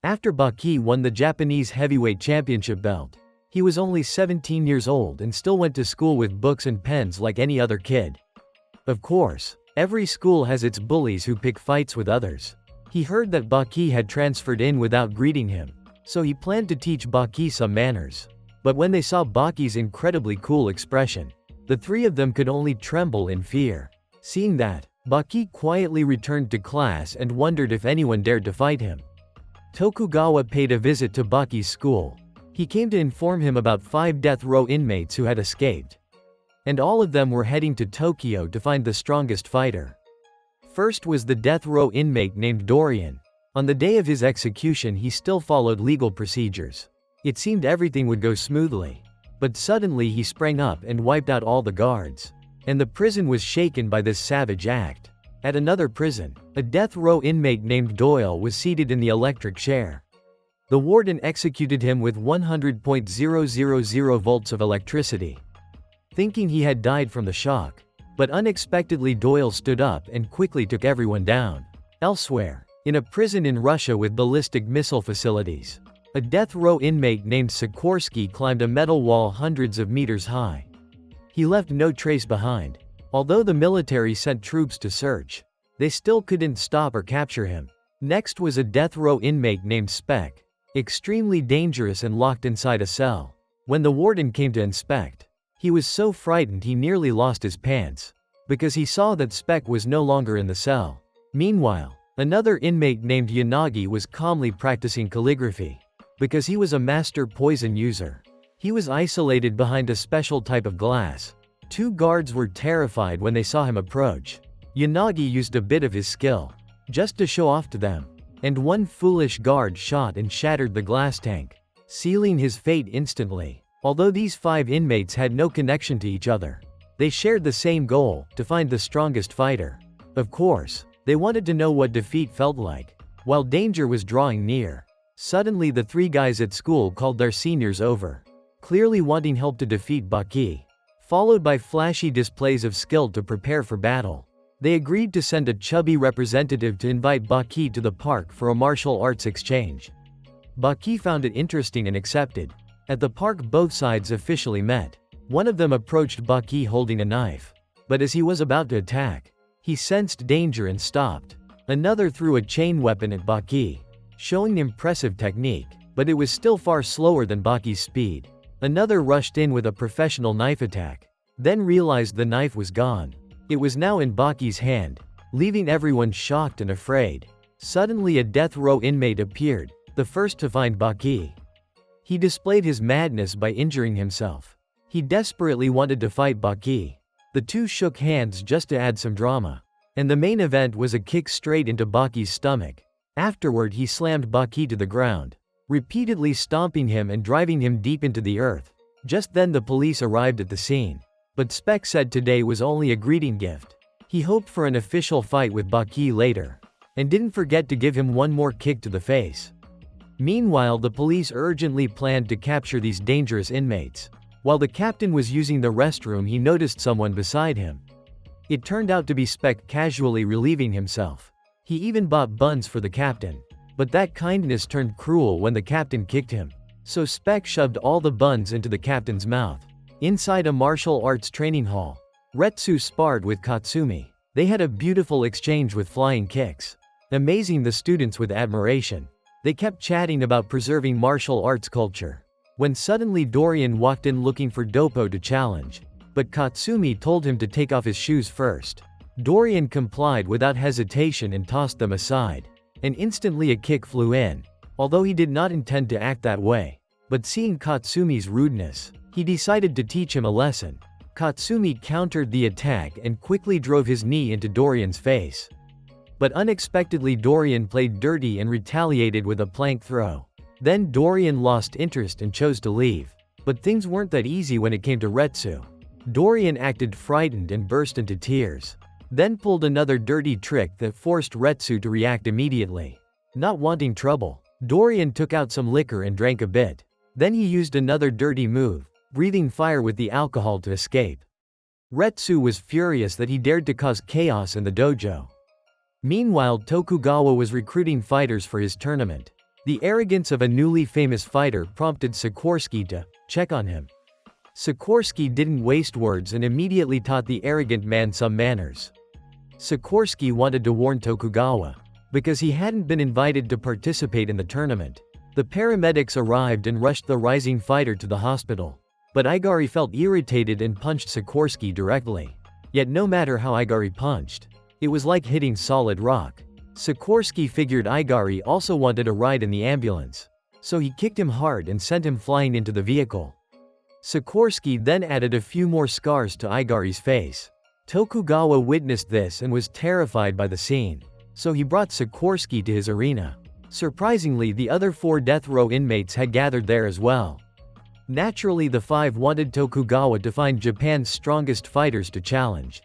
After Baki won the Japanese heavyweight championship belt, he was only 17 years old and still went to school with books and pens like any other kid. Of course, every school has its bullies who pick fights with others. He heard that Baki had transferred in without greeting him, so he planned to teach Baki some manners. But when they saw Baki's incredibly cool expression, the three of them could only tremble in fear. Seeing that, Baki quietly returned to class and wondered if anyone dared to fight him. Tokugawa paid a visit to Baki's school. He came to inform him about 5 death row inmates who had escaped. And all of them were heading to Tokyo to find the strongest fighter. First was the death row inmate named Dorian. On the day of his execution he still followed legal procedures. It seemed everything would go smoothly. But suddenly he sprang up and wiped out all the guards. And the prison was shaken by this savage act. At another prison, a death row inmate named Doyle was seated in the electric chair. The warden executed him with 100.000 volts of electricity, thinking he had died from the shock. But unexpectedly Doyle stood up and quickly took everyone down. Elsewhere, in a prison in Russia with ballistic missile facilities, a death row inmate named Sikorsky climbed a metal wall hundreds of meters high. He left no trace behind. Although the military sent troops to search, they still couldn't stop or capture him. Next was a death row inmate named Speck, extremely dangerous and locked inside a cell. When the warden came to inspect, he was so frightened he nearly lost his pants, because he saw that Speck was no longer in the cell. Meanwhile, another inmate named Yanagi was calmly practicing calligraphy, because he was a master poison user. He was isolated behind a special type of glass. 2 guards were terrified when they saw him approach. Yanagi used a bit of his skill, just to show off to them, and one foolish guard shot and shattered the glass tank, sealing his fate instantly. Although these 5 inmates had no connection to each other, they shared the same goal, to find the strongest fighter. Of course, they wanted to know what defeat felt like. While danger was drawing near, suddenly the 3 guys at school called their seniors over, clearly wanting help to defeat Baki. Followed by flashy displays of skill to prepare for battle. They agreed to send a chubby representative to invite Baki to the park for a martial arts exchange. Baki found it interesting and accepted. At the park both sides officially met. One of them approached Baki holding a knife. But as he was about to attack, he sensed danger and stopped. Another threw a chain weapon at Baki, showing impressive technique, but it was still far slower than Baki's speed. Another rushed in with a professional knife attack, then realized the knife was gone. It was now in Baki's hand, leaving everyone shocked and afraid. Suddenly a death row inmate appeared, the first to find Baki. He displayed his madness by injuring himself. He desperately wanted to fight Baki. The 2 shook hands just to add some drama. And the main event was a kick straight into Baki's stomach. Afterward he slammed Baki to the ground, repeatedly stomping him and driving him deep into the earth. Just then the police arrived at the scene. But Speck said today was only a greeting gift. He hoped for an official fight with Baki later, and didn't forget to give him one more kick to the face. Meanwhile the police urgently planned to capture these dangerous inmates. While the captain was using the restroom he noticed someone beside him. It turned out to be Speck casually relieving himself. He even bought buns for the captain. But that kindness turned cruel when the captain kicked him. So Speck shoved all the buns into the captain's mouth. Inside a martial arts training hall, Retsu sparred with Katsumi. They had a beautiful exchange with flying kicks, amazing the students with admiration. They kept chatting about preserving martial arts culture. When suddenly Dorian walked in looking for Doppo to challenge. But Katsumi told him to take off his shoes first. Dorian complied without hesitation and tossed them aside. And instantly a kick flew in. Although he did not intend to act that way. But seeing Katsumi's rudeness, he decided to teach him a lesson. Katsumi countered the attack and quickly drove his knee into Dorian's face. But unexpectedly Dorian played dirty and retaliated with a plank throw. Then Dorian lost interest and chose to leave. But things weren't that easy when it came to Retsu. Dorian acted frightened and burst into tears. Then pulled another dirty trick that forced Retsu to react immediately. Not wanting trouble, Dorian took out some liquor and drank a bit. Then he used another dirty move, breathing fire with the alcohol to escape. Retsu was furious that he dared to cause chaos in the dojo. Meanwhile Tokugawa was recruiting fighters for his tournament. The arrogance of a newly famous fighter prompted Sikorsky to check on him. Sikorsky didn't waste words and immediately taught the arrogant man some manners. Sikorsky wanted to warn Tokugawa, because he hadn't been invited to participate in the tournament. The paramedics arrived and rushed the rising fighter to the hospital. But Igari felt irritated and punched Sikorsky directly. Yet no matter how Igari punched, it was like hitting solid rock. Sikorsky figured Igari also wanted a ride in the ambulance. So he kicked him hard and sent him flying into the vehicle. Sikorsky then added a few more scars to Igari's face. Tokugawa witnessed this and was terrified by the scene. So he brought Sikorsky to his arena. Surprisingly, the other 4 death row inmates had gathered there as well. Naturally, the 5 wanted Tokugawa to find Japan's strongest fighters to challenge.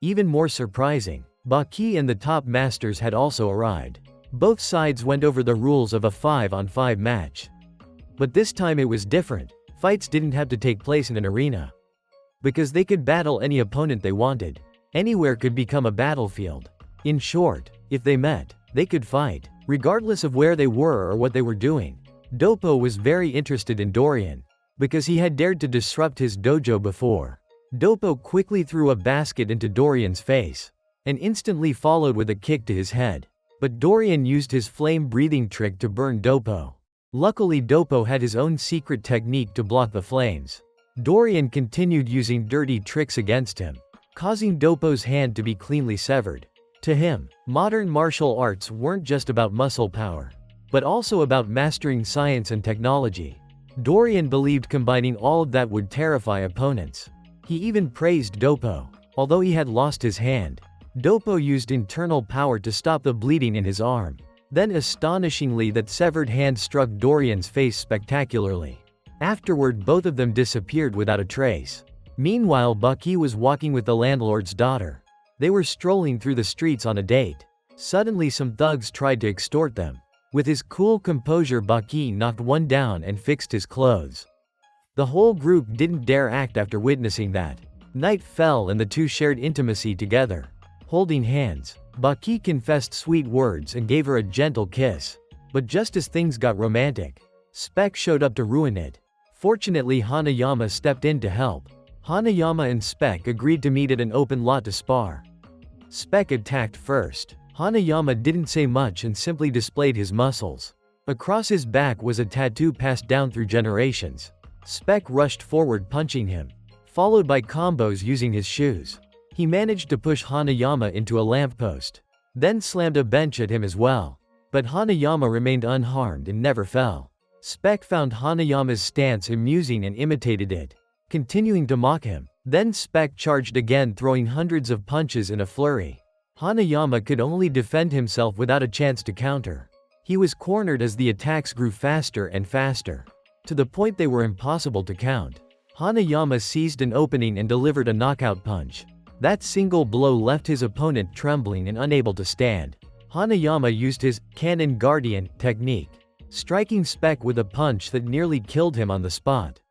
Even more surprising, Baki and the top masters had also arrived. Both sides went over the rules of a 5-on-5 match. But this time it was different. Fights didn't have to take place in an arena. Because they could battle any opponent they wanted. Anywhere could become a battlefield. In short, if they met, they could fight, regardless of where they were or what they were doing. Doppo was very interested in Dorian, because he had dared to disrupt his dojo before. Doppo quickly threw a basket into Dorian's face, and instantly followed with a kick to his head. But Dorian used his flame-breathing trick to burn Doppo. Luckily, Doppo had his own secret technique to block the flames. Dorian continued using dirty tricks against him, causing Doppo's hand to be cleanly severed. To him, modern martial arts weren't just about muscle power, but also about mastering science and technology. Dorian believed combining all of that would terrify opponents. He even praised Doppo. Although he had lost his hand, Doppo used internal power to stop the bleeding in his arm. Then astonishingly, that severed hand struck Dorian's face spectacularly. Afterward, both of them disappeared without a trace. Meanwhile, Baki was walking with the landlord's daughter. They were strolling through the streets on a date. Suddenly some thugs tried to extort them. With his cool composure, Baki knocked one down and fixed his clothes. The whole group didn't dare act after witnessing that. Night fell and the two shared intimacy together. Holding hands, Baki confessed sweet words and gave her a gentle kiss. But just as things got romantic, Spec showed up to ruin it. Fortunately, Hanayama stepped in to help. Hanayama and Spec agreed to meet at an open lot to spar. Spec attacked first. Hanayama didn't say much and simply displayed his muscles. Across his back was a tattoo passed down through generations. Spec rushed forward, punching him, followed by combos using his shoes. He managed to push Hanayama into a lamppost, then slammed a bench at him as well. But Hanayama remained unharmed and never fell. Spec found Hanayama's stance amusing and imitated it, continuing to mock him. Then Spec charged again, throwing hundreds of punches in a flurry. Hanayama could only defend himself without a chance to counter. He was cornered as the attacks grew faster and faster, to the point they were impossible to count. Hanayama seized an opening and delivered a knockout punch. That single blow left his opponent trembling and unable to stand. Hanayama used his Cannon Guardian technique, striking Spec with a punch that nearly killed him on the spot.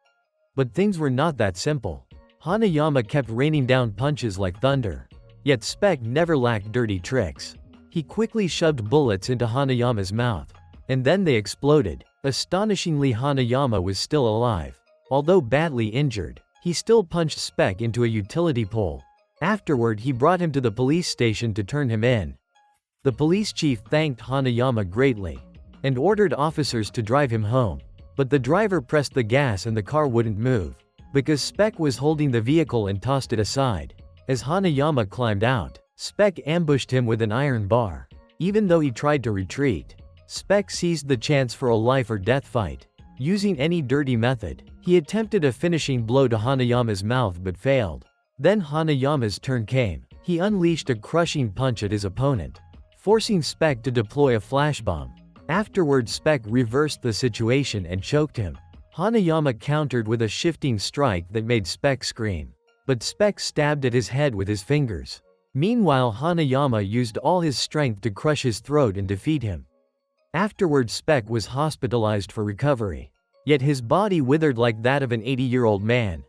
But things were not that simple. Hanayama kept raining down punches like thunder. Yet Spec never lacked dirty tricks. He quickly shoved bullets into Hanayama's mouth, and then they exploded. Astonishingly, Hanayama was still alive. Although badly injured, he still punched Spec into a utility pole. Afterward, he brought him to the police station to turn him in. The police chief thanked Hanayama greatly, and ordered officers to drive him home. But the driver pressed the gas and the car wouldn't move, because Spec was holding the vehicle and tossed it aside. As Hanayama climbed out, Spec ambushed him with an iron bar. Even though he tried to retreat, Spec seized the chance for a life-or-death fight. Using any dirty method, he attempted a finishing blow to Hanayama's mouth but failed. Then Hanayama's turn came. He unleashed a crushing punch at his opponent, forcing Spec to deploy a flash bomb. Afterward, Spec reversed the situation and choked him. Hanayama countered with a shifting strike that made Spec scream. But Spec stabbed at his head with his fingers. Meanwhile, Hanayama used all his strength to crush his throat and defeat him. Afterward, Spec was hospitalized for recovery. Yet his body withered like that of an 80-year-old man,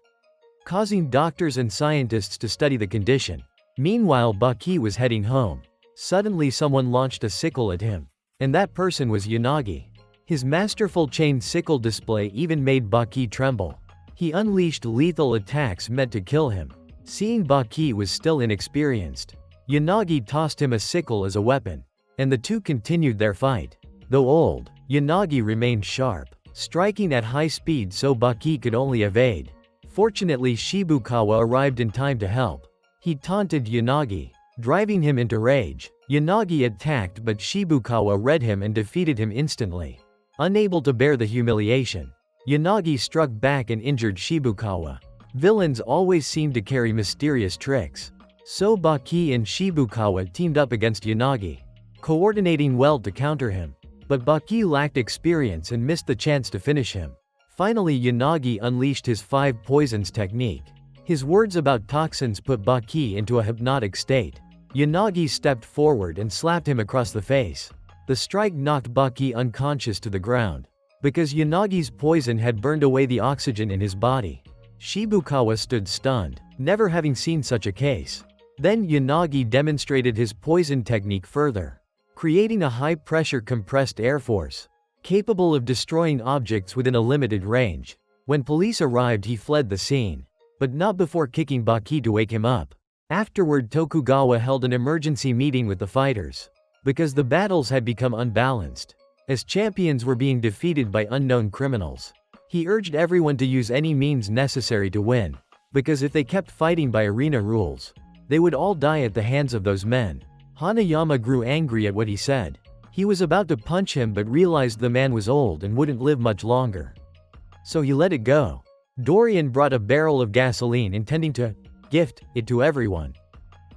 causing doctors and scientists to study the condition. Meanwhile, Baki was heading home. Suddenly someone launched a sickle at him. And that person was Yanagi. His masterful chain sickle display even made Baki tremble. He unleashed lethal attacks meant to kill him. Seeing Baki was still inexperienced, Yanagi tossed him a sickle as a weapon, and the two continued their fight. Though old, Yanagi remained sharp, striking at high speed so Baki could only evade. Fortunately, Shibukawa arrived in time to help. He taunted Yanagi, driving him into rage. Yanagi attacked, but Shibukawa read him and defeated him instantly. Unable to bear the humiliation, Yanagi struck back and injured Shibukawa. Villains always seem to carry mysterious tricks. So Baki and Shibukawa teamed up against Yanagi, coordinating well to counter him. But Baki lacked experience and missed the chance to finish him. Finally, Yanagi unleashed his 5 poisons technique. His words about toxins put Baki into a hypnotic state. Yanagi stepped forward and slapped him across the face. The strike knocked Baki unconscious to the ground. Because Yanagi's poison had burned away the oxygen in his body, Shibukawa stood stunned, never having seen such a case. Then Yanagi demonstrated his poison technique further, creating a high-pressure compressed air force, capable of destroying objects within a limited range. When police arrived, he fled the scene, but not before kicking Baki to wake him up. Afterward, Tokugawa held an emergency meeting with the fighters, because the battles had become unbalanced, as champions were being defeated by unknown criminals. He urged everyone to use any means necessary to win, because if they kept fighting by arena rules, they would all die at the hands of those men. Hanayama grew angry at what he said. He was about to punch him but realized the man was old and wouldn't live much longer. So he let it go. Dorian brought a barrel of gasoline intending to gift it to everyone.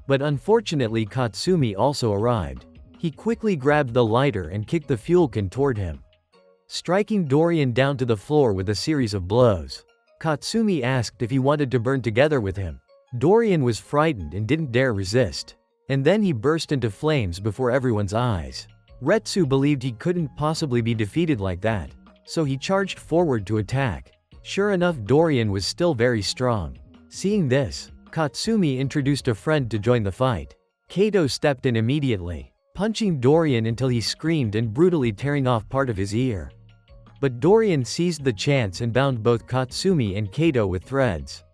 But unfortunately, Katsumi also arrived. He quickly grabbed the lighter and kicked the fuel can toward him, striking Dorian down to the floor with a series of blows. Katsumi asked if he wanted to burn together with him. Dorian was frightened and didn't dare resist. And then he burst into flames before everyone's eyes. Retsu believed he couldn't possibly be defeated like that, so he charged forward to attack. Sure enough, Dorian was still very strong. Seeing this, Katsumi introduced a friend to join the fight. Kato stepped in immediately, punching Dorian until he screamed and brutally tearing off part of his ear. But Dorian seized the chance and bound both Katsumi and Kato with threads,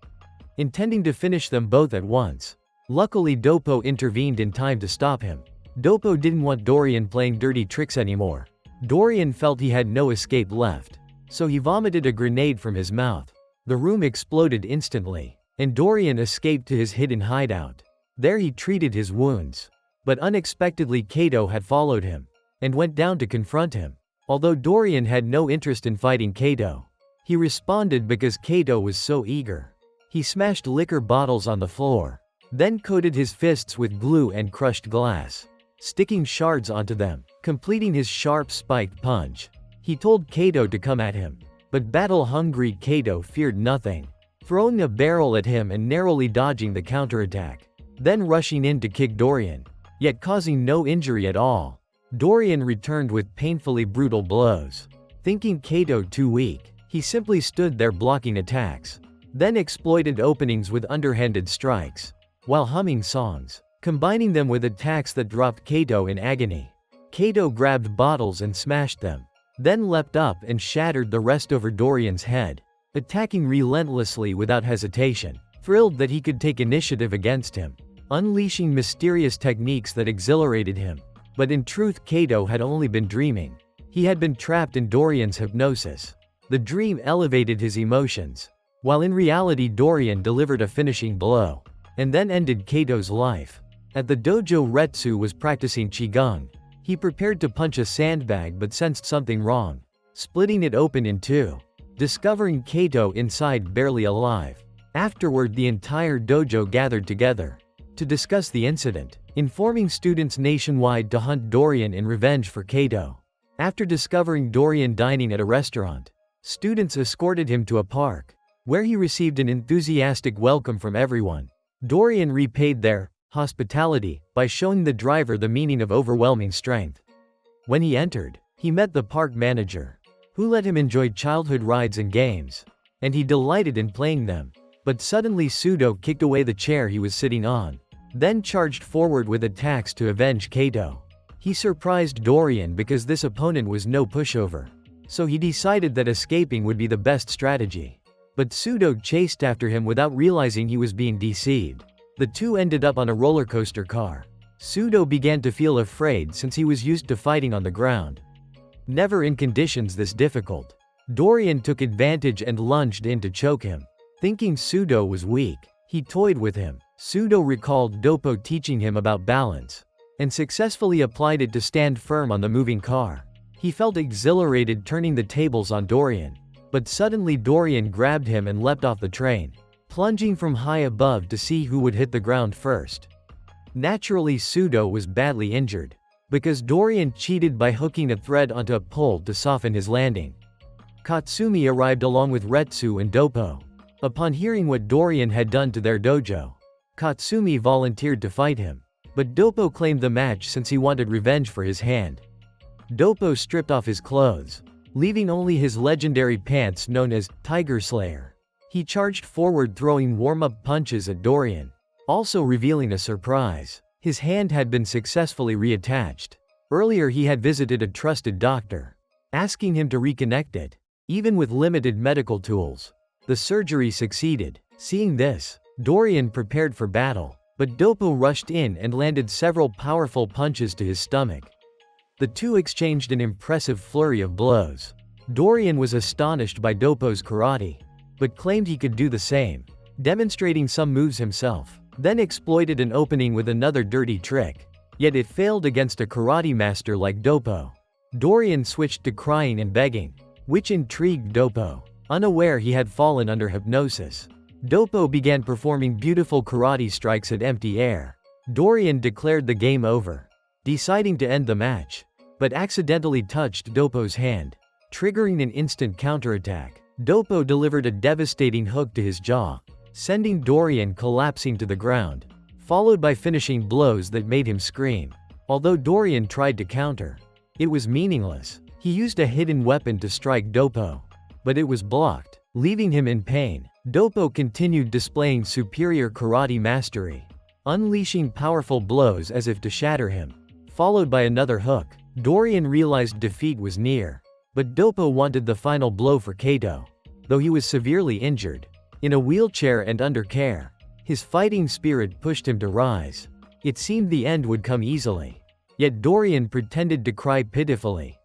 intending to finish them both at once. Luckily, Doppo intervened in time to stop him. Doppo didn't want Dorian playing dirty tricks anymore. Dorian felt he had no escape left, so he vomited a grenade from his mouth. The room exploded instantly, and Dorian escaped to his hidden hideout. There he treated his wounds. But unexpectedly, Kato had followed him, and went down to confront him. Although Dorian had no interest in fighting Kato, he responded because Kato was so eager. He smashed liquor bottles on the floor, then coated his fists with glue and crushed glass, sticking shards onto them, completing his sharp spiked punch. He told Kato to come at him, but battle-hungry Kato feared nothing, throwing a barrel at him and narrowly dodging the counterattack, then rushing in to kick Dorian, yet causing no injury at all. Dorian returned with painfully brutal blows. Thinking Kato too weak, he simply stood there blocking attacks, then exploited openings with underhanded strikes, while humming songs, combining them with attacks that dropped Kato in agony. Kato grabbed bottles and smashed them, then leapt up and shattered the rest over Dorian's head, attacking relentlessly without hesitation, thrilled that he could take initiative against him, unleashing mysterious techniques that exhilarated him. But in truth, Kato had only been dreaming. He had been trapped in Dorian's hypnosis. The dream elevated his emotions, while in reality Dorian delivered a finishing blow, and then ended Kato's life. At the dojo, Retsu was practicing Qigong. He prepared to punch a sandbag but sensed something wrong, splitting it open in two, discovering Kato inside barely alive. Afterward, the entire dojo gathered together to discuss the incident, informing students nationwide to hunt Dorian in revenge for Kato. After discovering Dorian dining at a restaurant, students escorted him to a park, where he received an enthusiastic welcome from everyone. Dorian repaid their hospitality by showing the driver the meaning of overwhelming strength. When he entered, he met the park manager, who let him enjoy childhood rides and games, and he delighted in playing them. But suddenly Sudo kicked away the chair he was sitting on, then charged forward with attacks to avenge Kato. He surprised Dorian because this opponent was no pushover. so he decided that escaping would be the best strategy. But Pseudo chased after him without realizing he was being deceived. The two ended up on a roller coaster car. Pseudo began to feel afraid since he was used to fighting on the ground. Never in conditions this difficult. Dorian took advantage and lunged in to choke him. Thinking Pseudo was weak, he toyed with him. Pseudo recalled Doppo teaching him about balance, and successfully applied it to stand firm on the moving car. He felt exhilarated turning the tables on Dorian. But suddenly Dorian grabbed him and leapt off the train, plunging from high above to see who would hit the ground first. Naturally, Pseudo was badly injured, because Dorian cheated by hooking a thread onto a pole to soften his landing. Katsumi arrived along with Retsu and Doppo. Upon hearing what Dorian had done to their dojo, Katsumi volunteered to fight him. But Doppo claimed the match since he wanted revenge for his hand. Doppo stripped off his clothes, leaving only his legendary pants known as Tiger Slayer. He charged forward throwing warm-up punches at Dorian, also revealing a surprise. His hand had been successfully reattached. Earlier he had visited a trusted doctor, asking him to reconnect it. Even with limited medical tools, the surgery succeeded. Seeing this, Dorian prepared for battle, but Doppo rushed in and landed several powerful punches to his stomach. The two exchanged an impressive flurry of blows. Dorian was astonished by Doppo's karate, but claimed he could do the same, demonstrating some moves himself. Then exploited an opening with another dirty trick, yet it failed against a karate master like Doppo. Dorian switched to crying and begging, which intrigued Doppo. Unaware he had fallen under hypnosis, Doppo began performing beautiful karate strikes at empty air. Dorian declared the game over, deciding to end the match, but accidentally touched Doppo's hand, triggering an instant counterattack. Doppo delivered a devastating hook to his jaw, sending Dorian collapsing to the ground, followed by finishing blows that made him scream. Although Dorian tried to counter, it was meaningless. He used a hidden weapon to strike Doppo, but it was blocked, leaving him in pain. Doppo continued displaying superior karate mastery, unleashing powerful blows as if to shatter him, followed by another hook. Dorian realized defeat was near, but Doppo wanted the final blow for Kato. Though he was severely injured, in a wheelchair and under care, his fighting spirit pushed him to rise. It seemed the end would come easily. Yet Dorian pretended to cry pitifully,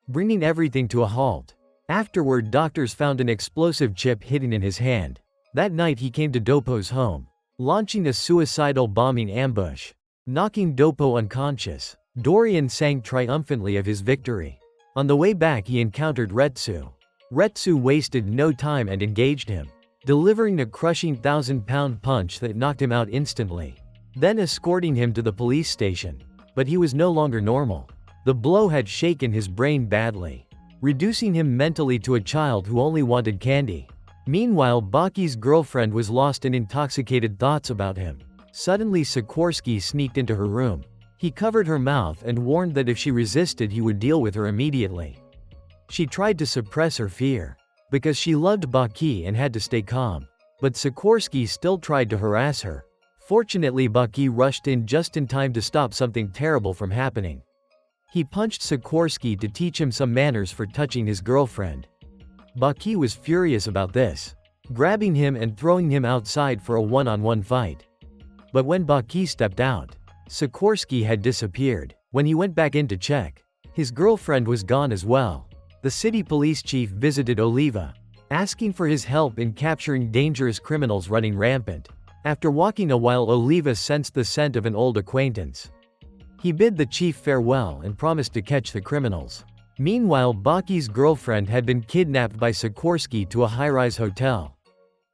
bringing everything to a halt. Afterward, doctors found an explosive chip hidden in his hand. That night he came to Doppo's home, launching a suicidal bombing ambush, knocking Doppo unconscious. Dorian sang triumphantly of his victory. On the way back he encountered Retsu. Retsu wasted no time and engaged him, delivering a crushing 1,000-pound punch that knocked him out instantly, then escorting him to the police station. But he was no longer normal. The blow had shaken his brain badly, reducing him mentally to a child who only wanted candy. Meanwhile, Baki's girlfriend was lost in intoxicated thoughts about him. Suddenly Sikorsky sneaked into her room. He covered her mouth and warned that if she resisted he would deal with her immediately. She tried to suppress her fear, because she loved Baki and had to stay calm. But Sikorsky still tried to harass her. Fortunately, Baki rushed in just in time to stop something terrible from happening. He punched Sikorsky to teach him some manners for touching his girlfriend. Baki was furious about this, grabbing him and throwing him outside for a one-on-one fight. But when Baki stepped out, Sikorsky had disappeared. When he went back in to check, his girlfriend was gone as well. The city police chief visited Oliva, asking for his help in capturing dangerous criminals running rampant. After walking a while, Oliva sensed the scent of an old acquaintance. He bid the chief farewell and promised to catch the criminals. Meanwhile, Baki's girlfriend had been kidnapped by Sikorsky to a high-rise hotel.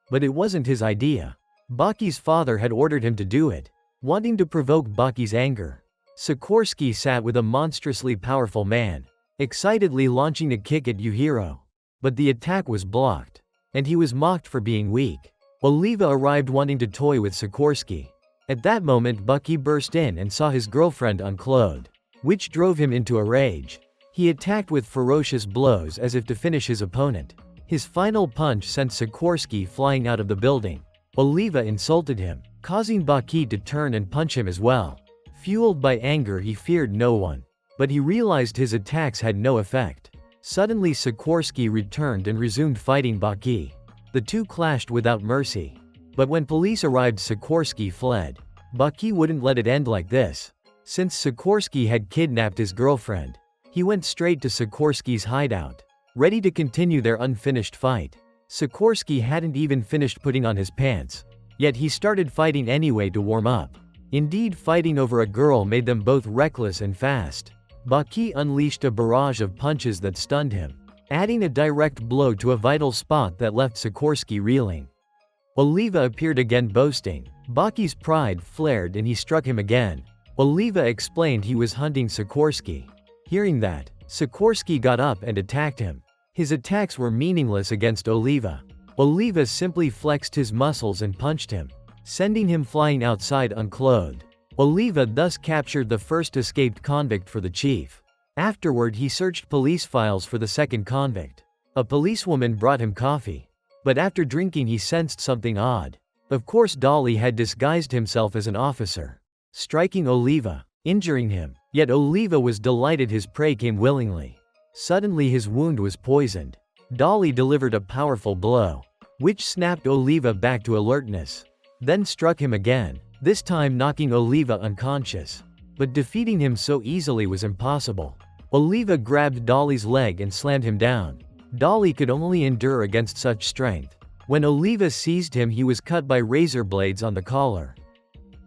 But it wasn't his idea. Baki's father had ordered him to do it, wanting to provoke Baki's anger. Sikorsky sat with a monstrously powerful man, excitedly launching a kick at Yujiro. But the attack was blocked, and he was mocked for being weak. Oliva arrived wanting to toy with Sikorsky. At that moment, Baki burst in and saw his girlfriend unclothed, which drove him into a rage. He attacked with ferocious blows as if to finish his opponent. His final punch sent Sikorsky flying out of the building. Oliva insulted him, causing Baki to turn and punch him as well. Fueled by anger, he feared no one, but he realized his attacks had no effect. Suddenly Sikorsky returned and resumed fighting Baki. The two clashed without mercy. But when police arrived, Sikorsky fled. Baki wouldn't let it end like this. Since Sikorsky had kidnapped his girlfriend, he went straight to Sikorsky's hideout, ready to continue their unfinished fight. Sikorsky hadn't even finished putting on his pants, yet he started fighting anyway to warm up. Indeed, fighting over a girl made them both reckless and fast. Baki unleashed a barrage of punches that stunned him, adding a direct blow to a vital spot that left Sikorsky reeling. Oliva appeared again, boasting. Baki's pride flared and he struck him again. Oliva explained he was hunting Sikorsky. Hearing that, Sikorsky got up and attacked him. His attacks were meaningless against Oliva. Oliva simply flexed his muscles and punched him, sending him flying outside unclothed. Oliva thus captured the first escaped convict for the chief. Afterward, he searched police files for the second convict. A policewoman brought him coffee. But after drinking, he sensed something odd. Of course, Dolly had disguised himself as an officer, striking Oliva, injuring him. Yet Oliva was delighted his prey came willingly. Suddenly his wound was poisoned. Dolly delivered a powerful blow, which snapped Oliva back to alertness. Then struck him again, this time knocking Oliva unconscious. But defeating him so easily was impossible. Oliva grabbed Dolly's leg and slammed him down. Dolly could only endure against such strength. When Oliva seized him, he was cut by razor blades on the collar.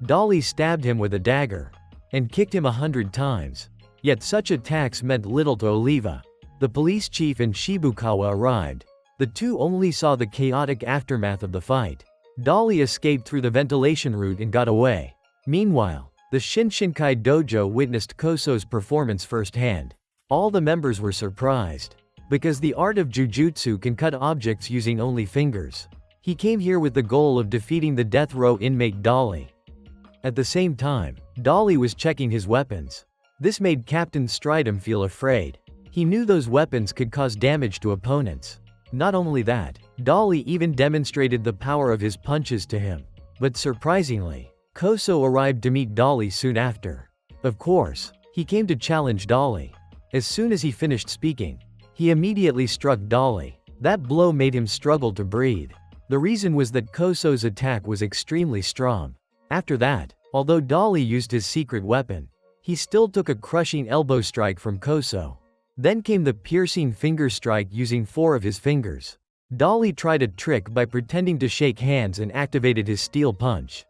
Dolly stabbed him with a dagger and kicked him 100 times. Yet such attacks meant little to Oliva. The police chief and Shibukawa arrived. The two only saw the chaotic aftermath of the fight. Dolly escaped through the ventilation route and got away. Meanwhile, the Shinshinkai dojo witnessed Koso's performance firsthand. All the members were surprised, because the art of jujutsu can cut objects using only fingers. He came here with the goal of defeating the death row inmate Dolly. At the same time, Dolly was checking his weapons. This made Captain Stridham feel afraid. He knew those weapons could cause damage to opponents. Not only that, Dolly even demonstrated the power of his punches to him. But surprisingly, Koso arrived to meet Dolly soon after. Of course, he came to challenge Dolly. As soon as he finished speaking, he immediately struck Dolly. That blow made him struggle to breathe. The reason was that Koso's attack was extremely strong. After that, although Dolly used his secret weapon, he still took a crushing elbow strike from Koso. Then came the piercing finger strike using 4 of his fingers. Dolly tried a trick by pretending to shake hands and activated his steel punch.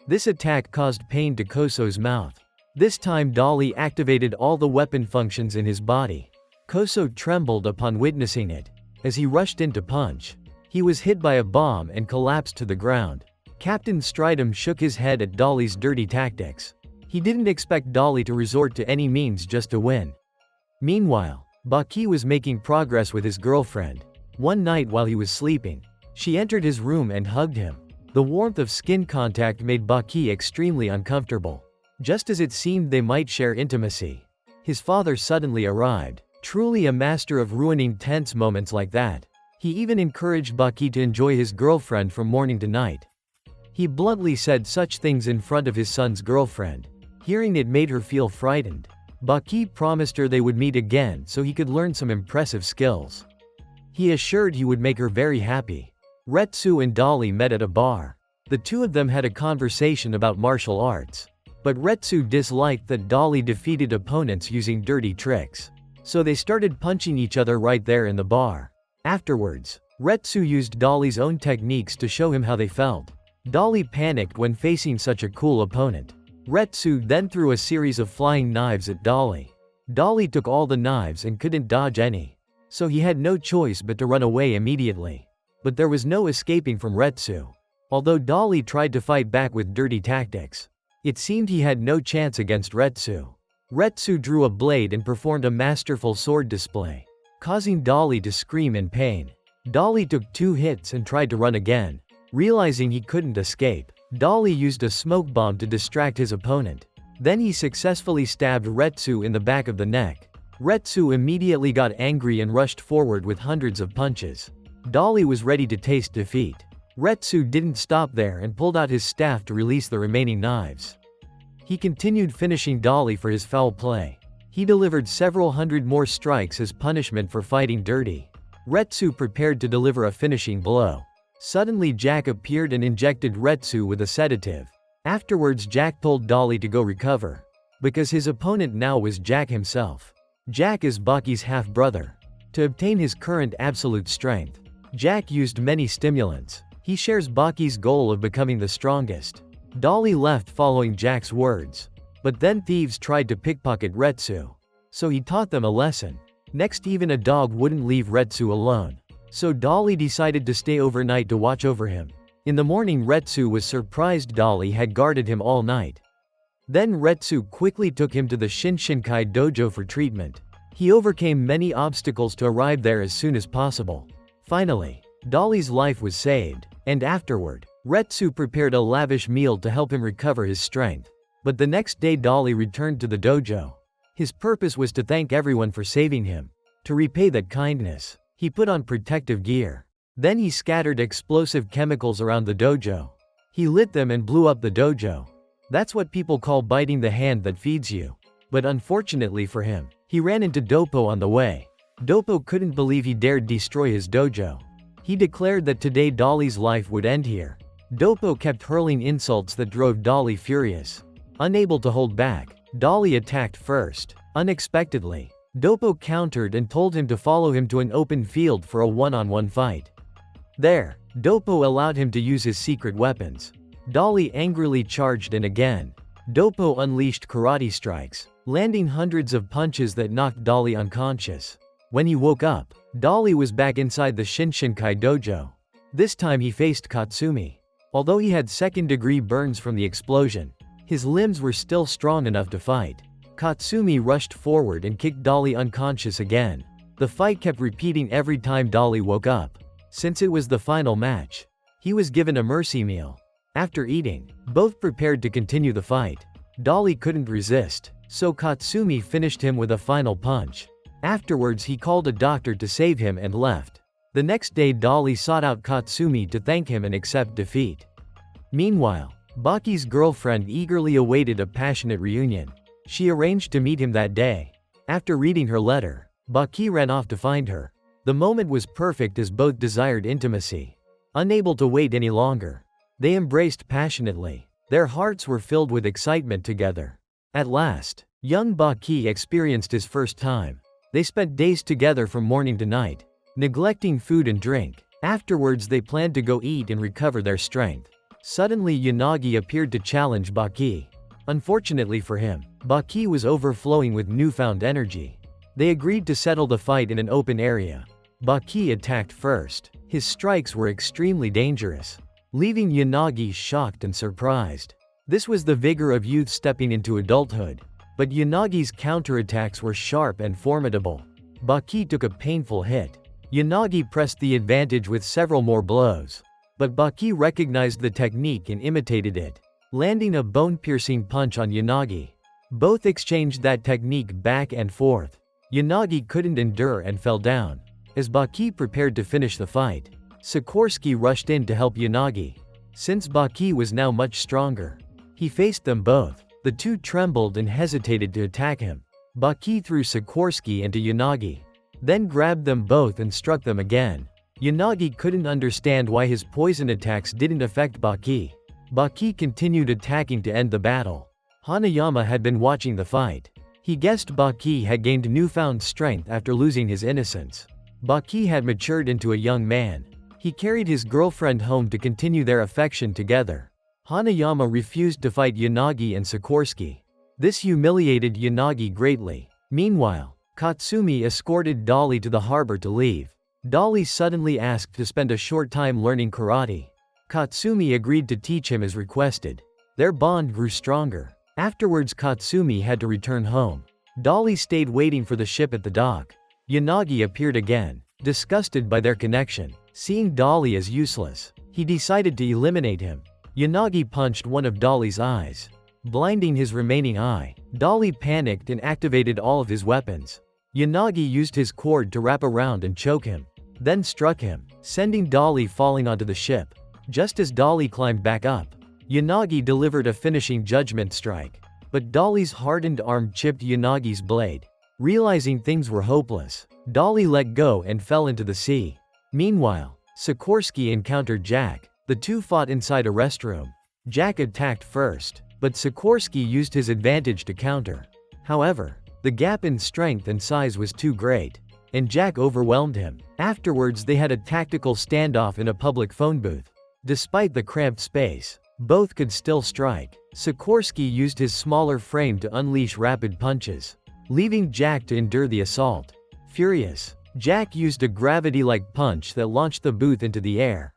This attack caused pain to Koso's mouth. This time Dolly activated all the weapon functions in his body. Koso trembled upon witnessing it. As he rushed in to punch, he was hit by a bomb and collapsed to the ground. Captain Stridham shook his head at Dolly's dirty tactics. He didn't expect Dolly to resort to any means just to win. Meanwhile, Baki was making progress with his girlfriend. One night while he was sleeping, she entered his room and hugged him. The warmth of skin contact made Baki extremely uncomfortable. Just as it seemed they might share intimacy, his father suddenly arrived, truly a master of ruining tense moments like that. He even encouraged Baki to enjoy his girlfriend from morning to night. He bluntly said such things in front of his son's girlfriend. Hearing it made her feel frightened. Baki promised her they would meet again so he could learn some impressive skills. He assured he would make her very happy. Retsu and Dolly met at a bar. The two of them had a conversation about martial arts. But Retsu disliked that Dolly defeated opponents using dirty tricks. So they started punching each other right there in the bar. Afterwards, Retsu used Dolly's own techniques to show him how they felt. Dolly panicked when facing such a cool opponent. Retsu then threw a series of flying knives at Dolly. Dolly took all the knives and couldn't dodge any. So he had no choice but to run away immediately. But there was no escaping from Retsu. Although Dolly tried to fight back with dirty tactics, it seemed he had no chance against Retsu. Retsu drew a blade and performed a masterful sword display, causing Dolly to scream in pain. Dolly took 2 hits and tried to run again. Realizing he couldn't escape, Dolly used a smoke bomb to distract his opponent. Then he successfully stabbed Retsu in the back of the neck. Retsu immediately got angry and rushed forward with hundreds of punches. Dolly was ready to taste defeat. Retsu didn't stop there and pulled out his staff to release the remaining knives. He continued finishing Dolly for his foul play. He delivered several hundred more strikes as punishment for fighting dirty. Retsu prepared to deliver a finishing blow. Suddenly Jack appeared and injected Retsu with a sedative. Afterwards Jack told Dolly to go recover, because his opponent now was Jack himself. Jack is Baki's half-brother. To obtain his current absolute strength, Jack used many stimulants. He shares Baki's goal of becoming the strongest. Dolly left following Jack's words. But then thieves tried to pickpocket Retsu. So he taught them a lesson. Next, even a dog wouldn't leave Retsu alone. So Dolly decided to stay overnight to watch over him. In the morning Retsu was surprised Dolly had guarded him all night. Then Retsu quickly took him to the Shinshinkai dojo for treatment. He overcame many obstacles to arrive there as soon as possible. Finally, Dolly's life was saved, and afterward, Retsu prepared a lavish meal to help him recover his strength. But the next day Dolly returned to the dojo. His purpose was to thank everyone for saving him. To repay that kindness, he put on protective gear. Then he scattered explosive chemicals around the dojo. He lit them and blew up the dojo. That's what people call biting the hand that feeds you. But unfortunately for him, he ran into Doppo on the way. Doppo couldn't believe he dared destroy his dojo. He declared that today Dolly's life would end here. Doppo kept hurling insults that drove Dolly furious. Unable to hold back, Dolly attacked first. Unexpectedly, Doppo countered and told him to follow him to an open field for a one-on-one fight. There, Doppo allowed him to use his secret weapons. Dolly angrily charged and again, Doppo unleashed karate strikes, landing hundreds of punches that knocked Dolly unconscious. When he woke up, Dolly was back inside the Shinshinkai dojo. This time he faced Katsumi. Although he had second-degree burns from the explosion, his limbs were still strong enough to fight. Katsumi rushed forward and kicked Dolly unconscious again. The fight kept repeating every time Dolly woke up. Since it was the final match, he was given a mercy meal. After eating, both prepared to continue the fight. Dolly couldn't resist, so Katsumi finished him with a final punch. Afterwards he called a doctor to save him and left. The next day Dolly sought out Katsumi to thank him and accept defeat. Meanwhile, Baki's girlfriend eagerly awaited a passionate reunion. She arranged to meet him that day. After reading her letter, Baki ran off to find her. The moment was perfect as both desired intimacy. Unable to wait any longer, they embraced passionately. Their hearts were filled with excitement together. At last, young Baki experienced his first time. They spent days together from morning to night, neglecting food and drink. Afterwards they planned to go eat and recover their strength. Suddenly Yanagi appeared to challenge Baki. Unfortunately for him, Baki was overflowing with newfound energy. They agreed to settle the fight in an open area. Baki attacked first. His strikes were extremely dangerous, leaving Yanagi shocked and surprised. This was the vigor of youth stepping into adulthood. But Yanagi's counterattacks were sharp and formidable. Baki took a painful hit. Yanagi pressed the advantage with several more blows. But Baki recognized the technique and imitated it, landing a bone-piercing punch on Yanagi. Both exchanged that technique back and forth. Yanagi couldn't endure and fell down. As Baki prepared to finish the fight, Sikorsky rushed in to help Yanagi. Since Baki was now much stronger, he faced them both. The two trembled and hesitated to attack him. Baki threw Sikorsky into Yanagi, then grabbed them both and struck them again. Yanagi couldn't understand why his poison attacks didn't affect Baki. Baki continued attacking to end the battle. Hanayama had been watching the fight. He guessed Baki had gained newfound strength after losing his innocence. Baki had matured into a young man. He carried his girlfriend home to continue their affection together. Hanayama refused to fight Yanagi and Sikorsky. This humiliated Yanagi greatly. Meanwhile, Katsumi escorted Dolly to the harbor to leave. Dolly suddenly asked to spend a short time learning karate. Katsumi agreed to teach him as requested. Their bond grew stronger. Afterwards Katsumi had to return home. Dolly stayed waiting for the ship at the dock. Yanagi appeared again, disgusted by their connection. Seeing Dolly as useless, he decided to eliminate him. Yanagi punched one of Dolly's eyes, blinding his remaining eye. Dolly panicked and activated all of his weapons. Yanagi used his cord to wrap around and choke him, then struck him, sending Dolly falling onto the ship. Just as Dolly climbed back up, Yanagi delivered a finishing judgment strike. but Dolly's hardened arm chipped Yanagi's blade. Realizing things were hopeless, Dolly let go and fell into the sea. Meanwhile, Sikorsky encountered Jack. The two fought inside a restroom. Jack attacked first, but Sikorsky used his advantage to counter. However, the gap in strength and size was too great, and Jack overwhelmed him. Afterwards, they had a tactical standoff in a public phone booth. Despite the cramped space, both could still strike. Sikorsky used his smaller frame to unleash rapid punches, leaving Jack to endure the assault. Furious, Jack used a gravity-like punch that launched the booth into the air.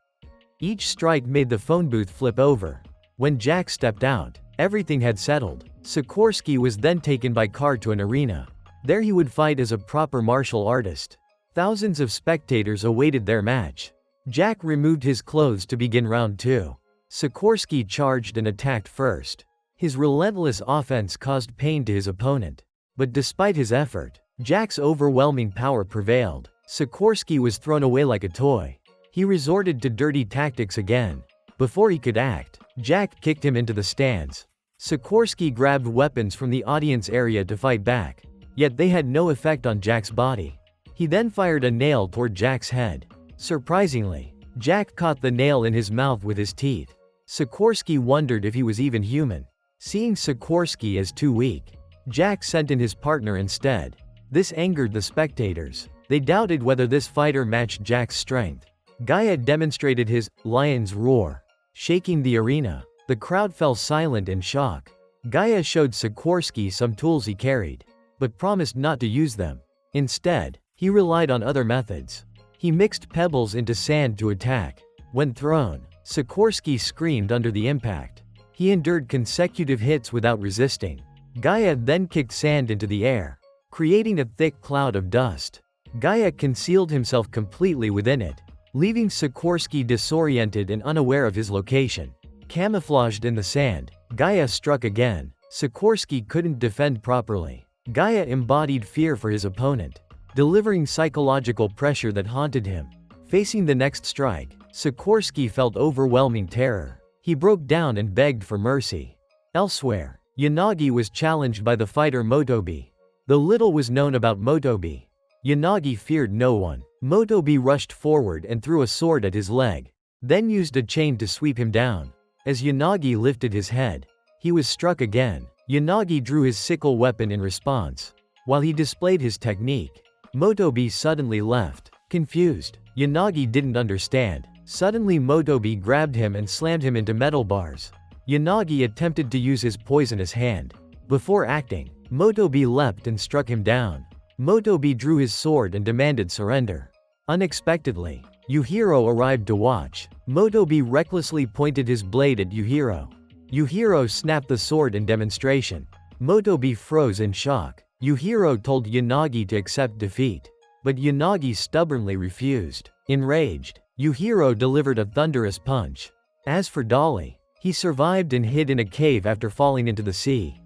Each strike made the phone booth flip over. When Jack stepped out, everything had settled. Sikorsky was then taken by car to an arena. There he would fight as a proper martial artist. Thousands of spectators awaited their match. Jack removed his clothes to begin round 2. Sikorsky charged and attacked first. His relentless offense caused pain to his opponent. But despite his effort, Jack's overwhelming power prevailed. Sikorsky was thrown away like a toy. He resorted to dirty tactics again. Before he could act, Jack kicked him into the stands. Sikorsky grabbed weapons from the audience area to fight back, yet they had no effect on Jack's body. He then fired a nail toward Jack's head. Surprisingly, Jack caught the nail in his mouth with his teeth. Sikorsky wondered if he was even human. Seeing Sikorsky as too weak, Jack sent in his partner instead. This angered the spectators. They doubted whether this fighter matched Jack's strength. Gaia demonstrated his lion's roar, shaking the arena. The crowd fell silent in shock. Gaia showed Sikorsky some tools he carried, but promised not to use them. Instead, he relied on other methods. He mixed pebbles into sand to attack. When thrown, Sikorsky screamed under the impact. He endured consecutive hits without resisting. Gaia then kicked sand into the air, creating a thick cloud of dust. Gaia concealed himself completely within it, leaving Sikorsky disoriented and unaware of his location. Camouflaged in the sand, Gaia struck again. Sikorsky couldn't defend properly. Gaia embodied fear for his opponent, delivering psychological pressure that haunted him. Facing the next strike, Sikorsky felt overwhelming terror. He broke down and begged for mercy. Elsewhere, Yanagi was challenged by the fighter Motobi. Though little was known about Motobi, Yanagi feared no one. Motobi rushed forward and threw a sword at his leg, then used a chain to sweep him down. As Yanagi lifted his head, he was struck again. Yanagi drew his sickle weapon in response. While he displayed his technique, Motobi suddenly left. Confused, Yanagi didn't understand. Suddenly Motobi grabbed him and slammed him into metal bars. Yanagi attempted to use his poisonous hand. Before acting, Motobi leapt and struck him down. Motobi drew his sword and demanded surrender. Unexpectedly, Yujiro arrived to watch. Motobi recklessly pointed his blade at Yujiro. Yujiro snapped the sword in demonstration. Motobi froze in shock. Yujiro told Yanagi to accept defeat, but Yanagi stubbornly refused. Enraged, Yujiro delivered a thunderous punch. As for Dolly, he survived and hid in a cave after falling into the sea.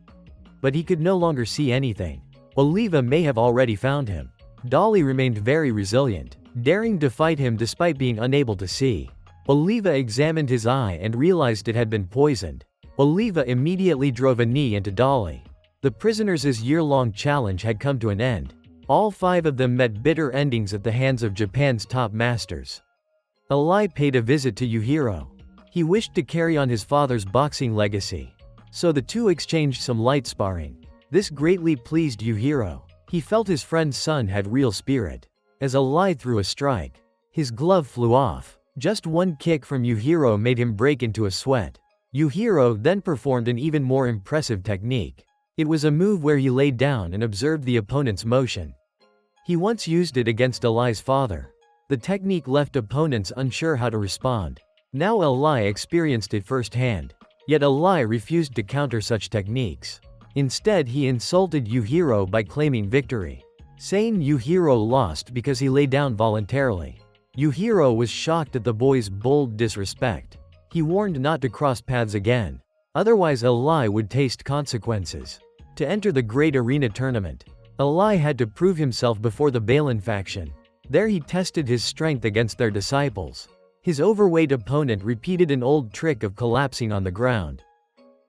But he could no longer see anything. Oliva may have already found him. Dolly remained very resilient, daring to fight him despite being unable to see. Oliva examined his eye and realized it had been poisoned. Oliva immediately drove a knee into Dolly. The prisoners' year-long challenge had come to an end. All 5 of them met bitter endings at the hands of Japan's top masters. Alli paid a visit to Yujiro. He wished to carry on his father's boxing legacy, so the two exchanged some light sparring. This greatly pleased Yujiro. He felt his friend's son had real spirit. As Alli threw a strike, his glove flew off. Just one kick from Yujiro made him break into a sweat. Yujiro then performed an even more impressive technique. It was a move where he laid down and observed the opponent's motion. He once used it against Alli's father. The technique left opponents unsure how to respond. Now Alli experienced it firsthand. Yet Alli refused to counter such techniques. Instead, he insulted Yujiro by claiming victory, saying Yujiro lost because he lay down voluntarily. Yujiro was shocked at the boy's bold disrespect. He warned not to cross paths again, otherwise Alli would taste consequences. To enter the Great Arena Tournament, Alli had to prove himself before the Balin faction. There he tested his strength against their disciples. His overweight opponent repeated an old trick of collapsing on the ground.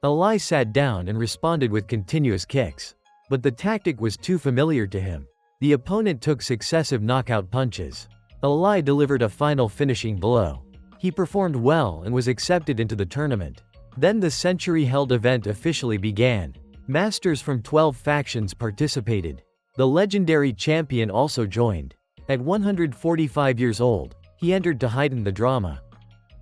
Alli sat down and responded with continuous kicks. But the tactic was too familiar to him. The opponent took successive knockout punches. Alli delivered a final finishing blow. He performed well and was accepted into the tournament. Then the century-held event officially began. Masters from 12 factions participated. The legendary champion also joined. At 145 years old, he entered to heighten the drama.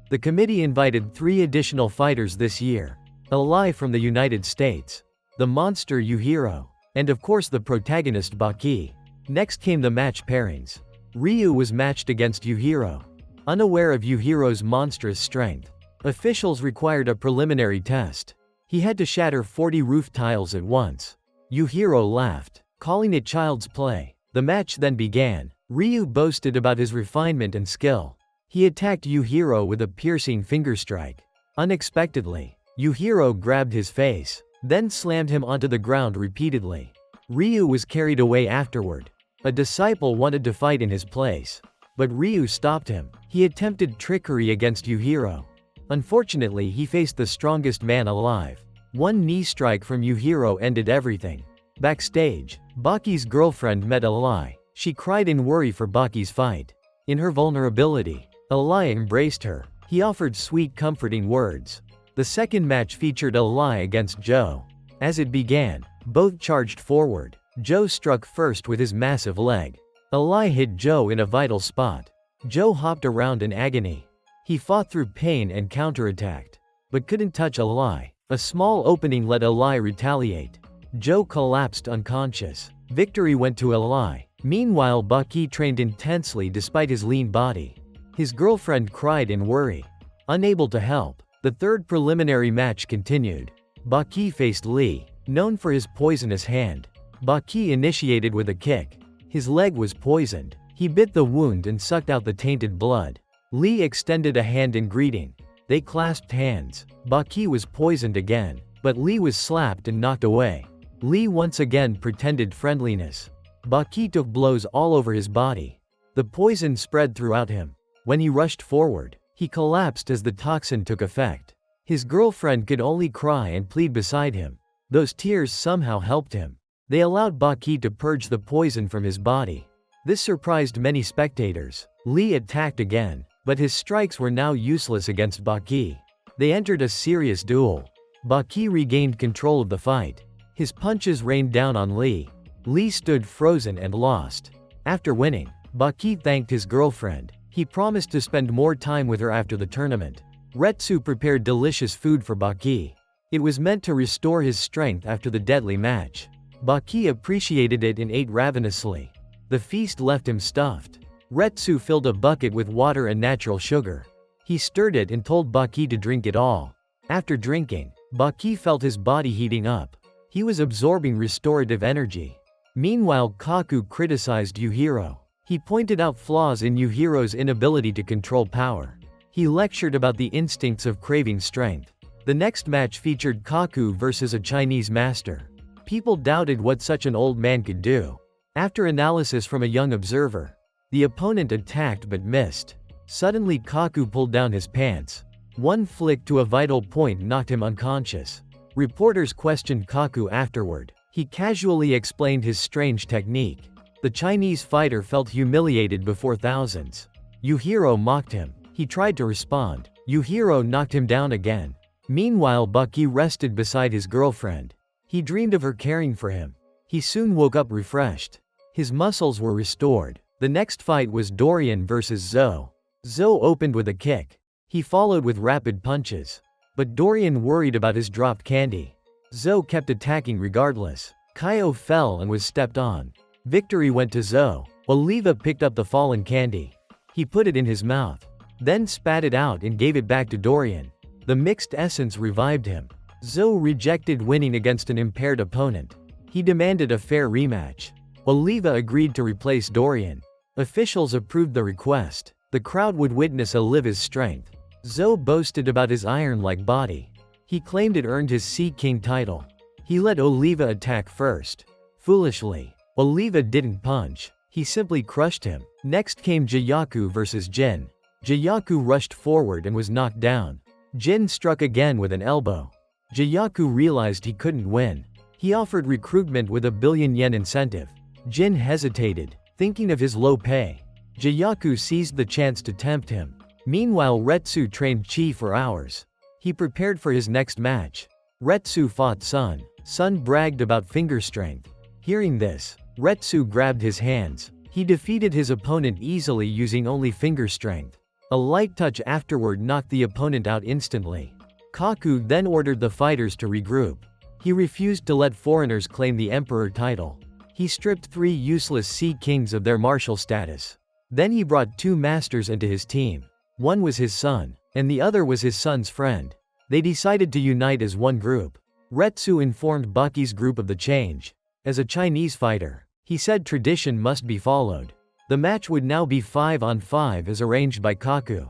The committee invited 3 additional fighters this year. Alli from the United States, the monster Yujiro, and of course the protagonist Baki. Next came the match pairings. Ryu was matched against Yujiro. Unaware of Yuhiro's monstrous strength, officials required a preliminary test. He had to shatter 40 roof tiles at once. Yujiro laughed, calling it child's play. The match then began. Ryu boasted about his refinement and skill. He attacked Yujiro with a piercing finger strike. Unexpectedly, Yujiro grabbed his face, then slammed him onto the ground repeatedly. Ryu was carried away afterward. A disciple wanted to fight in his place, but Ryu stopped him. He attempted trickery against Yujiro. Unfortunately, he faced the strongest man alive. One knee strike from Yujiro ended everything. Backstage, Baki's girlfriend met Alli. She cried in worry for Baki's fight. In her vulnerability, Alli embraced her. He offered sweet, comforting words. The second match featured Alli against Joe. As it began, both charged forward. Joe struck first with his massive leg. Alli hit Joe in a vital spot. Joe hopped around in agony. He fought through pain and counterattacked, but couldn't touch Alli. A small opening let Alli retaliate. Joe collapsed unconscious. Victory went to Alli. Meanwhile, Baki trained intensely despite his lean body. His girlfriend cried in worry. Unable to help, the third preliminary match continued. Baki faced Lee, known for his poisonous hand. Baki initiated with a kick. His leg was poisoned. He bit the wound and sucked out the tainted blood. Lee extended a hand in greeting. They clasped hands. Baki was poisoned again, but Lee was slapped and knocked away. Lee once again pretended friendliness. Baki took blows all over his body. The poison spread throughout him. When he rushed forward, he collapsed as the toxin took effect. His girlfriend could only cry and plead beside him. Those tears somehow helped him. They allowed Baki to purge the poison from his body. This surprised many spectators. Lee attacked again, but his strikes were now useless against Baki. They entered a serious duel. Baki regained control of the fight. His punches rained down on Lee. Lee stood frozen and lost. After winning, Baki thanked his girlfriend. He promised to spend more time with her after the tournament. Retsu prepared delicious food for Baki. It was meant to restore his strength after the deadly match. Baki appreciated it and ate ravenously. The feast left him stuffed. Retsu filled a bucket with water and natural sugar. He stirred it and told Baki to drink it all. After drinking, Baki felt his body heating up. He was absorbing restorative energy. Meanwhile, Kaku criticized Yujiro. He pointed out flaws in Yuhiro's inability to control power. He lectured about the instincts of craving strength. The next match featured Kaku versus a Chinese master. People doubted what such an old man could do. After analysis from a young observer, the opponent attacked but missed. Suddenly Kaku pulled down his pants. One flick to a vital point knocked him unconscious. Reporters questioned Kaku afterward. He casually explained his strange technique. The Chinese fighter felt humiliated before thousands. Yujiro mocked him. He tried to respond. Yujiro knocked him down again. Meanwhile, Baki rested beside his girlfriend. He dreamed of her caring for him. He soon woke up refreshed. His muscles were restored. The next fight was Dorian versus Zoe. Zoe opened with a kick. He followed with rapid punches. But Dorian worried about his dropped candy. Zoe kept attacking regardless. Kaio fell and was stepped on. Victory went to Zoe. Oliva picked up the fallen candy. He put it in his mouth, then spat it out and gave it back to Dorian. The mixed essence revived him. Zoe rejected winning against an impaired opponent. He demanded a fair rematch. Oliva agreed to replace Dorian. Officials approved the request. The crowd would witness Oliva's strength. Zoe boasted about his iron-like body. He claimed it earned his Sea King title. He let Oliva attack first. Foolishly, Oliva didn't punch. He simply crushed him. Next came Jayaku versus Jin. Jayaku rushed forward and was knocked down. Jin struck again with an elbow. Jayaku realized he couldn't win. He offered recruitment with a 1 billion yen incentive. Jin hesitated, thinking of his low pay. Jayaku seized the chance to tempt him. Meanwhile, Retsu trained Chi for hours. He prepared for his next match. Retsu fought Sun. Sun bragged about finger strength. Hearing this, Retsu grabbed his hands. He defeated his opponent easily using only finger strength. A light touch afterward knocked the opponent out instantly. Kaku then ordered the fighters to regroup. He refused to let foreigners claim the emperor title. He stripped 3 useless sea kings of their martial status. Then he brought 2 masters into his team. One was his son, and the other was his son's friend. They decided to unite as one group. Retsu informed Baki's group of the change. As a Chinese fighter, he said tradition must be followed. The match would now be 5-on-5 as arranged by Kaku.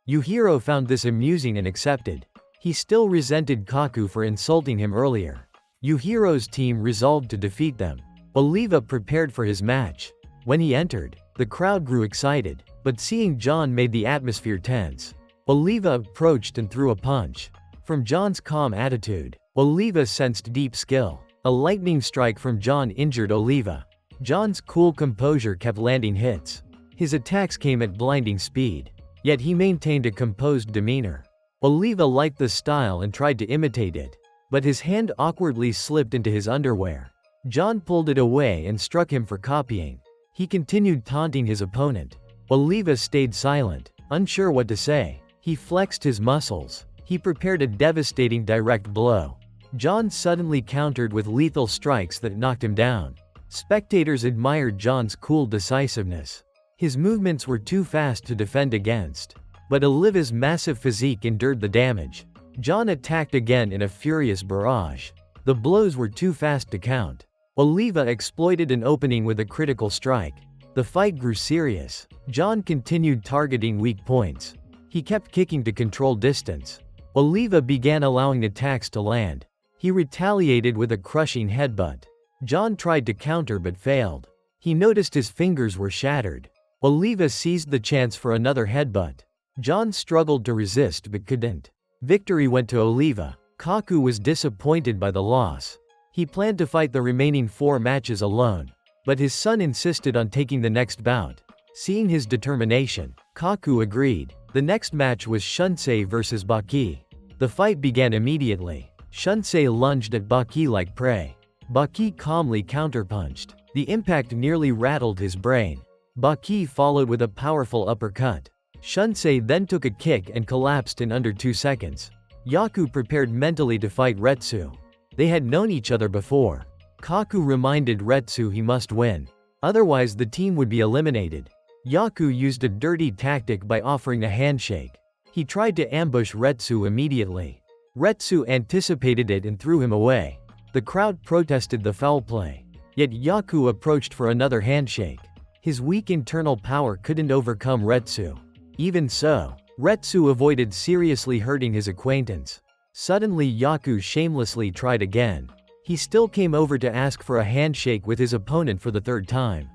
Yujiro found this amusing and accepted. He still resented Kaku for insulting him earlier. Yujiro's team resolved to defeat them. Oliva prepared for his match. When he entered, the crowd grew excited, but seeing John made the atmosphere tense. Oliva approached and threw a punch. From John's calm attitude, Oliva sensed deep skill. A lightning strike from John injured Oliva. John's cool composure kept landing hits. His attacks came at blinding speed. Yet he maintained a composed demeanor. Oliva liked the style and tried to imitate it. But his hand awkwardly slipped into his underwear. John pulled it away and struck him for copying. He continued taunting his opponent. Oliva stayed silent, unsure what to say. He flexed his muscles. He prepared a devastating direct blow. John suddenly countered with lethal strikes that knocked him down. Spectators admired John's cool decisiveness. His movements were too fast to defend against. But Oliva's massive physique endured the damage. John attacked again in a furious barrage. The blows were too fast to count. Oliva exploited an opening with a critical strike. The fight grew serious. John continued targeting weak points. He kept kicking to control distance. Oliva began allowing attacks to land. He retaliated with a crushing headbutt. John tried to counter but failed. He noticed his fingers were shattered. Oliva seized the chance for another headbutt. John struggled to resist but couldn't. Victory went to Oliva. Kaku was disappointed by the loss. He planned to fight the remaining 4 matches alone. But his son insisted on taking the next bout. Seeing his determination, Kaku agreed. The next match was Shunsei vs Baki. The fight began immediately. Shunsei lunged at Baki like prey. Baki calmly counterpunched. The impact nearly rattled his brain. Baki followed with a powerful uppercut. Shunsei then took a kick and collapsed in under 2 seconds. Yaku prepared mentally to fight Retsu. They had known each other before. Kaku reminded Retsu he must win. Otherwise the team would be eliminated. Yaku used a dirty tactic by offering a handshake. He tried to ambush Retsu immediately. Retsu anticipated it and threw him away. The crowd protested the foul play. Yet Yaku approached for another handshake. His weak internal power couldn't overcome Retsu. Even so, Retsu avoided seriously hurting his acquaintance. Suddenly Yaku shamelessly tried again. He still came over to ask for a handshake with his opponent for the 3rd time.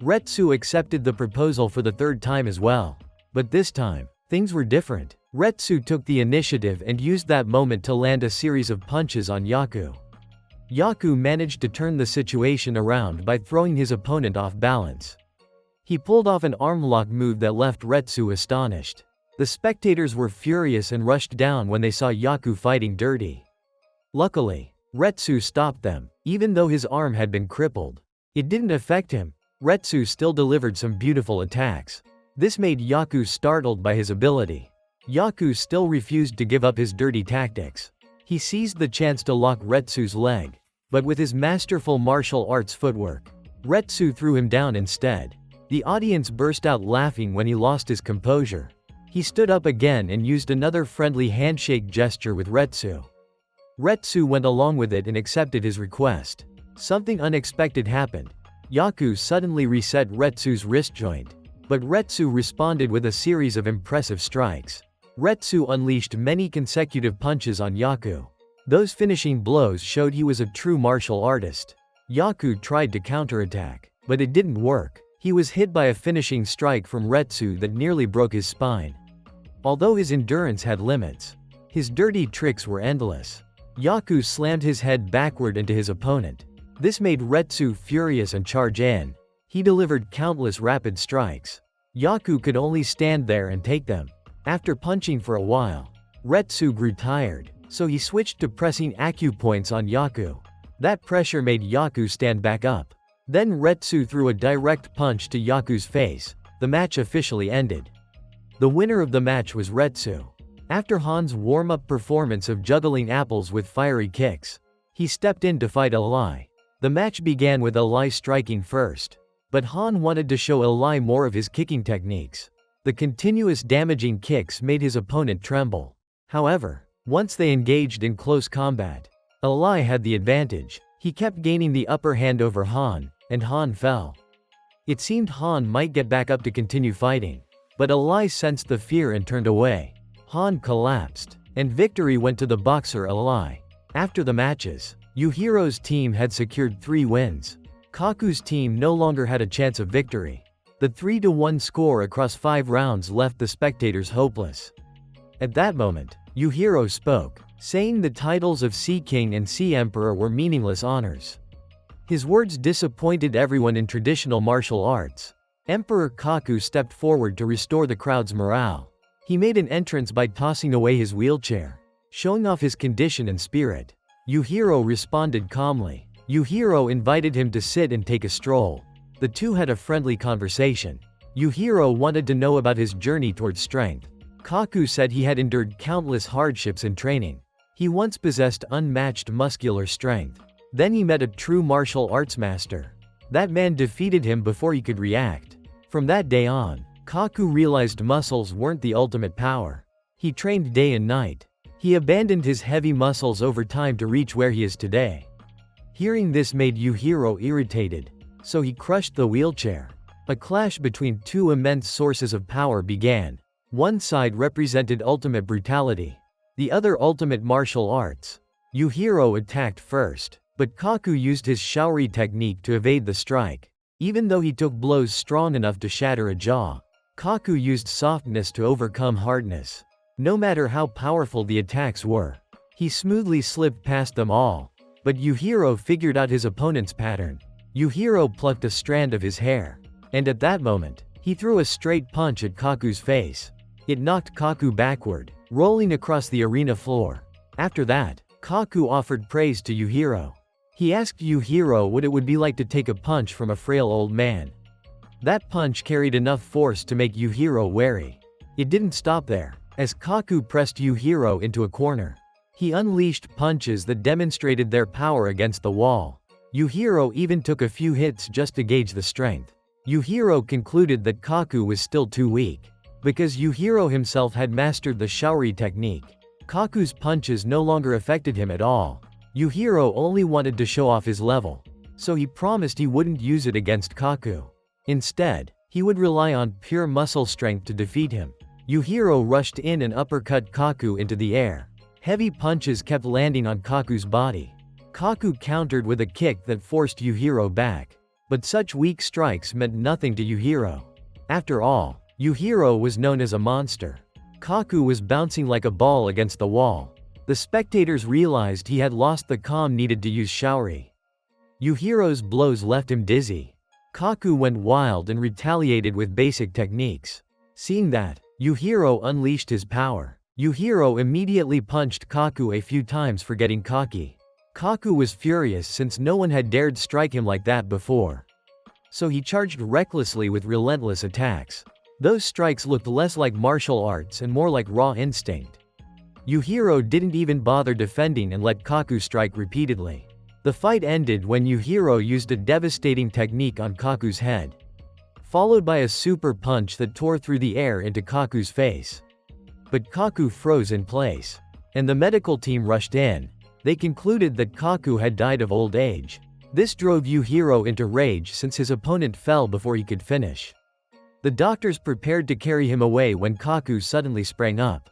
Retsu accepted the proposal for the 3rd time as well. But this time, things were different. Retsu took the initiative and used that moment to land a series of punches on Yaku. Yaku managed to turn the situation around by throwing his opponent off balance. He pulled off an armlock move that left Retsu astonished. The spectators were furious and rushed down when they saw Yaku fighting dirty. Luckily, Retsu stopped them, even though his arm had been crippled. It didn't affect him. Retsu still delivered some beautiful attacks. This made Yaku startled by his ability. Yaku still refused to give up his dirty tactics. He seized the chance to lock Retsu's leg. But with his masterful martial arts footwork, Retsu threw him down instead. The audience burst out laughing when he lost his composure. He stood up again and used another friendly handshake gesture with Retsu. Retsu went along with it and accepted his request. Something unexpected happened. Yaku suddenly reset Retsu's wrist joint. But Retsu responded with a series of impressive strikes. Retsu unleashed many consecutive punches on Yaku. Those finishing blows showed he was a true martial artist. Yaku tried to counterattack, but it didn't work. He was hit by a finishing strike from Retsu that nearly broke his spine. Although his endurance had limits, his dirty tricks were endless. Yaku slammed his head backward into his opponent. This made Retsu furious and charge in. He delivered countless rapid strikes. Yaku could only stand there and take them. After punching for a while, Retsu grew tired, so he switched to pressing acupoints on Yaku. That pressure made Yaku stand back up. Then Retsu threw a direct punch to Yaku's face. The match officially ended. The winner of the match was Retsu. After Han's warm-up performance of juggling apples with fiery kicks, he stepped in to fight Alli. The match began with Alli striking first. But Han wanted to show Alli more of his kicking techniques. The continuous damaging kicks made his opponent tremble. However, once they engaged in close combat, Alli had the advantage. He kept gaining the upper hand over Han, and Han fell. It seemed Han might get back up to continue fighting. But Alli sensed the fear and turned away. Han collapsed, and victory went to the boxer Alli. After the matches, Yujiro's team had secured 3 wins. Kaku's team no longer had a chance of victory. The 3-1 score across 5 rounds left the spectators hopeless. At that moment, Yujiro spoke, saying the titles of Sea King and Sea Emperor were meaningless honors. His words disappointed everyone in traditional martial arts. Emperor Kaku stepped forward to restore the crowd's morale. He made an entrance by tossing away his wheelchair, showing off his condition and spirit. Yujiro responded calmly. Yujiro invited him to sit and take a stroll. The two had a friendly conversation. Yujiro wanted to know about his journey towards strength. Kaku said he had endured countless hardships in training. He once possessed unmatched muscular strength. Then he met a true martial arts master. That man defeated him before he could react. From that day on, Kaku realized muscles weren't the ultimate power. He trained day and night. He abandoned his heavy muscles over time to reach where he is today. Hearing this made Yujiro irritated, so he crushed the wheelchair. A clash between 2 immense sources of power began. One side represented ultimate brutality, the other ultimate martial arts. Yujiro attacked first, but Kaku used his Shaori technique to evade the strike. Even though he took blows strong enough to shatter a jaw, Kaku used softness to overcome hardness. No matter how powerful the attacks were, he smoothly slipped past them all. But Yujiro figured out his opponent's pattern. Yujiro plucked a strand of his hair. And at that moment, he threw a straight punch at Kaku's face. It knocked Kaku backward, rolling across the arena floor. After that, Kaku offered praise to Yujiro. He asked Yujiro what it would be like to take a punch from a frail old man. That punch carried enough force to make Yujiro wary. It didn't stop there, as Kaku pressed Yujiro into a corner. He unleashed punches that demonstrated their power against the wall. Yujiro even took a few hits just to gauge the strength. Yujiro concluded that Kaku was still too weak. Because Yujiro himself had mastered the Shaori technique, Kaku's punches no longer affected him at all. Yujiro only wanted to show off his level, so he promised he wouldn't use it against Kaku. Instead, he would rely on pure muscle strength to defeat him. Yujiro rushed in and uppercut Kaku into the air. Heavy punches kept landing on Kaku's body. Kaku countered with a kick that forced Yujiro back. But such weak strikes meant nothing to Yujiro. After all, Yujiro was known as a monster. Kaku was bouncing like a ball against the wall. The spectators realized he had lost the calm needed to use Shaori. Yujiro's blows left him dizzy. Kaku went wild and retaliated with basic techniques. Seeing that, Yujiro unleashed his power. Yujiro immediately punched Kaku a few times for getting cocky. Kaku was furious since no one had dared strike him like that before. So he charged recklessly with relentless attacks. Those strikes looked less like martial arts and more like raw instinct. Yujiro didn't even bother defending and let Kaku strike repeatedly. The fight ended when Yujiro used a devastating technique on Kaku's head, followed by a super punch that tore through the air into Kaku's face. But Kaku froze in place, and the medical team rushed in. They concluded that Kaku had died of old age. This drove Yujiro into rage since his opponent fell before he could finish. The doctors prepared to carry him away when Kaku suddenly sprang up.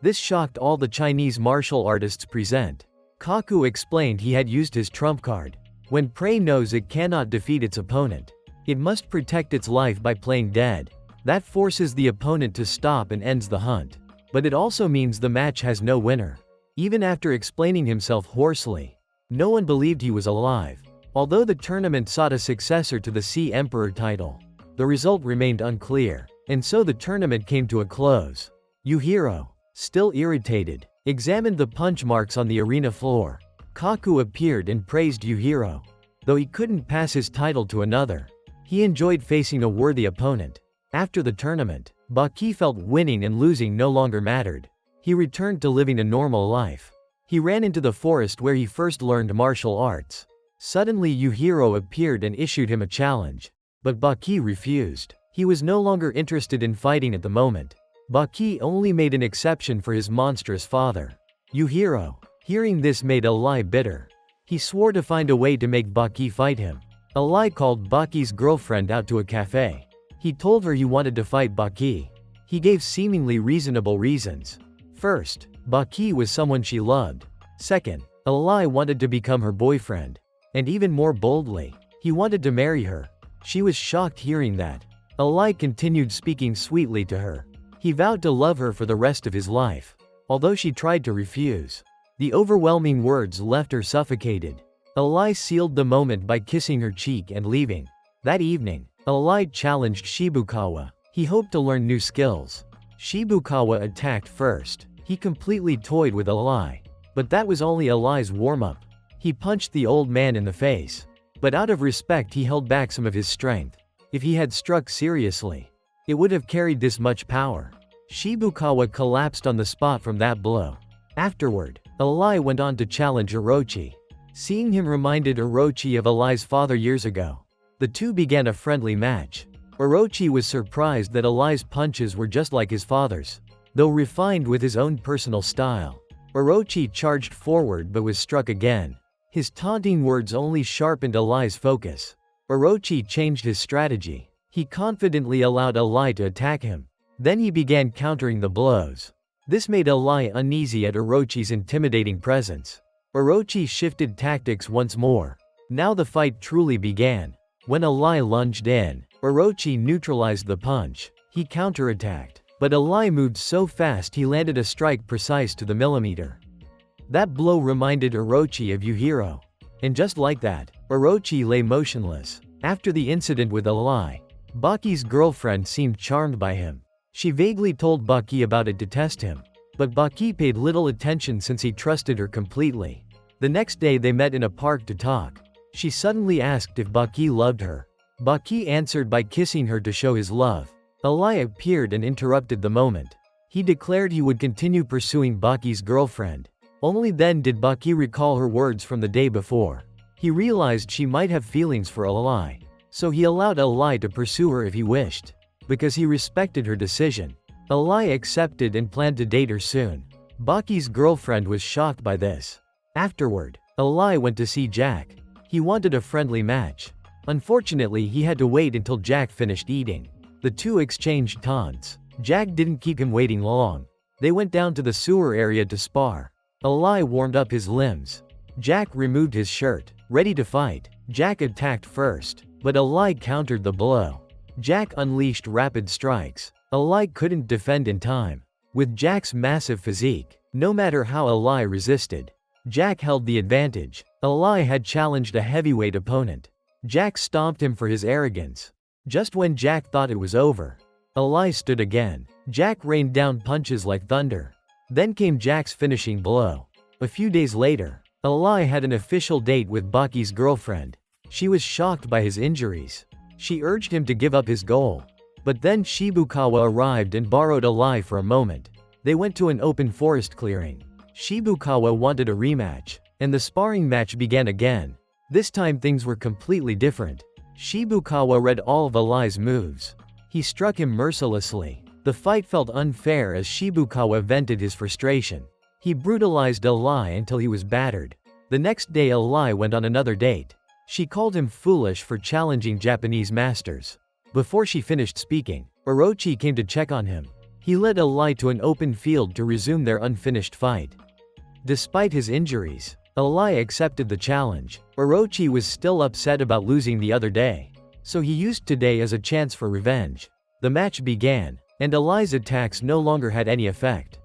This shocked all the Chinese martial artists present. Kaku explained he had used his trump card. When prey knows it cannot defeat its opponent, it must protect its life by playing dead. That forces the opponent to stop and ends the hunt. But it also means the match has no winner. even after explaining himself hoarsely. No one believed he was alive. Although the tournament sought a successor to the Sea Emperor title, the result remained unclear, and so the tournament came to a close. Yujiro, still irritated, examined the punch marks on the arena floor. Kaku appeared and praised Yujiro. Though he couldn't pass his title to another, he enjoyed facing a worthy opponent. After the tournament, Baki felt winning and losing no longer mattered. He returned to living a normal life. He ran into the forest where he first learned martial arts. Suddenly Yujiro appeared and issued him a challenge. But Baki refused. He was no longer interested in fighting at the moment. Baki only made an exception for his monstrous father. Yujiro, hearing this, made Alli bitter. He swore to find a way to make Baki fight him. Alli called Baki's girlfriend out to a cafe. He told her he wanted to fight Baki. He gave seemingly reasonable reasons. First, Baki was someone she loved. Second, Alli wanted to become her boyfriend. And even more boldly, he wanted to marry her. She was shocked hearing that. Alli continued speaking sweetly to her. He vowed to love her for the rest of his life. Although she tried to refuse, the overwhelming words left her suffocated. Alli sealed the moment by kissing her cheek and leaving. That evening, Alli challenged Shibukawa. He hoped to learn new skills. Shibukawa attacked first. He completely toyed with Alli. But that was only Alli's warm-up. He punched the old man in the face. But out of respect he held back some of his strength. If he had struck seriously, it would have carried this much power. Shibukawa collapsed on the spot from that blow. Afterward, Alli went on to challenge Orochi. Seeing him reminded Orochi of Alli's father years ago. The two began a friendly match. Orochi was surprised that Alli's punches were just like his father's, though refined with his own personal style. Orochi charged forward but was struck again. His taunting words only sharpened Alli's focus. Orochi changed his strategy. He confidently allowed Alli to attack him. Then he began countering the blows. This made Alli uneasy at Orochi's intimidating presence. Orochi shifted tactics once more. Now the fight truly began. When Alli lunged in, Orochi neutralized the punch. He counterattacked, but Alli moved so fast he landed a strike precise to the millimeter. That blow reminded Orochi of Yujiro. And just like that, Orochi lay motionless. After the incident with Alli, Baki's girlfriend seemed charmed by him. She vaguely told Baki about it to test him. But Baki paid little attention since he trusted her completely. The next day they met in a park to talk. She suddenly asked if Baki loved her. Baki answered by kissing her to show his love. Alli appeared and interrupted the moment. He declared he would continue pursuing Baki's girlfriend. Only then did Baki recall her words from the day before. He realized she might have feelings for Alli. So he allowed Alli to pursue her if he wished. Because he respected her decision. Alli accepted and planned to date her soon. Baki's girlfriend was shocked by this. Afterward, Alli went to see Jack. He wanted a friendly match. Unfortunately, he had to wait until Jack finished eating. The two exchanged taunts. Jack didn't keep him waiting long. They went down to the sewer area to spar. Alli warmed up his limbs. Jack removed his shirt, ready to fight. Jack attacked first, but Alli countered the blow. Jack unleashed rapid strikes. Alli couldn't defend in time. With Jack's massive physique, no matter how Alli resisted, Jack held the advantage. Alli had challenged a heavyweight opponent. Jack stomped him for his arrogance. Just when Jack thought it was over, Alli stood again. Jack rained down punches like thunder. Then came Jack's finishing blow. A few days later, Alli had an official date with Baki's girlfriend. She was shocked by his injuries. She urged him to give up his goal. But then Shibukawa arrived and borrowed Alli for a moment. They went to an open forest clearing. Shibukawa wanted a rematch, and the sparring match began again. This time things were completely different. Shibukawa read all of Alli's moves. He struck him mercilessly. The fight felt unfair as Shibukawa vented his frustration. He brutalized Alli until he was battered. The next day Alli went on another date. She called him foolish for challenging Japanese masters. Before she finished speaking, Orochi came to check on him. He led Alli to an open field to resume their unfinished fight. Despite his injuries, Alli accepted the challenge. Orochi was still upset about losing the other day, so he used today as a chance for revenge. The match began, and Alli's attacks no longer had any effect.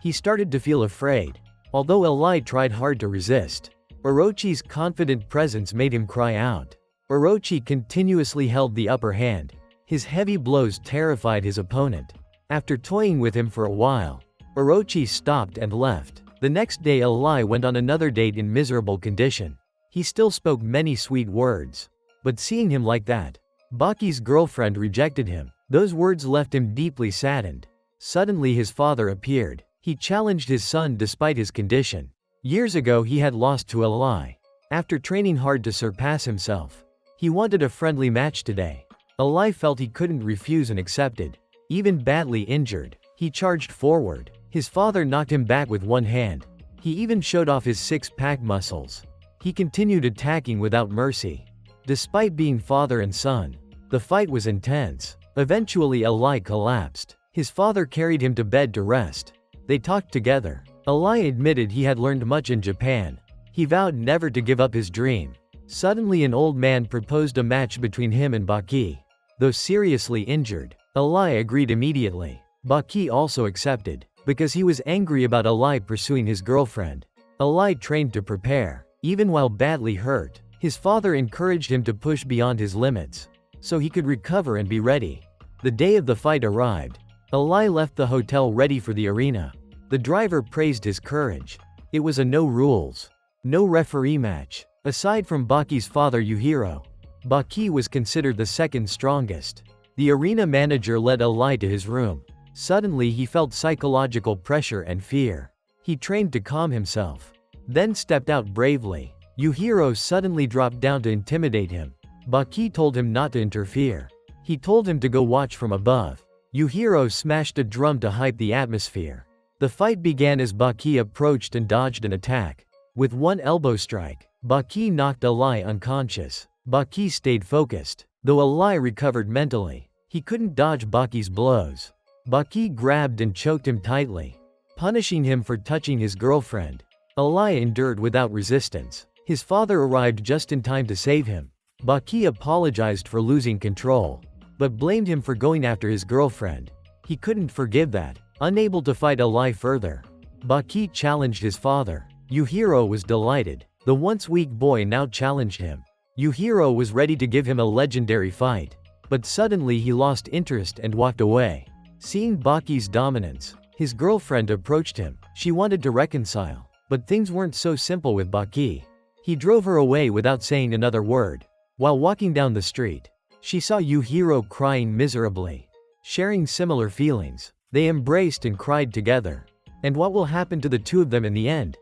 He started to feel afraid. Although Alli tried hard to resist, Orochi's confident presence made him cry out. Orochi continuously held the upper hand. His heavy blows terrified his opponent. After toying with him for a while, Orochi stopped and left. The next day Alli went on another date in miserable condition. He still spoke many sweet words. But seeing him like that, Baki's girlfriend rejected him. Those words left him deeply saddened. Suddenly his father appeared. He challenged his son despite his condition. Years ago he had lost to Alli. After training hard to surpass himself, he wanted a friendly match today. Alli felt he couldn't refuse and accepted. Even badly injured, he charged forward. His father knocked him back with one hand. He even showed off his six-pack muscles. He continued attacking without mercy. Despite being father and son, the fight was intense. Eventually Alli collapsed. His father carried him to bed to rest. They talked together. Alli admitted he had learned much in Japan. He vowed never to give up his dream. Suddenly an old man proposed a match between him and Baki. Though seriously injured, Alli agreed immediately. Baki also accepted, because he was angry about Alli pursuing his girlfriend. Alli trained to prepare. Even while badly hurt, his father encouraged him to push beyond his limits, so he could recover and be ready. The day of the fight arrived. Alli left the hotel ready for the arena. The driver praised his courage. It was a no rules, no referee match. Aside from Baki's father Yujiro, Baki was considered the second strongest. The arena manager led Alli to his room. Suddenly he felt psychological pressure and fear. He trained to calm himself, then stepped out bravely. Yujiro suddenly dropped down to intimidate him. Baki told him not to interfere. He told him to go watch from above. Yujiro smashed a drum to hype the atmosphere. The fight began as Baki approached and dodged an attack. With one elbow strike, Baki knocked Alli unconscious. Baki stayed focused. Though Alli recovered mentally, he couldn't dodge Baki's blows. Baki grabbed and choked him tightly, punishing him for touching his girlfriend. Alli endured without resistance. His father arrived just in time to save him. Baki apologized for losing control, but blamed him for going after his girlfriend. He couldn't forgive that. Unable to fight Alli further, Baki challenged his father. Yujiro was delighted. The once weak boy now challenged him. Yujiro was ready to give him a legendary fight, but suddenly he lost interest and walked away. Seeing Baki's dominance, his girlfriend approached him. She wanted to reconcile, but things weren't so simple with Baki. He drove her away without saying another word. While walking down the street, she saw Yujiro crying miserably. Sharing similar feelings, they embraced and cried together. And what will happen to the two of them in the end?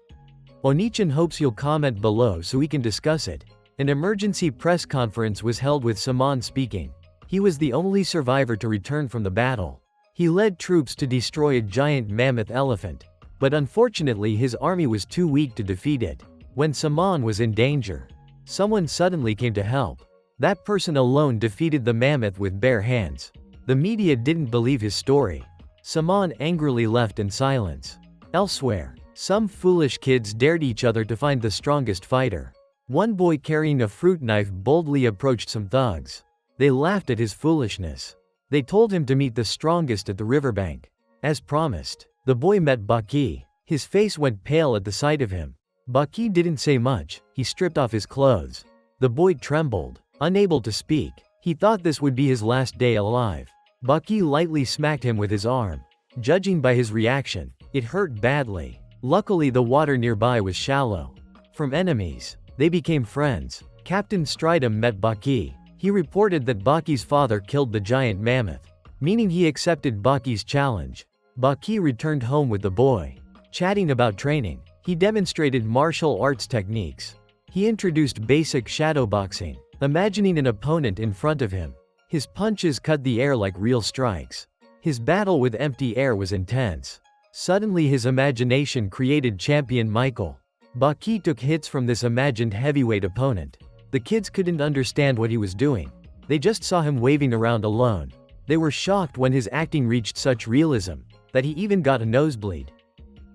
Onichan hopes you'll comment below so we can discuss it. An emergency press conference was held with Saman speaking. He was the only survivor to return from the battle. He led troops to destroy a giant mammoth elephant, but unfortunately his army was too weak to defeat it. When Saman was in danger, someone suddenly came to help. That person alone defeated the mammoth with bare hands. The media didn't believe his story. Saman angrily left in silence. Elsewhere, some foolish kids dared each other to find the strongest fighter. One boy carrying a fruit knife boldly approached some thugs. They laughed at his foolishness. They told him to meet the strongest at the riverbank. As promised, the boy met Baki. His face went pale at the sight of him. Baki didn't say much. He stripped off his clothes. The boy trembled, unable to speak. He thought this would be his last day alive. Baki lightly smacked him with his arm. Judging by his reaction, it hurt badly. Luckily the water nearby was shallow. From enemies, they became friends. Captain Stridham met Baki. He reported that Baki's father killed the giant mammoth, meaning he accepted Baki's challenge. Baki returned home with the boy. Chatting about training, he demonstrated martial arts techniques. He introduced basic shadowboxing, imagining an opponent in front of him. His punches cut the air like real strikes. His battle with empty air was intense. Suddenly his imagination created champion Michael. Baki took hits from this imagined heavyweight opponent. The kids couldn't understand what he was doing. They just saw him waving around alone. They were shocked when his acting reached such realism, that he even got a nosebleed.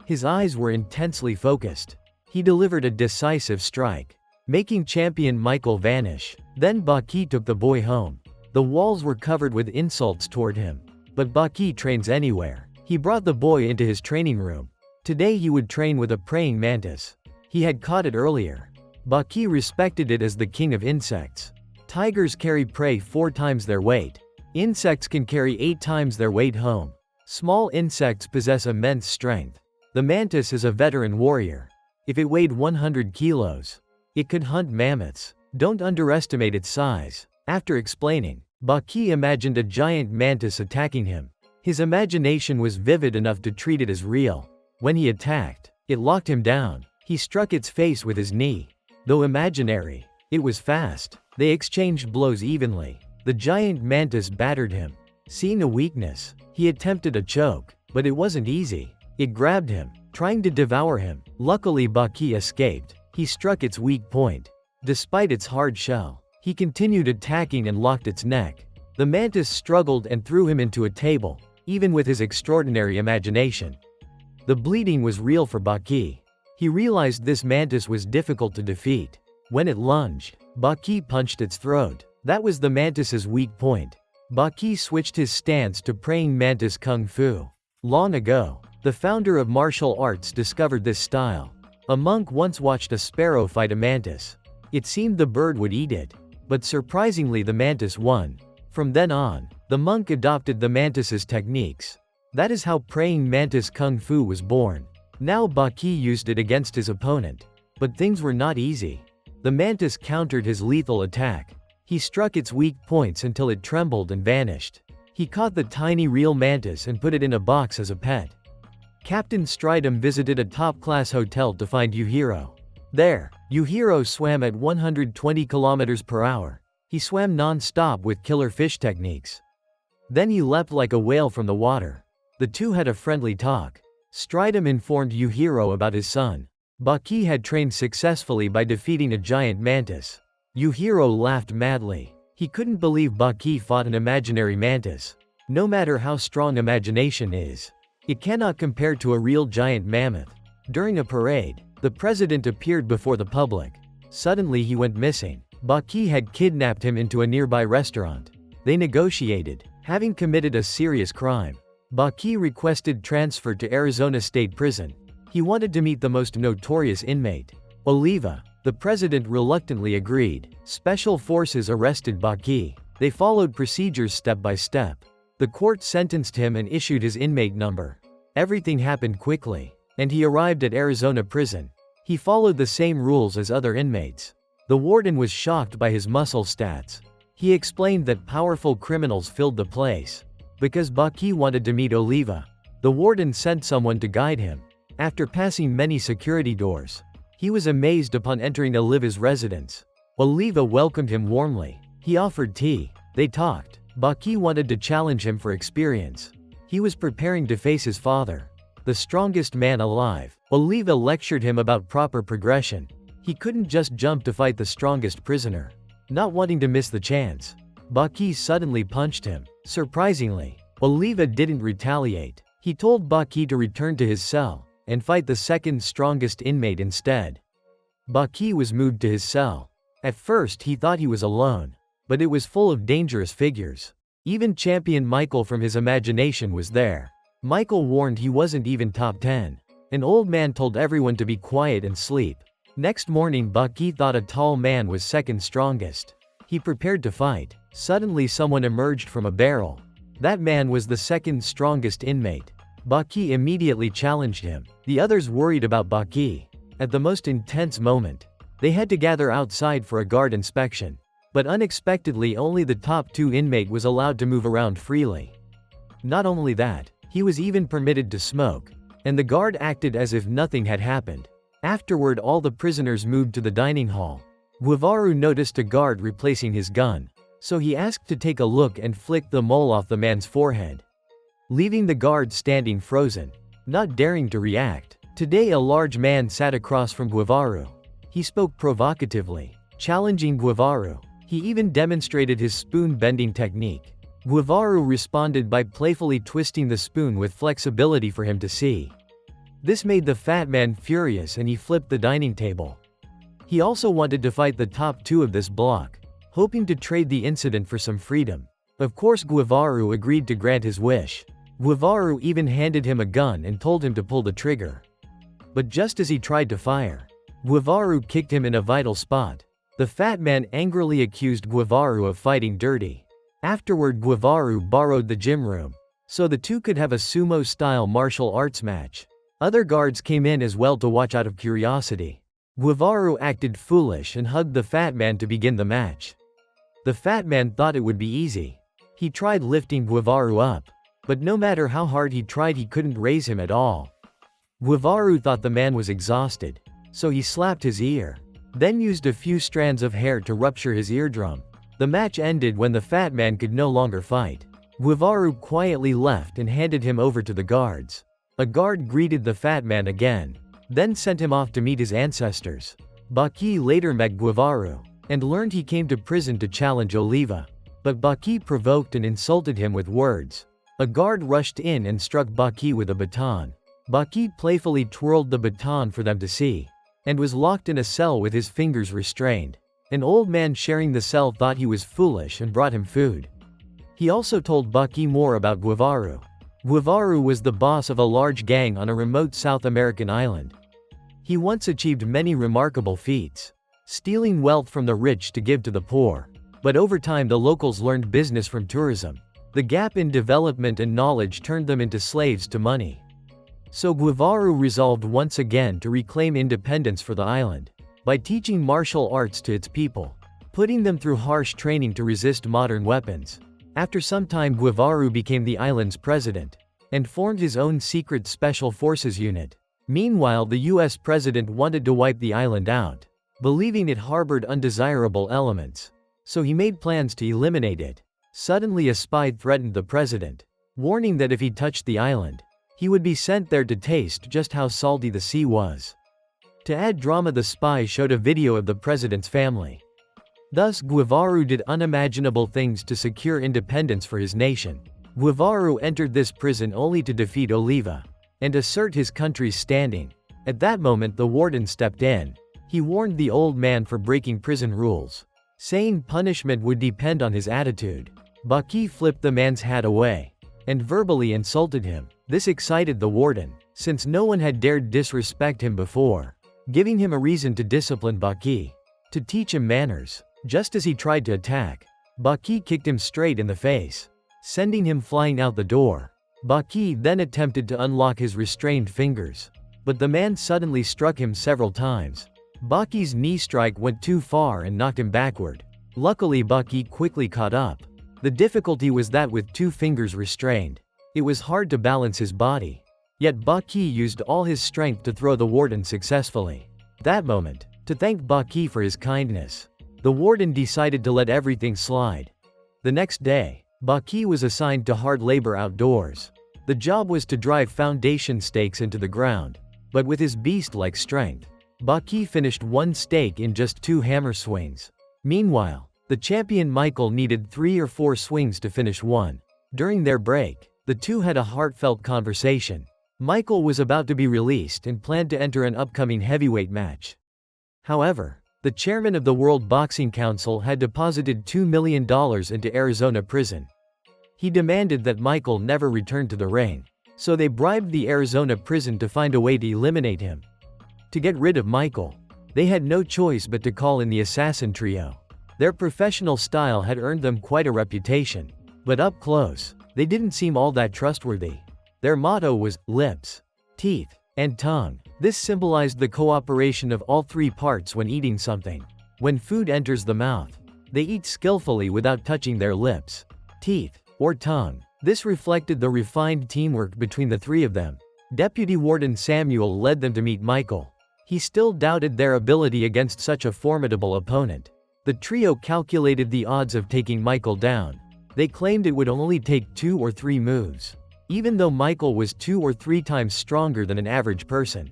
His eyes were intensely focused. He delivered a decisive strike, making champion Michael vanish. Then Baki took the boy home. The walls were covered with insults toward him. But Baki trains anywhere. He brought the boy into his training room. Today he would train with a praying mantis. He had caught it earlier. Baki respected it as the king of insects. Tigers carry prey 4 times their weight. Insects can carry 8 times their weight home. Small insects possess immense strength. The mantis is a veteran warrior. If it weighed 100 kilos, it could hunt mammoths. Don't underestimate its size. After explaining, Baki imagined a giant mantis attacking him. His imagination was vivid enough to treat it as real. When he attacked, it locked him down. He struck its face with his knee. Though imaginary, it was fast. They exchanged blows evenly. The giant mantis battered him. Seeing a weakness, he attempted a choke, but it wasn't easy. It grabbed him, trying to devour him. Luckily Baki escaped. He struck its weak point. Despite its hard shell, he continued attacking and locked its neck. The mantis struggled and threw him into a table, even with his extraordinary imagination. The bleeding was real for Baki. He realized this mantis was difficult to defeat. When it lunged, Baki punched its throat. That was the mantis's weak point. Baki switched his stance to praying mantis kung fu. Long ago, the founder of martial arts discovered this style. A monk once watched a sparrow fight a mantis. It seemed the bird would eat it, but surprisingly the mantis won. From then on, the monk adopted the mantis's techniques. That is how praying mantis kung fu was born. Now Baki used it against his opponent. But things were not easy. The mantis countered his lethal attack. He struck its weak points until it trembled and vanished. He caught the tiny real mantis and put it in a box as a pet. Captain Stridham visited a top-class hotel to find Yujiro. There, Yujiro swam at 120 kilometers per hour. He swam non-stop with killer fish techniques. Then he leapt like a whale from the water. The two had a friendly talk. Stridham informed Yujiro about his son. Baki had trained successfully by defeating a giant mantis. Yujiro laughed madly. He couldn't believe Baki fought an imaginary mantis. No matter how strong imagination is, it cannot compare to a real giant mammoth. During a parade, the president appeared before the public. Suddenly he went missing. Baki had kidnapped him into a nearby restaurant. They negotiated, having committed a serious crime. Baki requested transfer to Arizona State Prison. He wanted to meet the most notorious inmate, Oliva. The president reluctantly agreed. Special forces arrested Baki. They followed procedures step by step. The court sentenced him and issued his inmate number. Everything happened quickly, and he arrived at Arizona prison. He followed the same rules as other inmates. The warden was shocked by his muscle stats. He explained that powerful criminals filled the place. Because Baki wanted to meet Oliva, the warden sent someone to guide him. After passing many security doors, he was amazed upon entering Oliva's residence. Oliva welcomed him warmly. He offered tea. They talked. Baki wanted to challenge him for experience. He was preparing to face his father, the strongest man alive. Oliva lectured him about proper progression. He couldn't just jump to fight the strongest prisoner. Not wanting to miss the chance, Baki suddenly punched him. Surprisingly, Oliva didn't retaliate. He told Baki to return to his cell and fight the second strongest inmate instead. Baki was moved to his cell. At first he thought he was alone, but it was full of dangerous figures. Even champion Michael from his imagination was there. Michael warned he wasn't even top 10. An old man told everyone to be quiet and sleep. Next morning Baki thought a tall man was second strongest. He prepared to fight. Suddenly someone emerged from a barrel. That man was the second strongest inmate. Baki immediately challenged him. The others worried about Baki. At the most intense moment, they had to gather outside for a guard inspection. But unexpectedly only the top 2 inmate was allowed to move around freely. Not only that, he was even permitted to smoke. And the guard acted as if nothing had happened. Afterward all the prisoners moved to the dining hall. Guevaru noticed a guard replacing his gun, so he asked to take a look and flicked the mole off the man's forehead, leaving the guard standing frozen, not daring to react. Today a large man sat across from Guevaru. He spoke provocatively, challenging Guevaru. He even demonstrated his spoon-bending technique. Guevaru responded by playfully twisting the spoon with flexibility for him to see. This made the fat man furious and he flipped the dining table. He also wanted to fight the top 2 of this block, hoping to trade the incident for some freedom. Of course Guevaru agreed to grant his wish. Guevaru even handed him a gun and told him to pull the trigger. But just as he tried to fire, Guevaru kicked him in a vital spot. The fat man angrily accused Guevaru of fighting dirty. Afterward, Guevaru borrowed the gym room, so the two could have a sumo-style martial arts match. Other guards came in as well to watch out of curiosity. Guevaru acted foolish and hugged the fat man to begin the match. The fat man thought it would be easy. He tried lifting Guevaru up, but no matter how hard he tried, he couldn't raise him at all. Guevaru thought the man was exhausted, so he slapped his ear, then used a few strands of hair to rupture his eardrum. The match ended when the fat man could no longer fight. Guevaru quietly left and handed him over to the guards. A guard greeted the fat man again, then sent him off to meet his ancestors. Baki later met Guevaru, and learned he came to prison to challenge Oliva. But Baki provoked and insulted him with words. A guard rushed in and struck Baki with a baton. Baki playfully twirled the baton for them to see, and was locked in a cell with his fingers restrained. An old man sharing the cell thought he was foolish and brought him food. He also told Baki more about Guevaru. Guevaru was the boss of a large gang on a remote South American island. He once achieved many remarkable feats, stealing wealth from the rich to give to the poor. But over time the locals learned business from tourism. The gap in development and knowledge turned them into slaves to money. So Guevaru resolved once again to reclaim independence for the island, by teaching martial arts to its people, putting them through harsh training to resist modern weapons. After some time, Guevaru became the island's president, and formed his own secret special forces unit. Meanwhile, the US president wanted to wipe the island out, believing it harbored undesirable elements. So he made plans to eliminate it. Suddenly a spy threatened the president, warning that if he touched the island, he would be sent there to taste just how salty the sea was. To add drama, the spy showed a video of the president's family. Thus, Guevaru did unimaginable things to secure independence for his nation. Guevaru entered this prison only to defeat Oliva, and assert his country's standing. At that moment the warden stepped in. He warned the old man for breaking prison rules, saying punishment would depend on his attitude. Baki flipped the man's hat away, and verbally insulted him. This excited the warden, since no one had dared disrespect him before, giving him a reason to discipline Baki, to teach him manners. Just as he tried to attack, Baki kicked him straight in the face, sending him flying out the door. Baki then attempted to unlock his restrained fingers, but the man suddenly struck him several times. Baki's knee strike went too far and knocked him backward. Luckily, Baki quickly caught up. The difficulty was that with 2 fingers restrained, it was hard to balance his body. Yet Baki used all his strength to throw the warden successfully. That moment, to thank Baki for his kindness, the warden decided to let everything slide. The next day, Baki was assigned to hard labor outdoors. The job was to drive foundation stakes into the ground. But with his beast-like strength, Baki finished 1 stake in just 2 hammer swings. Meanwhile, the champion Michael needed 3 or 4 swings to finish 1. During their break, the two had a heartfelt conversation. Michael was about to be released and planned to enter an upcoming heavyweight match. However, the chairman of the World Boxing Council had deposited $2 million into Arizona prison. He demanded that Michael never return to the ring, so they bribed the Arizona prison to find a way to eliminate him. To get rid of Michael, they had no choice but to call in the assassin trio. Their professional style had earned them quite a reputation, but up close, they didn't seem all that trustworthy. Their motto was, lips, teeth, and tongue. This symbolized the cooperation of all 3 parts when eating something. When food enters the mouth, they eat skillfully without touching their lips, teeth, or tongue. This reflected the refined teamwork between the 3 of them. Deputy Warden Samuel led them to meet Michael. He still doubted their ability against such a formidable opponent. The trio calculated the odds of taking Michael down. They claimed it would only take 2 or 3 moves, even though Michael was 2 or 3 times stronger than an average person.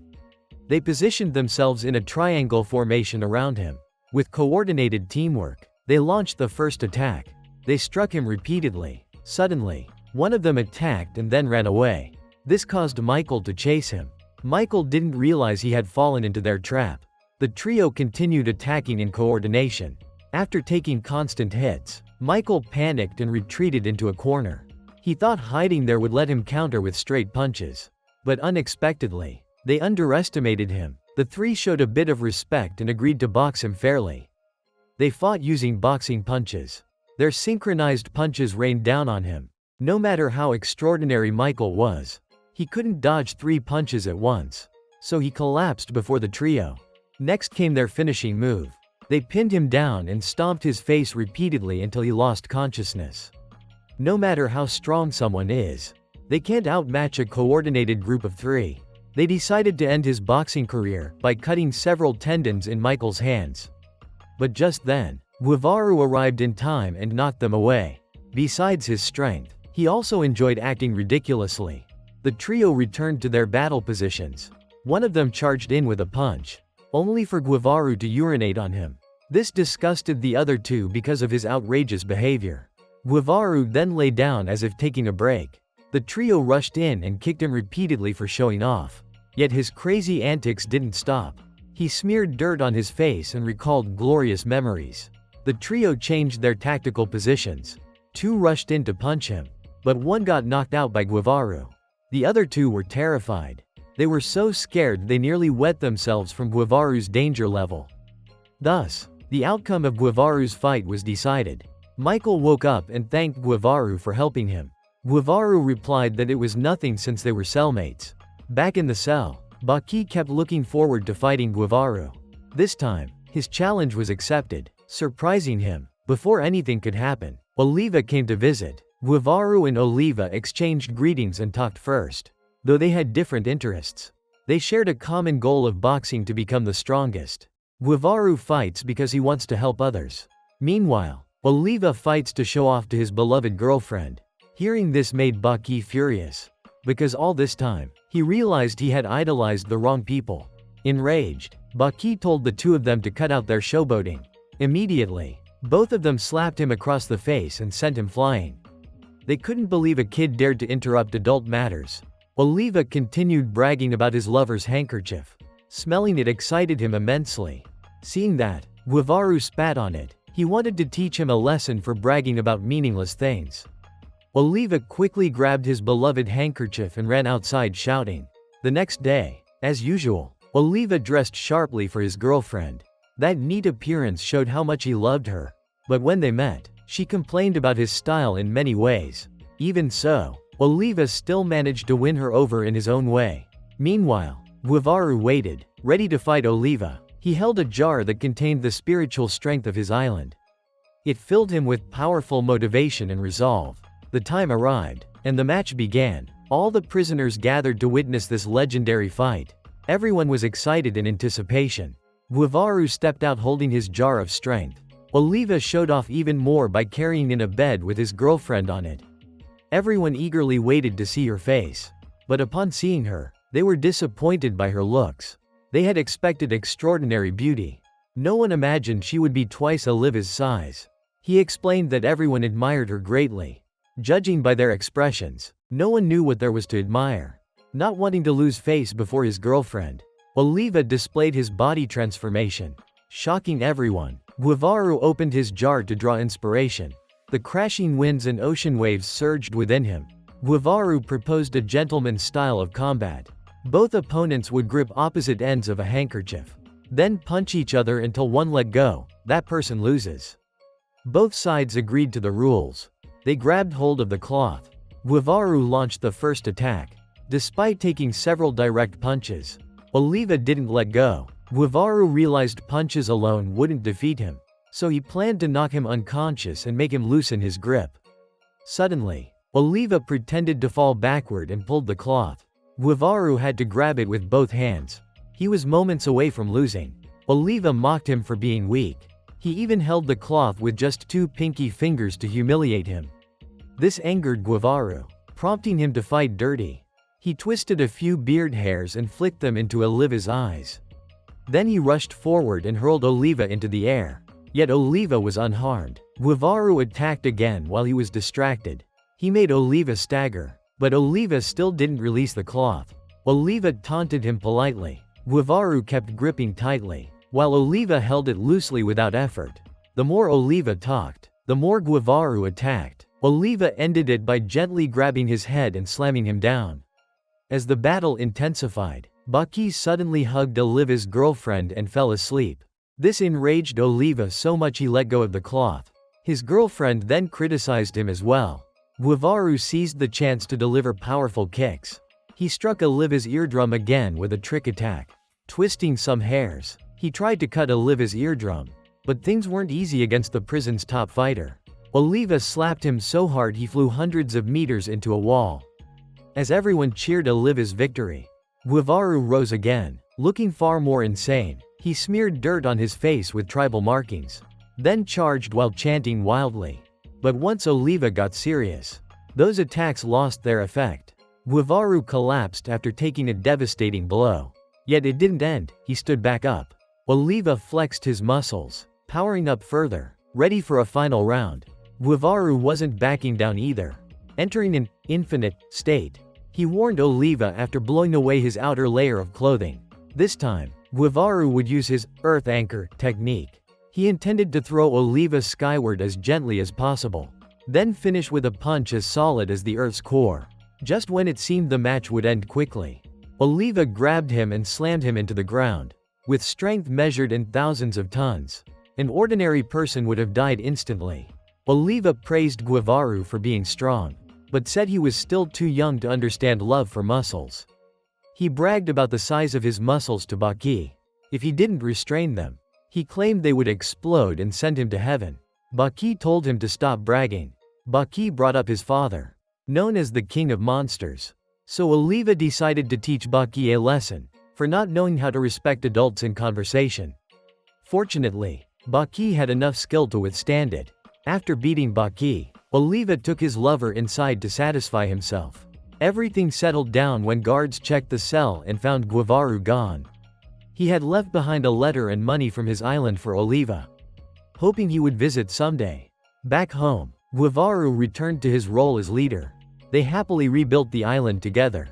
They positioned themselves in a triangle formation around him. With coordinated teamwork, they launched the first attack. They struck him repeatedly. Suddenly, one of them attacked and then ran away. This caused Michael to chase him. Michael didn't realize he had fallen into their trap. The trio continued attacking in coordination. After taking constant hits, Michael panicked and retreated into a corner. He thought hiding there would let him counter with straight punches. But unexpectedly, They underestimated him. The three showed a bit of respect and agreed to box him fairly. They fought using boxing punches. Their synchronized punches rained down on him. No matter how extraordinary Michael was, he couldn't dodge 3 punches at once. So he collapsed before the trio. Next came their finishing move. They pinned him down and stomped his face repeatedly until he lost consciousness. No matter how strong someone is, they can't outmatch a coordinated group of 3. They decided to end his boxing career by cutting several tendons in Michael's hands. But just then, Guevara arrived in time and knocked them away. Besides his strength, he also enjoyed acting ridiculously. The trio returned to their battle positions. One of them charged in with a punch, only for Guevara to urinate on him. This disgusted the other 2 because of his outrageous behavior. Guevara then lay down as if taking a break. The trio rushed in and kicked him repeatedly for showing off. Yet his crazy antics didn't stop. He smeared dirt on his face and recalled glorious memories. The trio changed their tactical positions. 2 rushed in to punch him, but 1 got knocked out by Guevara. The other 2 were terrified. They were so scared they nearly wet themselves from Guevara's danger level. Thus, the outcome of Guevara's fight was decided. Michael woke up and thanked Guevara for helping him. Guevara replied that it was nothing since they were cellmates. Back in the cell, Baki kept looking forward to fighting Guevara. This time, his challenge was accepted, surprising him. Before anything could happen, Oliva came to visit. Guevara and Oliva exchanged greetings and talked first. Though they had different interests, they shared a common goal of boxing to become the strongest. Guevara fights because he wants to help others. Meanwhile, Oliva fights to show off to his beloved girlfriend. Hearing this made Baki furious. Because all this time, he realized he had idolized the wrong people. Enraged, Baki told the 2 of them to cut out their showboating. Immediately, both of them slapped him across the face and sent him flying. They couldn't believe a kid dared to interrupt adult matters. Oliva continued bragging about his lover's handkerchief. Smelling it excited him immensely. Seeing that, Guevara spat on it. He wanted to teach him a lesson for bragging about meaningless things. Oliva quickly grabbed his beloved handkerchief and ran outside shouting. The next day, as usual, Oliva dressed sharply for his girlfriend. That neat appearance showed how much he loved her. But when they met, she complained about his style in many ways. Even so, Oliva still managed to win her over in his own way. Meanwhile, Guevara waited, ready to fight Oliva. He held a jar that contained the spiritual strength of his island. It filled him with powerful motivation and resolve. The time arrived, and the match began. All the prisoners gathered to witness this legendary fight. Everyone was excited in anticipation. Guevara stepped out holding his jar of strength. Oliva showed off even more by carrying in a bed with his girlfriend on it. Everyone eagerly waited to see her face. But upon seeing her, they were disappointed by her looks. They had expected extraordinary beauty. No one imagined she would be twice Oliva's size. He explained that everyone admired her greatly. Judging by their expressions, no one knew what there was to admire. Not wanting to lose face before his girlfriend, Oliva displayed his body transformation. Shocking everyone, Guevara opened his jar to draw inspiration. The crashing winds and ocean waves surged within him. Guevara proposed a gentleman's style of combat. Both opponents would grip opposite ends of a handkerchief, then punch each other until one let go. That person loses. Both sides agreed to the rules. They grabbed hold of the cloth. Guevara launched the first attack. Despite taking several direct punches, Oliva didn't let go. Guevara realized punches alone wouldn't defeat him, so he planned to knock him unconscious and make him loosen his grip. Suddenly, Oliva pretended to fall backward and pulled the cloth. Guevara had to grab it with both hands. He was moments away from losing. Oliva mocked him for being weak. He even held the cloth with just 2 pinky fingers to humiliate him. This angered Guevara, prompting him to fight dirty. He twisted a few beard hairs and flicked them into Oliva's eyes. Then he rushed forward and hurled Oliva into the air. Yet Oliva was unharmed. Guevara attacked again while he was distracted. He made Oliva stagger, but Oliva still didn't release the cloth. Oliva taunted him politely. Guevara kept gripping tightly, while Oliva held it loosely without effort. The more Oliva talked, the more Guevara attacked. Oliva ended it by gently grabbing his head and slamming him down. As the battle intensified, Baki suddenly hugged Oliva's girlfriend and fell asleep. This enraged Oliva so much he let go of the cloth. His girlfriend then criticized him as well. Guevara seized the chance to deliver powerful kicks. He struck Oliva's eardrum again with a trick attack. Twisting some hairs, he tried to cut Oliva's eardrum. But things weren't easy against the prison's top fighter. Oliva slapped him so hard he flew hundreds of meters into a wall. As everyone cheered Oliva's victory, Guevara rose again, looking far more insane. He smeared dirt on his face with tribal markings, then charged while chanting wildly. But once Oliva got serious, those attacks lost their effect. Guevara collapsed after taking a devastating blow. Yet it didn't end, he stood back up. Oliva flexed his muscles, powering up further, ready for a final round. Guevara wasn't backing down either. Entering an infinite state, he warned Oliva after blowing away his outer layer of clothing. This time, Guevara would use his earth anchor technique. He intended to throw Oliva skyward as gently as possible, then finish with a punch as solid as the earth's core. Just when it seemed the match would end quickly, Oliva grabbed him and slammed him into the ground. With strength measured in thousands of tons, an ordinary person would have died instantly. Oliva praised Guevara for being strong, but said he was still too young to understand love for muscles. He bragged about the size of his muscles to Baki. If he didn't restrain them, he claimed they would explode and send him to heaven. Baki told him to stop bragging. Baki brought up his father, known as the King of Monsters. So Oliva decided to teach Baki a lesson for not knowing how to respect adults in conversation. Fortunately, Baki had enough skill to withstand it. After beating Baki, Oliva took his lover inside to satisfy himself. Everything settled down when guards checked the cell and found Guevara gone. He had left behind a letter and money from his island for Oliva, hoping he would visit someday. Back home, Guevara returned to his role as leader. They happily rebuilt the island together.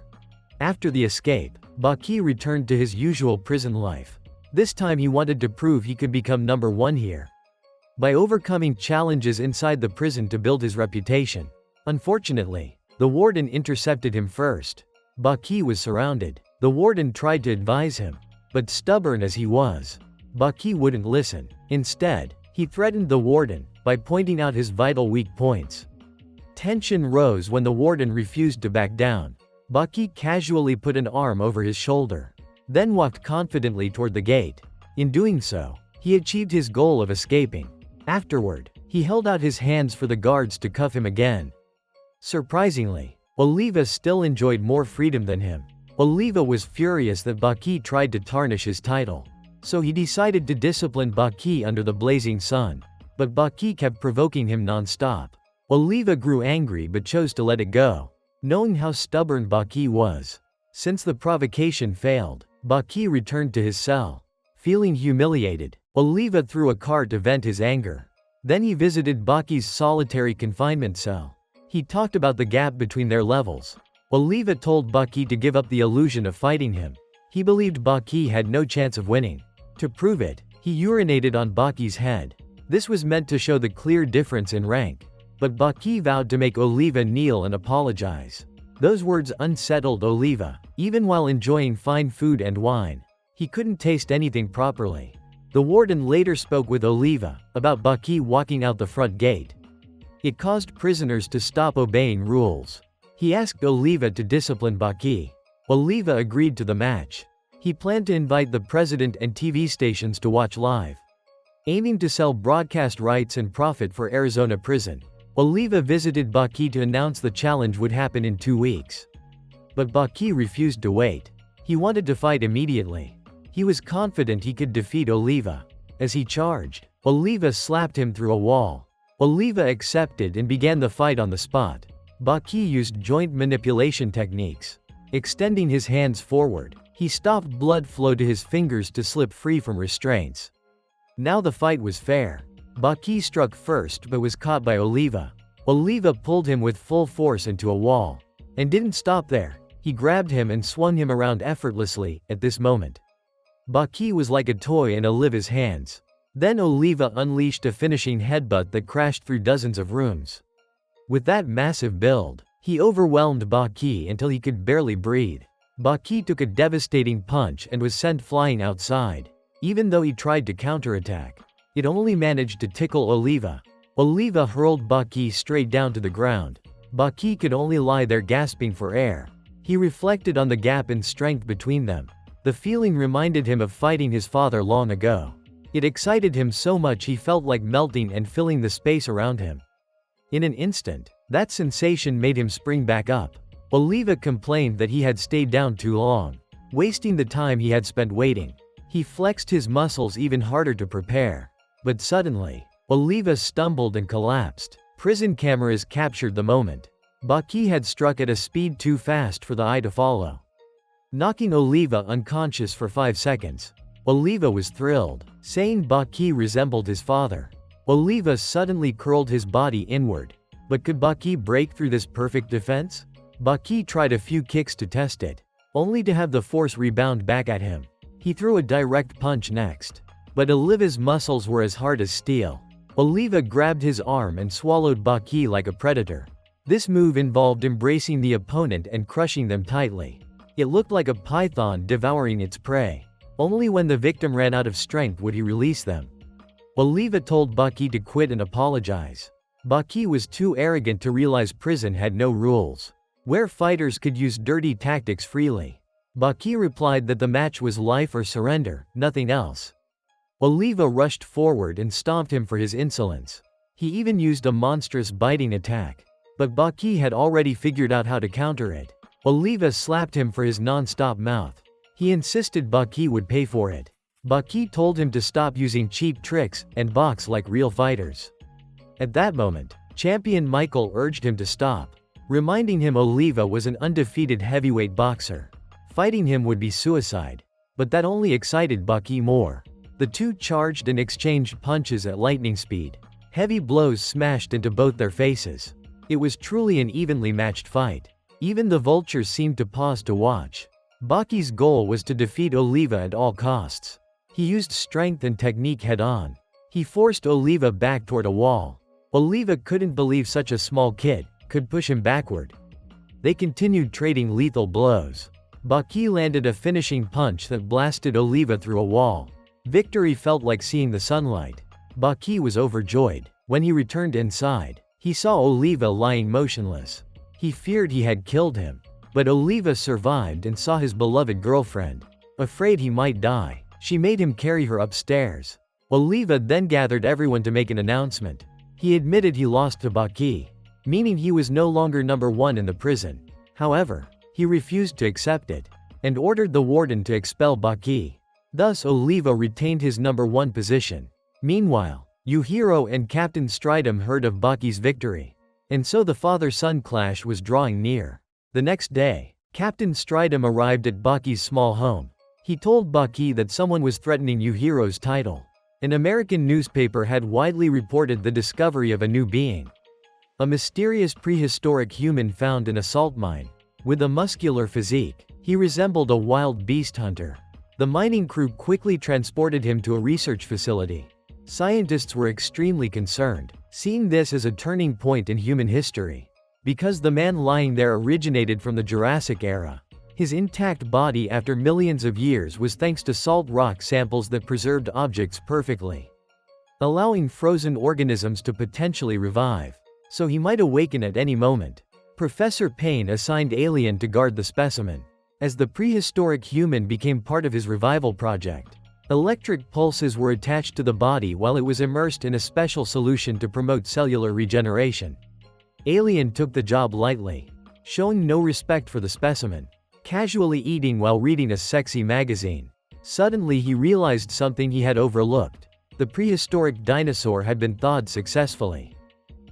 After the escape, Baki returned to his usual prison life. This time he wanted to prove he could become number one here, by overcoming challenges inside the prison to build his reputation. Unfortunately, the warden intercepted him first. Baki was surrounded. The warden tried to advise him, but stubborn as he was, Baki wouldn't listen. Instead, he threatened the warden by pointing out his vital weak points. Tension rose when the warden refused to back down. Baki casually put an arm over his shoulder, then walked confidently toward the gate. In doing so, he achieved his goal of escaping. Afterward, he held out his hands for the guards to cuff him again. Surprisingly, Oliva still enjoyed more freedom than him. Oliva was furious that Baki tried to tarnish his title, so he decided to discipline Baki under the blazing sun. But Baki kept provoking him non-stop. Oliva grew angry but chose to let it go, knowing how stubborn Baki was. Since the provocation failed, Baki returned to his cell. Feeling humiliated, Oliva threw a card to vent his anger. Then he visited Baki's solitary confinement cell. He talked about the gap between their levels. Oliva told Baki to give up the illusion of fighting him. He believed Baki had no chance of winning. To prove it, he urinated on Baki's head. This was meant to show the clear difference in rank. But Baki vowed to make Oliva kneel and apologize. Those words unsettled Oliva. Even while enjoying fine food and wine, he couldn't taste anything properly. The warden later spoke with Oliva about Baki walking out the front gate. It caused prisoners to stop obeying rules. He asked Oliva to discipline Baki. Oliva agreed to the match. He planned to invite the president and TV stations to watch live, aiming to sell broadcast rights and profit for Arizona prison. Oliva visited Baki to announce the challenge would happen in 2 weeks. But Baki refused to wait. He wanted to fight immediately. He was confident he could defeat Oliva. As he charged, Oliva slapped him through a wall. Oliva accepted and began the fight on the spot. Baki used joint manipulation techniques. Extending his hands forward, he stopped blood flow to his fingers to slip free from restraints. Now the fight was fair. Baki struck first but was caught by Oliva. Oliva pulled him with full force into a wall. And didn't stop there. He grabbed him and swung him around effortlessly. At this moment, Baki was like a toy in Oliva's hands. Then Oliva unleashed a finishing headbutt that crashed through dozens of rooms. With that massive build, he overwhelmed Baki until he could barely breathe. Baki took a devastating punch and was sent flying outside. Even though he tried to counterattack, it only managed to tickle Oliva. Oliva hurled Baki straight down to the ground. Baki could only lie there gasping for air. He reflected on the gap in strength between them. The feeling reminded him of fighting his father long ago. It excited him so much he felt like melting and filling the space around him. In an instant, that sensation made him spring back up. Oliva complained that he had stayed down too long, wasting the time he had spent waiting. He flexed his muscles even harder to prepare. But suddenly, Oliva stumbled and collapsed. Prison cameras captured the moment. Baki had struck at a speed too fast for the eye to follow, knocking Oliva unconscious for 5 seconds. Oliva was thrilled, saying Baki resembled his father. Oliva suddenly curled his body inward. But could Baki break through this perfect defense? Baki tried a few kicks to test it, only to have the force rebound back at him. He threw a direct punch next. But Oliva's muscles were as hard as steel. Oliva grabbed his arm and swallowed Baki like a predator. This move involved embracing the opponent and crushing them tightly. It looked like a python devouring its prey. Only when the victim ran out of strength would he release them. Oliva told Baki to quit and apologize. Baki was too arrogant to realize prison had no rules, where fighters could use dirty tactics freely. Baki replied that the match was life or surrender, nothing else. Oliva rushed forward and stomped him for his insolence. He even used a monstrous biting attack. But Baki had already figured out how to counter it. Oliva slapped him for his non-stop mouth. He insisted Baki would pay for it. Baki told him to stop using cheap tricks and box like real fighters. At that moment, champion Michael urged him to stop, reminding him Oliva was an undefeated heavyweight boxer. Fighting him would be suicide. But that only excited Baki more. The two charged and exchanged punches at lightning speed. Heavy blows smashed into both their faces. It was truly an evenly matched fight. Even the vultures seemed to pause to watch. Baki's goal was to defeat Oliva at all costs. He used strength and technique head-on. He forced Oliva back toward a wall. Oliva couldn't believe such a small kid could push him backward. They continued trading lethal blows. Baki landed a finishing punch that blasted Oliva through a wall. Victory felt like seeing the sunlight. Baki was overjoyed. When he returned inside, he saw Oliva lying motionless. He feared he had killed him. But Oliva survived and saw his beloved girlfriend. Afraid he might die, she made him carry her upstairs. Oliva then gathered everyone to make an announcement. He admitted he lost to Baki, meaning he was no longer number 1 in the prison. However, he refused to accept it, and ordered the warden to expel Baki. Thus Oliva retained his number 1 position. Meanwhile, Yujiro and Captain Stridum heard of Baki's victory. And so the father-son clash was drawing near. The next day, Captain Stridum arrived at Baki's small home. He told Baki that someone was threatening Yujiro's title. An American newspaper had widely reported the discovery of a new being. A mysterious prehistoric human found in a salt mine. With a muscular physique, he resembled a wild beast hunter. The mining crew quickly transported him to a research facility. Scientists were extremely concerned, seeing this as a turning point in human history. Because the man lying there originated from the Jurassic era. His intact body after millions of years was thanks to salt rock samples that preserved objects perfectly, allowing frozen organisms to potentially revive. So he might awaken at any moment. Professor Payne assigned Alien to guard the specimen. As the prehistoric human became part of his revival project, electric pulses were attached to the body while it was immersed in a special solution to promote cellular regeneration. Alien took the job lightly, showing no respect for the specimen, casually eating while reading a sexy magazine. Suddenly he realized something he had overlooked. The prehistoric dinosaur had been thawed successfully,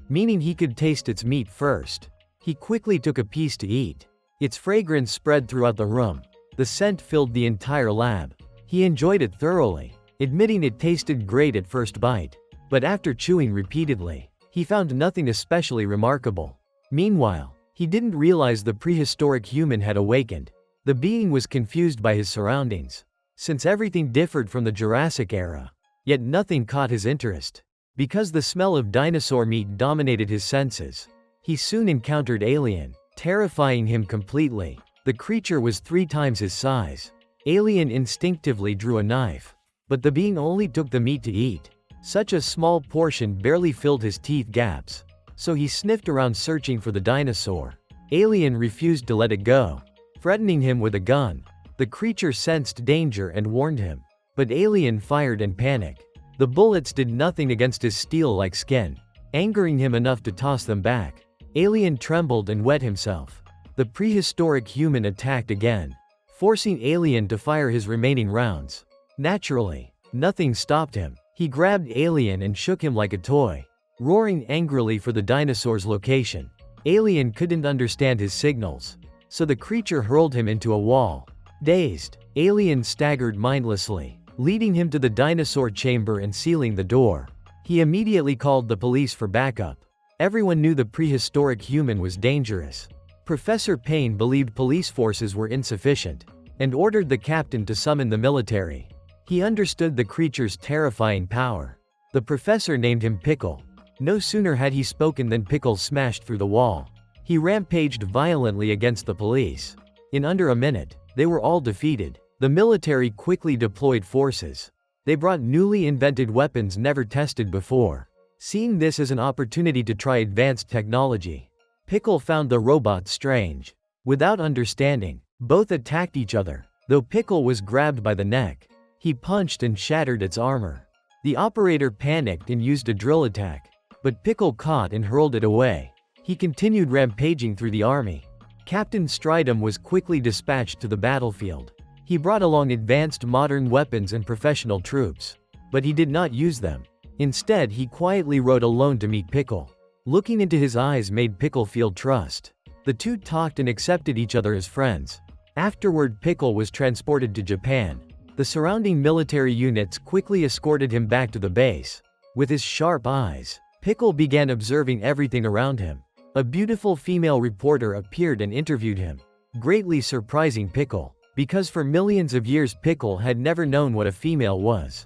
meaning he could taste its meat first. He quickly took a piece to eat. Its fragrance spread throughout the room. The scent filled the entire lab. He enjoyed it thoroughly, admitting it tasted great at first bite. But after chewing repeatedly, he found nothing especially remarkable. Meanwhile, he didn't realize the prehistoric human had awakened. The being was confused by his surroundings, since everything differed from the Jurassic era. Yet nothing caught his interest. Because the smell of dinosaur meat dominated his senses, he soon encountered Alien, terrifying him completely. The creature was 3 times his size. Alien instinctively drew a knife. But the being only took the meat to eat. Such a small portion barely filled his teeth gaps. So he sniffed around searching for the dinosaur. Alien refused to let it go, threatening him with a gun. The creature sensed danger and warned him. But Alien fired in panic. The bullets did nothing against his steel-like skin, angering him enough to toss them back. Alien trembled and wet himself. The prehistoric human attacked again, forcing Alien to fire his remaining rounds. Naturally, nothing stopped him. He grabbed Alien and shook him like a toy, roaring angrily for the dinosaur's location. Alien couldn't understand his signals, so the creature hurled him into a wall. Dazed, Alien staggered mindlessly, leading him to the dinosaur chamber and sealing the door. He immediately called the police for backup. Everyone knew the prehistoric human was dangerous. Professor Payne believed police forces were insufficient, and ordered the captain to summon the military. He understood the creature's terrifying power. The professor named him Pickle. No sooner had he spoken than Pickle smashed through the wall. He rampaged violently against the police. In under a minute, they were all defeated. The military quickly deployed forces. They brought newly invented weapons never tested before, seeing this as an opportunity to try advanced technology. Pickle found the robot strange. Without understanding, both attacked each other. Though Pickle was grabbed by the neck, he punched and shattered its armor. The operator panicked and used a drill attack, but Pickle caught and hurled it away. He continued rampaging through the army. Captain Stridham was quickly dispatched to the battlefield. He brought along advanced modern weapons and professional troops, but he did not use them. Instead, he quietly rode alone to meet Pickle. Looking into his eyes made Pickle feel trust. The two talked and accepted each other as friends. Afterward, Pickle was transported to Japan. The surrounding military units quickly escorted him back to the base. With his sharp eyes, Pickle began observing everything around him. A beautiful female reporter appeared and interviewed him, greatly surprising Pickle, because for millions of years Pickle had never known what a female was.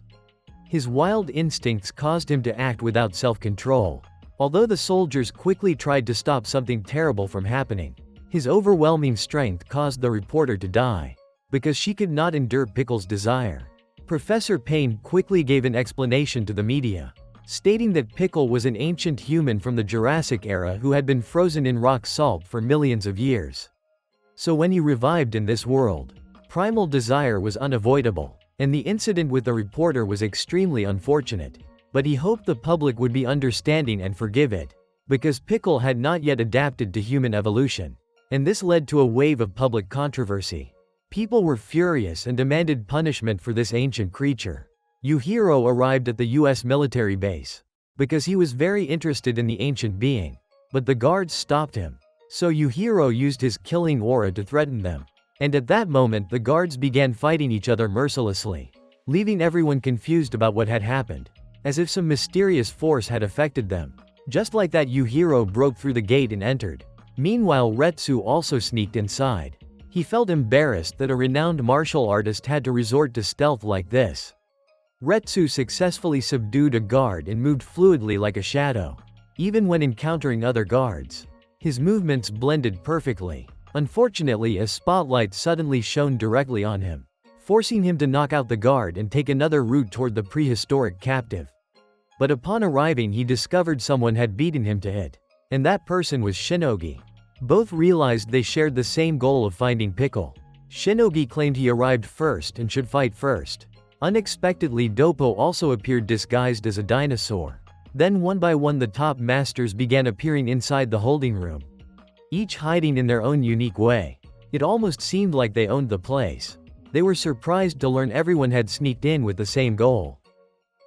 His wild instincts caused him to act without self-control. Although the soldiers quickly tried to stop something terrible from happening, his overwhelming strength caused the reporter to die, because she could not endure Pickle's desire. Professor Payne quickly gave an explanation to the media, stating that Pickle was an ancient human from the Jurassic era who had been frozen in rock salt for millions of years. So when he revived in this world, primal desire was unavoidable, and the incident with the reporter was extremely unfortunate. But he hoped the public would be understanding and forgive it, because Pickle had not yet adapted to human evolution, and this led to a wave of public controversy. People were furious and demanded punishment for this ancient creature. Yujiro arrived at the US military base, because he was very interested in the ancient being, but the guards stopped him. So Yujiro used his killing aura to threaten them. And at that moment the guards began fighting each other mercilessly, leaving everyone confused about what had happened, as if some mysterious force had affected them. Just like that, Yujiro broke through the gate and entered. Meanwhile, Retsu also sneaked inside. He felt embarrassed that a renowned martial artist had to resort to stealth like this. Retsu successfully subdued a guard and moved fluidly like a shadow. Even when encountering other guards, his movements blended perfectly. Unfortunately, a spotlight suddenly shone directly on him, forcing him to knock out the guard and take another route toward the prehistoric captive. But upon arriving, he discovered someone had beaten him to it, and that person was Shinogi. Both realized they shared the same goal of finding Pickle. Shinogi claimed he arrived first and should fight first. Unexpectedly, Doppo also appeared disguised as a dinosaur. Then one by one the top masters began appearing inside the holding room, each hiding in their own unique way. It almost seemed like they owned the place. They were surprised to learn everyone had sneaked in with the same goal,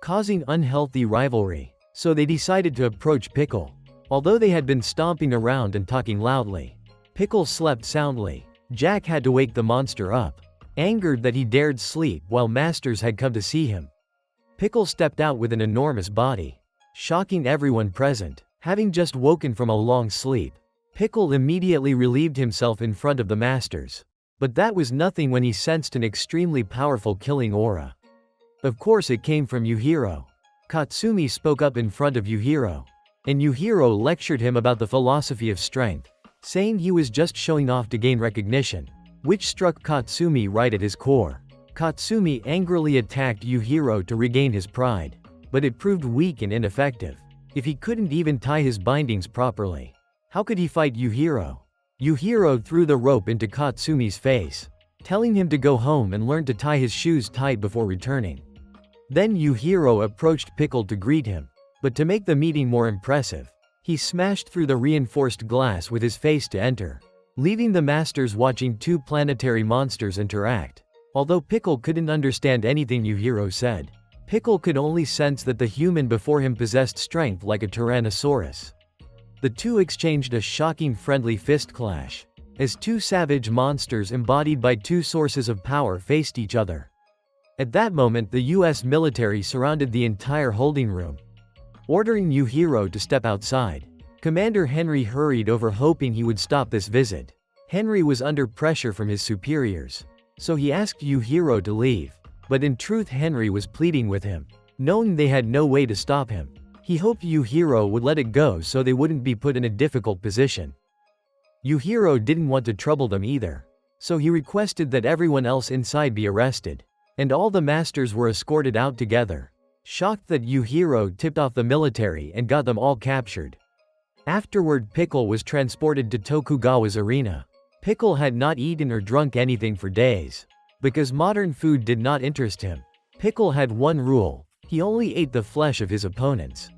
causing unhealthy rivalry. So they decided to approach Pickle. Although they had been stomping around and talking loudly, Pickle slept soundly. Jack had to wake the monster up, angered that he dared sleep while masters had come to see him. Pickle stepped out with an enormous body, shocking everyone present. Having just woken from a long sleep, Pickle immediately relieved himself in front of the masters. But that was nothing when he sensed an extremely powerful killing aura. Of course it came from Yujiro. Katsumi spoke up in front of Yujiro, and Yujiro lectured him about the philosophy of strength, saying he was just showing off to gain recognition. which struck Katsumi right at his core. Katsumi angrily attacked Yujiro to regain his pride, but it proved weak and ineffective. If he couldn't even tie his bindings properly, how could he fight Yujiro? Yujiro threw the rope into Katsumi's face, telling him to go home and learn to tie his shoes tight before returning. Then Yujiro approached Pickle to greet him, but to make the meeting more impressive, he smashed through the reinforced glass with his face to enter, leaving the masters watching two planetary monsters interact. Although Pickle couldn't understand anything Yujiro said, Pickle could only sense that the human before him possessed strength like a Tyrannosaurus. The two exchanged a shocking friendly fist clash, as two savage monsters embodied by two sources of power faced each other. At that moment, the US military surrounded the entire holding room, ordering Yujiro to step outside. Commander Henry hurried over hoping he would stop this visit. Henry was under pressure from his superiors, so he asked Yujiro to leave, but in truth Henry was pleading with him, knowing they had no way to stop him. He hoped Yujiro would let it go so they wouldn't be put in a difficult position. Yujiro didn't want to trouble them either, so he requested that everyone else inside be arrested, and all the masters were escorted out together, shocked that Yujiro tipped off the military and got them all captured. Afterward, Pickle was transported to Tokugawa's arena. Pickle had not eaten or drunk anything for days, because modern food did not interest him. Pickle had one rule: he only ate the flesh of his opponents,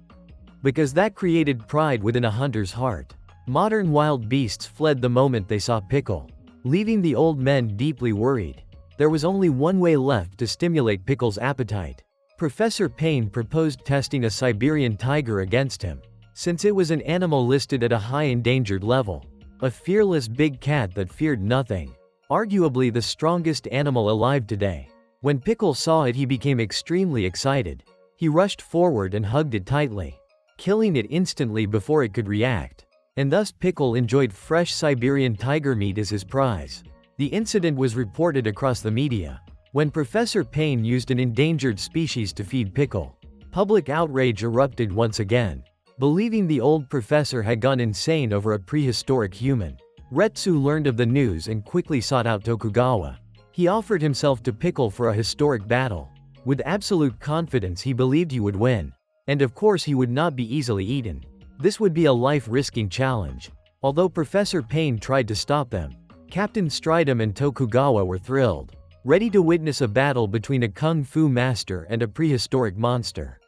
because that created pride within a hunter's heart. Modern wild beasts fled the moment they saw Pickle, leaving the old men deeply worried. There was only one way left to stimulate Pickle's appetite. Professor Payne proposed testing a Siberian tiger against him, since it was an animal listed at a high endangered level. A fearless big cat that feared nothing. Arguably the strongest animal alive today. When Pickle saw it, he became extremely excited. He rushed forward and hugged it tightly, killing it instantly before it could react. And thus Pickle enjoyed fresh Siberian tiger meat as his prize. The incident was reported across the media. When Professor Payne used an endangered species to feed Pickle, public outrage erupted once again, believing the old professor had gone insane over a prehistoric human. Retsu learned of the news and quickly sought out Tokugawa. He offered himself to Pickle for a historic battle. With absolute confidence he believed he would win. And of course he would not be easily eaten. This would be a life-risking challenge. Although Professor Payne tried to stop them, Captain Stridham and Tokugawa were thrilled, ready to witness a battle between a kung fu master and a prehistoric monster.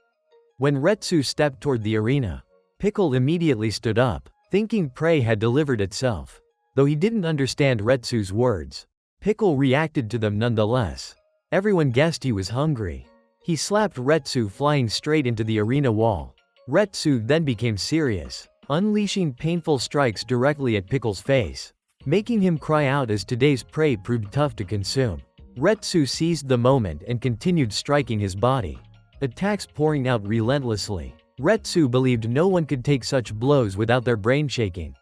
When Retsu stepped toward the arena, Pickle immediately stood up, thinking prey had delivered itself. Though he didn't understand Retsu's words, Pickle reacted to them nonetheless. Everyone guessed he was hungry. He slapped Retsu, flying straight into the arena wall. Retsu then became serious, unleashing painful strikes directly at Pickle's face, making him cry out as today's prey proved tough to consume. Retsu seized the moment and continued striking his body, attacks pouring out relentlessly. Retsu believed no one could take such blows without their brain shaking.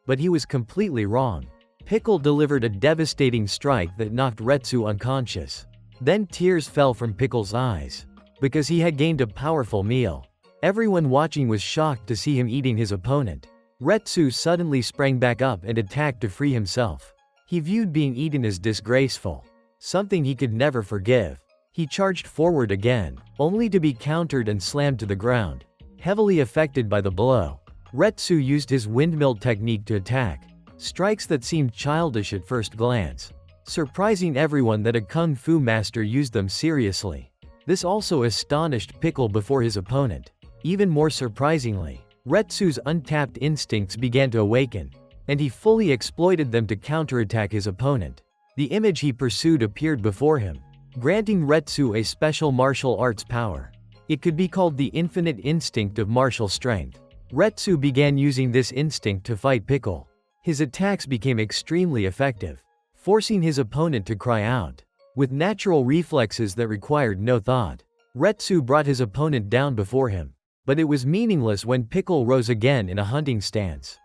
But he was completely wrong. Pickle delivered a devastating strike that knocked Retsu unconscious. Then tears fell from Pickle's eyes, because he had gained a powerful meal. Everyone watching was shocked to see him eating his opponent. Retsu suddenly sprang back up and attacked to free himself. He viewed being eaten as disgraceful, something he could never forgive. He charged forward again, only to be countered and slammed to the ground. Heavily affected by the blow, Retsu used his windmill technique to attack, strikes that seemed childish at first glance, surprising everyone that a kung fu master used them seriously. This also astonished Pickle before his opponent. Even more surprisingly, Retsu's untapped instincts began to awaken, and he fully exploited them to counterattack his opponent. The image he pursued appeared before him, granting Retsu a special martial arts power. It could be called the infinite instinct of martial strength. Retsu began using this instinct to fight Pickle. His attacks became extremely effective, forcing his opponent to cry out. With natural reflexes that required no thought, Retsu brought his opponent down before him. But it was meaningless when Pickle rose again in a hunting stance,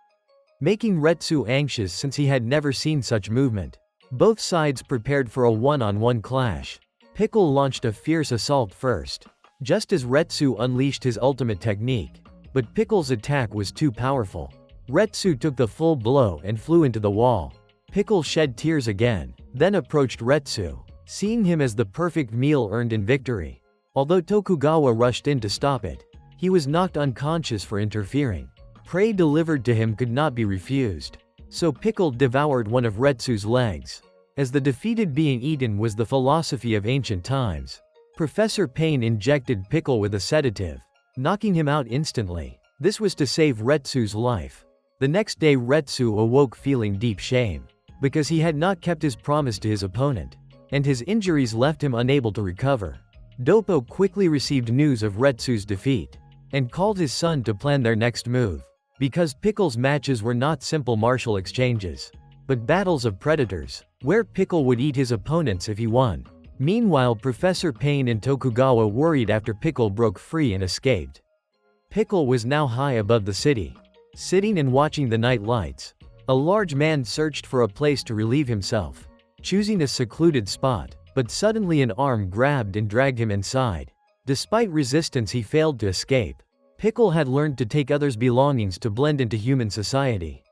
making Retsu anxious since he had never seen such movement. Both sides prepared for a one-on-one clash. Pickle launched a fierce assault first, just as Retsu unleashed his ultimate technique. But Pickle's attack was too powerful. Retsu took the full blow and flew into the wall. Pickle shed tears again, then approached Retsu, seeing him as the perfect meal earned in victory. Although Tokugawa rushed in to stop it, he was knocked unconscious for interfering. Prey delivered to him could not be refused. So Pickle devoured one of Retsu's legs. As the defeated being eaten was the philosophy of ancient times. Professor Payne injected Pickle with a sedative, knocking him out instantly. This was to save Retsu's life. The next day Retsu awoke feeling deep shame, because he had not kept his promise to his opponent, and his injuries left him unable to recover. Doppo quickly received news of Retsu's defeat, and called his son to plan their next move. Because Pickle's matches were not simple martial exchanges, but battles of predators, where Pickle would eat his opponents if he won. Meanwhile, Professor Payne and Tokugawa worried after Pickle broke free and escaped. Pickle was now high above the city, sitting and watching the night lights. A large man searched for a place to relieve himself, choosing a secluded spot, but suddenly an arm grabbed and dragged him inside. Despite resistance, he failed to escape. Pickle had learned to take others' belongings to blend into human society.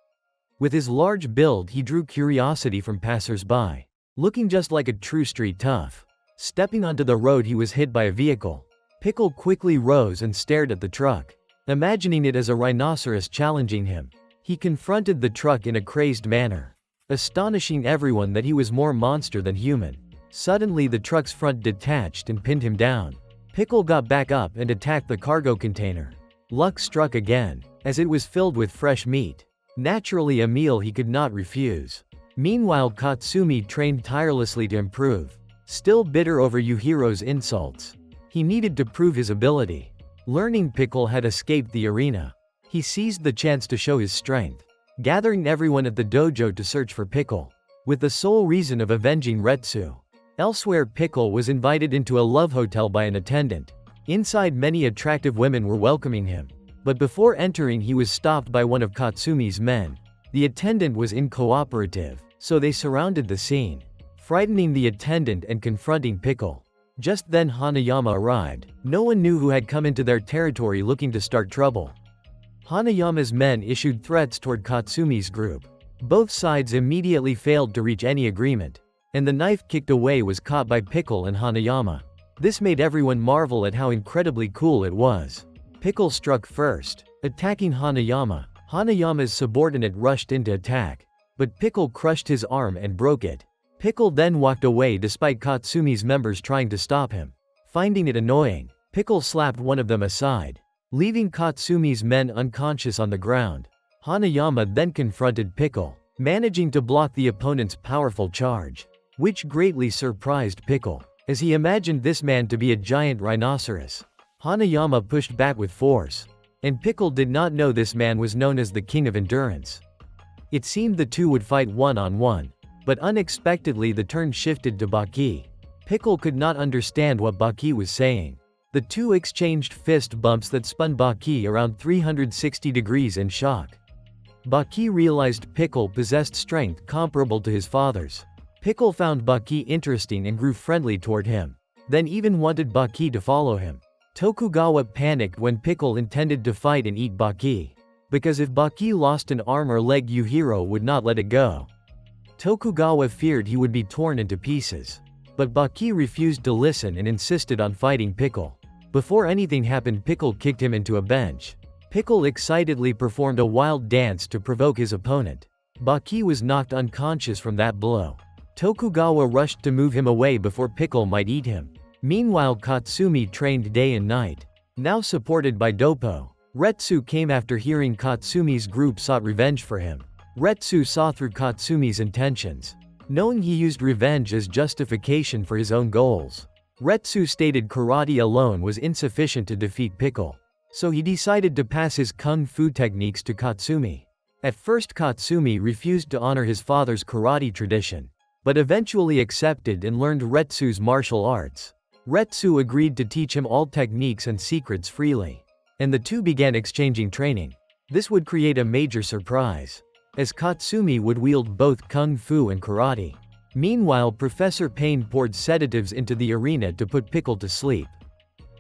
With his large build, he drew curiosity from passers-by. Looking just like a true street tough. Stepping onto the road, he was hit by a vehicle. Pickle quickly rose and stared at the truck, imagining it as a rhinoceros challenging him. He confronted the truck in a crazed manner, astonishing everyone that he was more monster than human. Suddenly the truck's front detached and pinned him down. Pickle got back up and attacked the cargo container. Luck struck again, as it was filled with fresh meat. Naturally, a meal he could not refuse. Meanwhile, Katsumi trained tirelessly to improve. Still bitter over Yujiro's insults, he needed to prove his ability. Learning Pickle had escaped the arena, he seized the chance to show his strength, gathering everyone at the dojo to search for Pickle, with the sole reason of avenging Retsu. Elsewhere, Pickle was invited into a love hotel by an attendant. Inside, many attractive women were welcoming him. But before entering, he was stopped by one of Katsumi's men. The attendant was uncooperative, so they surrounded the scene, frightening the attendant and confronting Pickle. Just then Hanayama arrived. No one knew who had come into their territory looking to start trouble. Hanayama's men issued threats toward Katsumi's group. Both sides immediately failed to reach any agreement, and the knife kicked away was caught by Pickle and Hanayama. This made everyone marvel at how incredibly cool it was. Pickle struck first, attacking Hanayama. Hanayama's subordinate rushed in to attack, but Pickle crushed his arm and broke it. Pickle then walked away despite Katsumi's members trying to stop him. Finding it annoying, Pickle slapped one of them aside, leaving Katsumi's men unconscious on the ground. Hanayama then confronted Pickle, managing to block the opponent's powerful charge, which greatly surprised Pickle, as he imagined this man to be a giant rhinoceros. Hanayama pushed back with force, and Pickle did not know this man was known as the King of Endurance. It seemed the two would fight one-on-one, but unexpectedly the turn shifted to Baki. Pickle could not understand what Baki was saying. The two exchanged fist bumps that spun Baki around 360 degrees in shock. Baki realized Pickle possessed strength comparable to his father's. Pickle found Baki interesting and grew friendly toward him, then even wanted Baki to follow him. Tokugawa panicked when Pickle intended to fight and eat Baki, because if Baki lost an arm or leg, Yujiro would not let it go. Tokugawa feared he would be torn into pieces, but Baki refused to listen and insisted on fighting Pickle. Before anything happened, Pickle kicked him into a bench. Pickle excitedly performed a wild dance to provoke his opponent. Baki was knocked unconscious from that blow. Tokugawa rushed to move him away before Pickle might eat him. Meanwhile, Katsumi trained day and night. Now supported by Doppo, Retsu came after hearing Katsumi's group sought revenge for him. Retsu saw through Katsumi's intentions, knowing he used revenge as justification for his own goals. Retsu stated karate alone was insufficient to defeat Pickle, so he decided to pass his kung fu techniques to Katsumi. At first, Katsumi refused to honor his father's karate tradition, but eventually accepted and learned Retsu's martial arts. Retsu agreed to teach him all techniques and secrets freely, and the two began exchanging training. This would create a major surprise, as Katsumi would wield both kung fu and karate. Meanwhile, Professor Payne poured sedatives into the arena to put Pickle to sleep.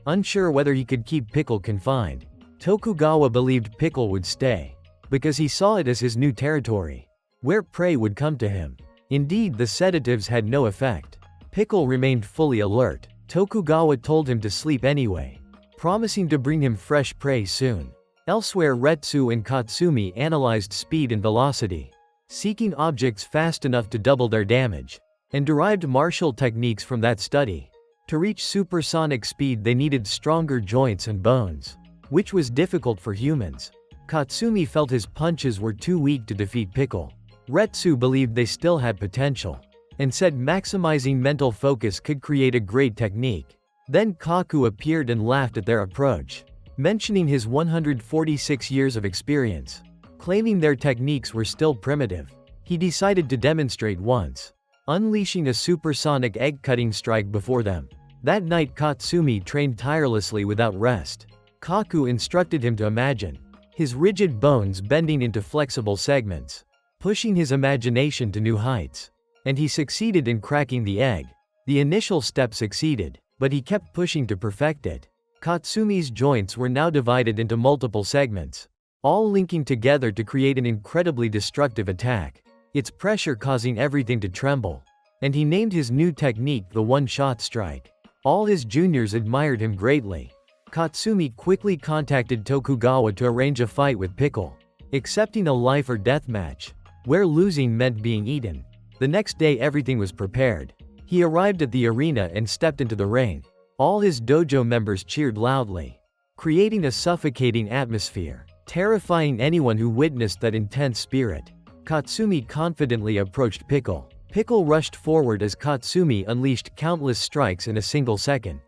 Unsure whether he could keep Pickle confined, Tokugawa believed Pickle would stay, because he saw it as his new territory. where prey would come to him. Indeed, the sedatives had no effect. Pickle remained fully alert. Tokugawa told him to sleep anyway, promising to bring him fresh prey soon. Elsewhere, Retsu and Katsumi analyzed speed and velocity, seeking objects fast enough to double their damage, and derived martial techniques from that study. To reach supersonic speed they needed stronger joints and bones, which was difficult for humans. Katsumi felt his punches were too weak to defeat Pickle. Retsu believed they still had potential, and said maximizing mental focus could create a great technique. Then Kaku appeared and laughed at their approach, mentioning his 146 years of experience, claiming their techniques were still primitive. He decided to demonstrate once, unleashing a supersonic egg-cutting strike before them. That night Katsumi trained tirelessly without rest. Kaku instructed him to imagine his rigid bones bending into flexible segments, pushing his imagination to new heights. And he succeeded in cracking the egg. The initial step succeeded, but he kept pushing to perfect it. Katsumi's joints were now divided into multiple segments, all linking together to create an incredibly destructive attack, its pressure causing everything to tremble. And he named his new technique the one-shot strike. All his juniors admired him greatly. Katsumi quickly contacted Tokugawa to arrange a fight with Pickle, accepting a life or death match, where losing meant being eaten. The next day everything was prepared. He arrived at the arena and stepped into the ring. All his dojo members cheered loudly, creating a suffocating atmosphere, terrifying anyone who witnessed that intense spirit. Katsumi confidently approached Pickle. Pickle rushed forward as Katsumi unleashed countless strikes in a single second,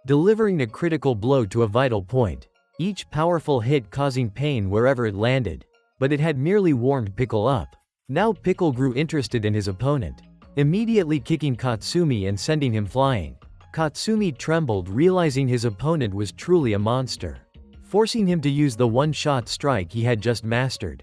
delivering a critical blow to a vital point, each powerful hit causing pain wherever it landed. But it had merely warmed Pickle up. Now Pickle grew interested in his opponent, immediately kicking Katsumi and sending him flying. Katsumi trembled, realizing his opponent was truly a monster, forcing him to use the one-shot strike he had just mastered.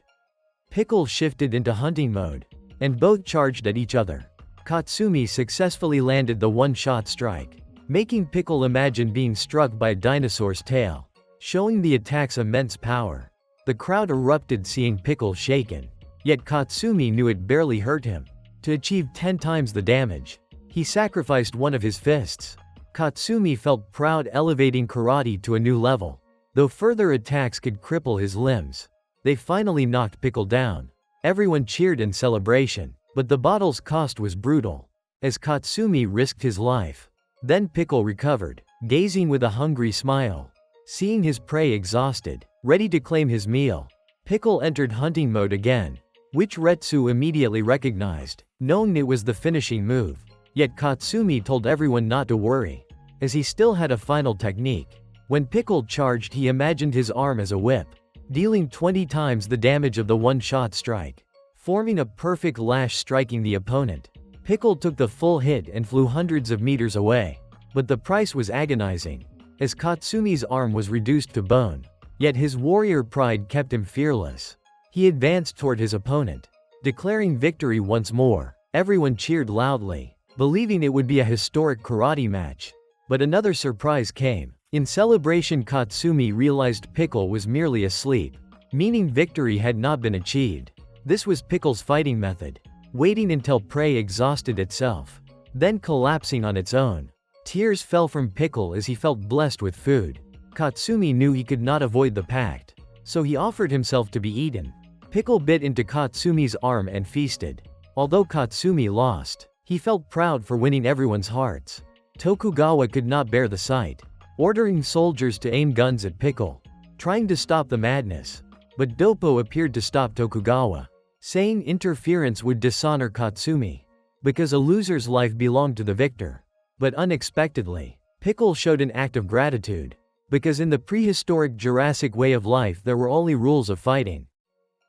Pickle shifted into hunting mode, and both charged at each other. Katsumi successfully landed the one-shot strike, making Pickle imagine being struck by a dinosaur's tail, showing the attack's immense power. The crowd erupted seeing Pickle shaken, yet Katsumi knew it barely hurt him. To achieve 10 times the damage, he sacrificed one of his fists. Katsumi felt proud, elevating karate to a new level. Though further attacks could cripple his limbs, they finally knocked Pickle down. Everyone cheered in celebration, but the battle's cost was brutal, as Katsumi risked his life. Then Pickle recovered, gazing with a hungry smile. Seeing his prey exhausted, ready to claim his meal, Pickle entered hunting mode again, which Retsu immediately recognized, knowing it was the finishing move. Yet Katsumi told everyone not to worry, as he still had a final technique. When Pickle charged, he imagined his arm as a whip, dealing 20 times the damage of the one-shot strike, forming a perfect lash striking the opponent. Pickle took the full hit and flew hundreds of meters away. But the price was agonizing, as Katsumi's arm was reduced to bone. Yet his warrior pride kept him fearless. He advanced toward his opponent, declaring victory once more. Everyone cheered loudly, believing it would be a historic karate match. But another surprise came. In celebration, Katsumi realized Pickle was merely asleep, meaning victory had not been achieved. This was Pickle's fighting method, waiting until prey exhausted itself, then collapsing on its own. Tears fell from Pickle as he felt blessed with food. Katsumi knew he could not avoid the pact, so he offered himself to be eaten. Pickle bit into Katsumi's arm and feasted. Although Katsumi lost, he felt proud for winning everyone's hearts. Tokugawa could not bear the sight, ordering soldiers to aim guns at Pickle, trying to stop the madness. But Doppo appeared to stop Tokugawa, saying interference would dishonor Katsumi, because a loser's life belonged to the victor. But unexpectedly, Pickle showed an act of gratitude, because in the prehistoric Jurassic way of life there were only rules of fighting,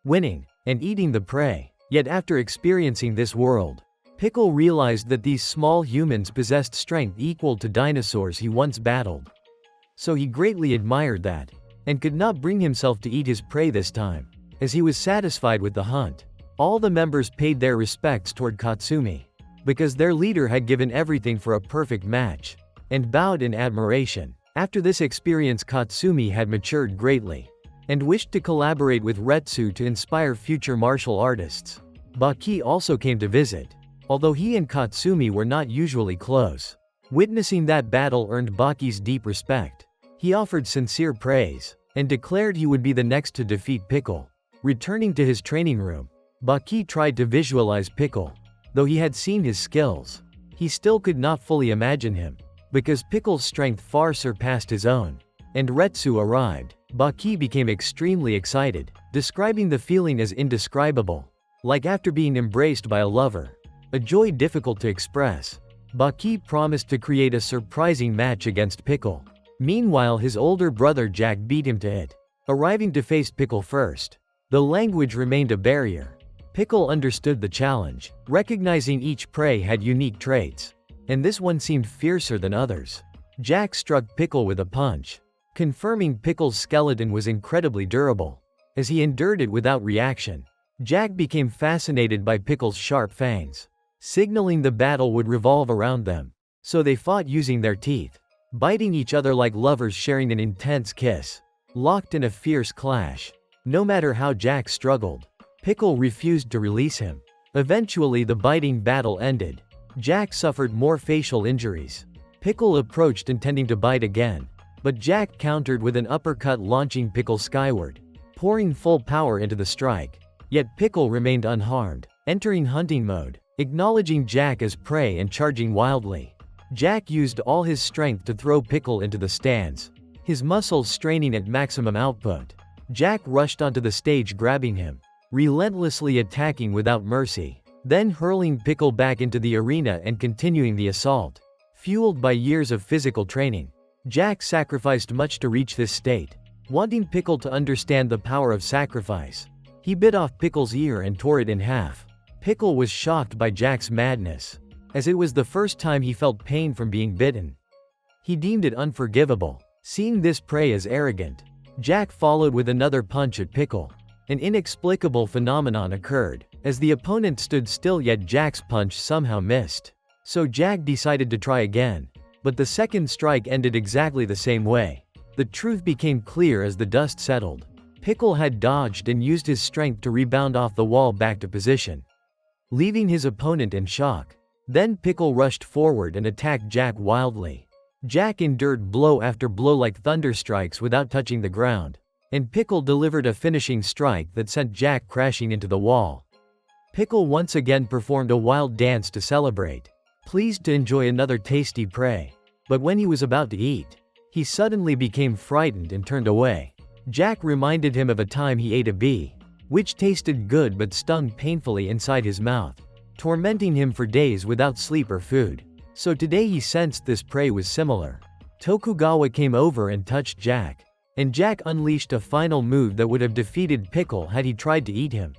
winning, and eating the prey. Yet after experiencing this world, Pickle realized that these small humans possessed strength equal to dinosaurs he once battled. So he greatly admired that, and could not bring himself to eat his prey this time, as he was satisfied with the hunt. All the members paid their respects toward Katsumi, because their leader had given everything for a perfect match, and bowed in admiration. After this experience, Katsumi had matured greatly, and wished to collaborate with Retsu to inspire future martial artists. Baki also came to visit, although he and Katsumi were not usually close. Witnessing that battle earned Baki's deep respect. He offered sincere praise, and declared he would be the next to defeat Pickle. Returning to his training room, Baki tried to visualize Pickle. Though he had seen his skills, he still could not fully imagine him, because Pickle's strength far surpassed his own. And Retsu arrived. Baki became extremely excited, describing the feeling as indescribable, like after being embraced by a lover. A joy difficult to express. Baki promised to create a surprising match against Pickle. Meanwhile, his older brother Jack beat him to it, arriving to face Pickle first. The language remained a barrier. Pickle understood the challenge, recognizing each prey had unique traits, and this one seemed fiercer than others. Jack struck Pickle with a punch, confirming Pickle's skeleton was incredibly durable. As he endured it without reaction, Jack became fascinated by Pickle's sharp fangs, signaling the battle would revolve around them. So they fought using their teeth, biting each other like lovers sharing an intense kiss, locked in a fierce clash. No matter how Jack struggled, Pickle refused to release him. Eventually the biting battle ended. Jack suffered more facial injuries. Pickle approached intending to bite again, but Jack countered with an uppercut, launching Pickle skyward, pouring full power into the strike. Yet Pickle remained unharmed, entering hunting mode, acknowledging Jack as prey and charging wildly. Jack used all his strength to throw Pickle into the stands, his muscles straining at maximum output. Jack rushed onto the stage, grabbing him, relentlessly attacking without mercy, then hurling Pickle back into the arena and continuing the assault. Fueled by years of physical training, Jack sacrificed much to reach this state. Wanting Pickle to understand the power of sacrifice, he bit off Pickle's ear and tore it in half. Pickle was shocked by Jack's madness, as it was the first time he felt pain from being bitten. He deemed it unforgivable. Seeing this prey as arrogant, Jack followed with another punch at Pickle. An inexplicable phenomenon occurred, as the opponent stood still, yet Jack's punch somehow missed. So Jack decided to try again, but the second strike ended exactly the same way. The truth became clear as the dust settled. Pickle had dodged and used his strength to rebound off the wall back to position, leaving his opponent in shock. Then Pickle rushed forward and attacked Jack wildly. Jack endured blow after blow like thunder strikes without touching the ground, and Pickle delivered a finishing strike that sent Jack crashing into the wall. Pickle once again performed a wild dance to celebrate, pleased to enjoy another tasty prey. But when he was about to eat, he suddenly became frightened and turned away. Jack reminded him of a time he ate a bee, which tasted good but stung painfully inside his mouth, tormenting him for days without sleep or food. So today he sensed this prey was similar. Tokugawa came over and touched Jack, and Jack unleashed a final move that would have defeated Pickle had he tried to eat him.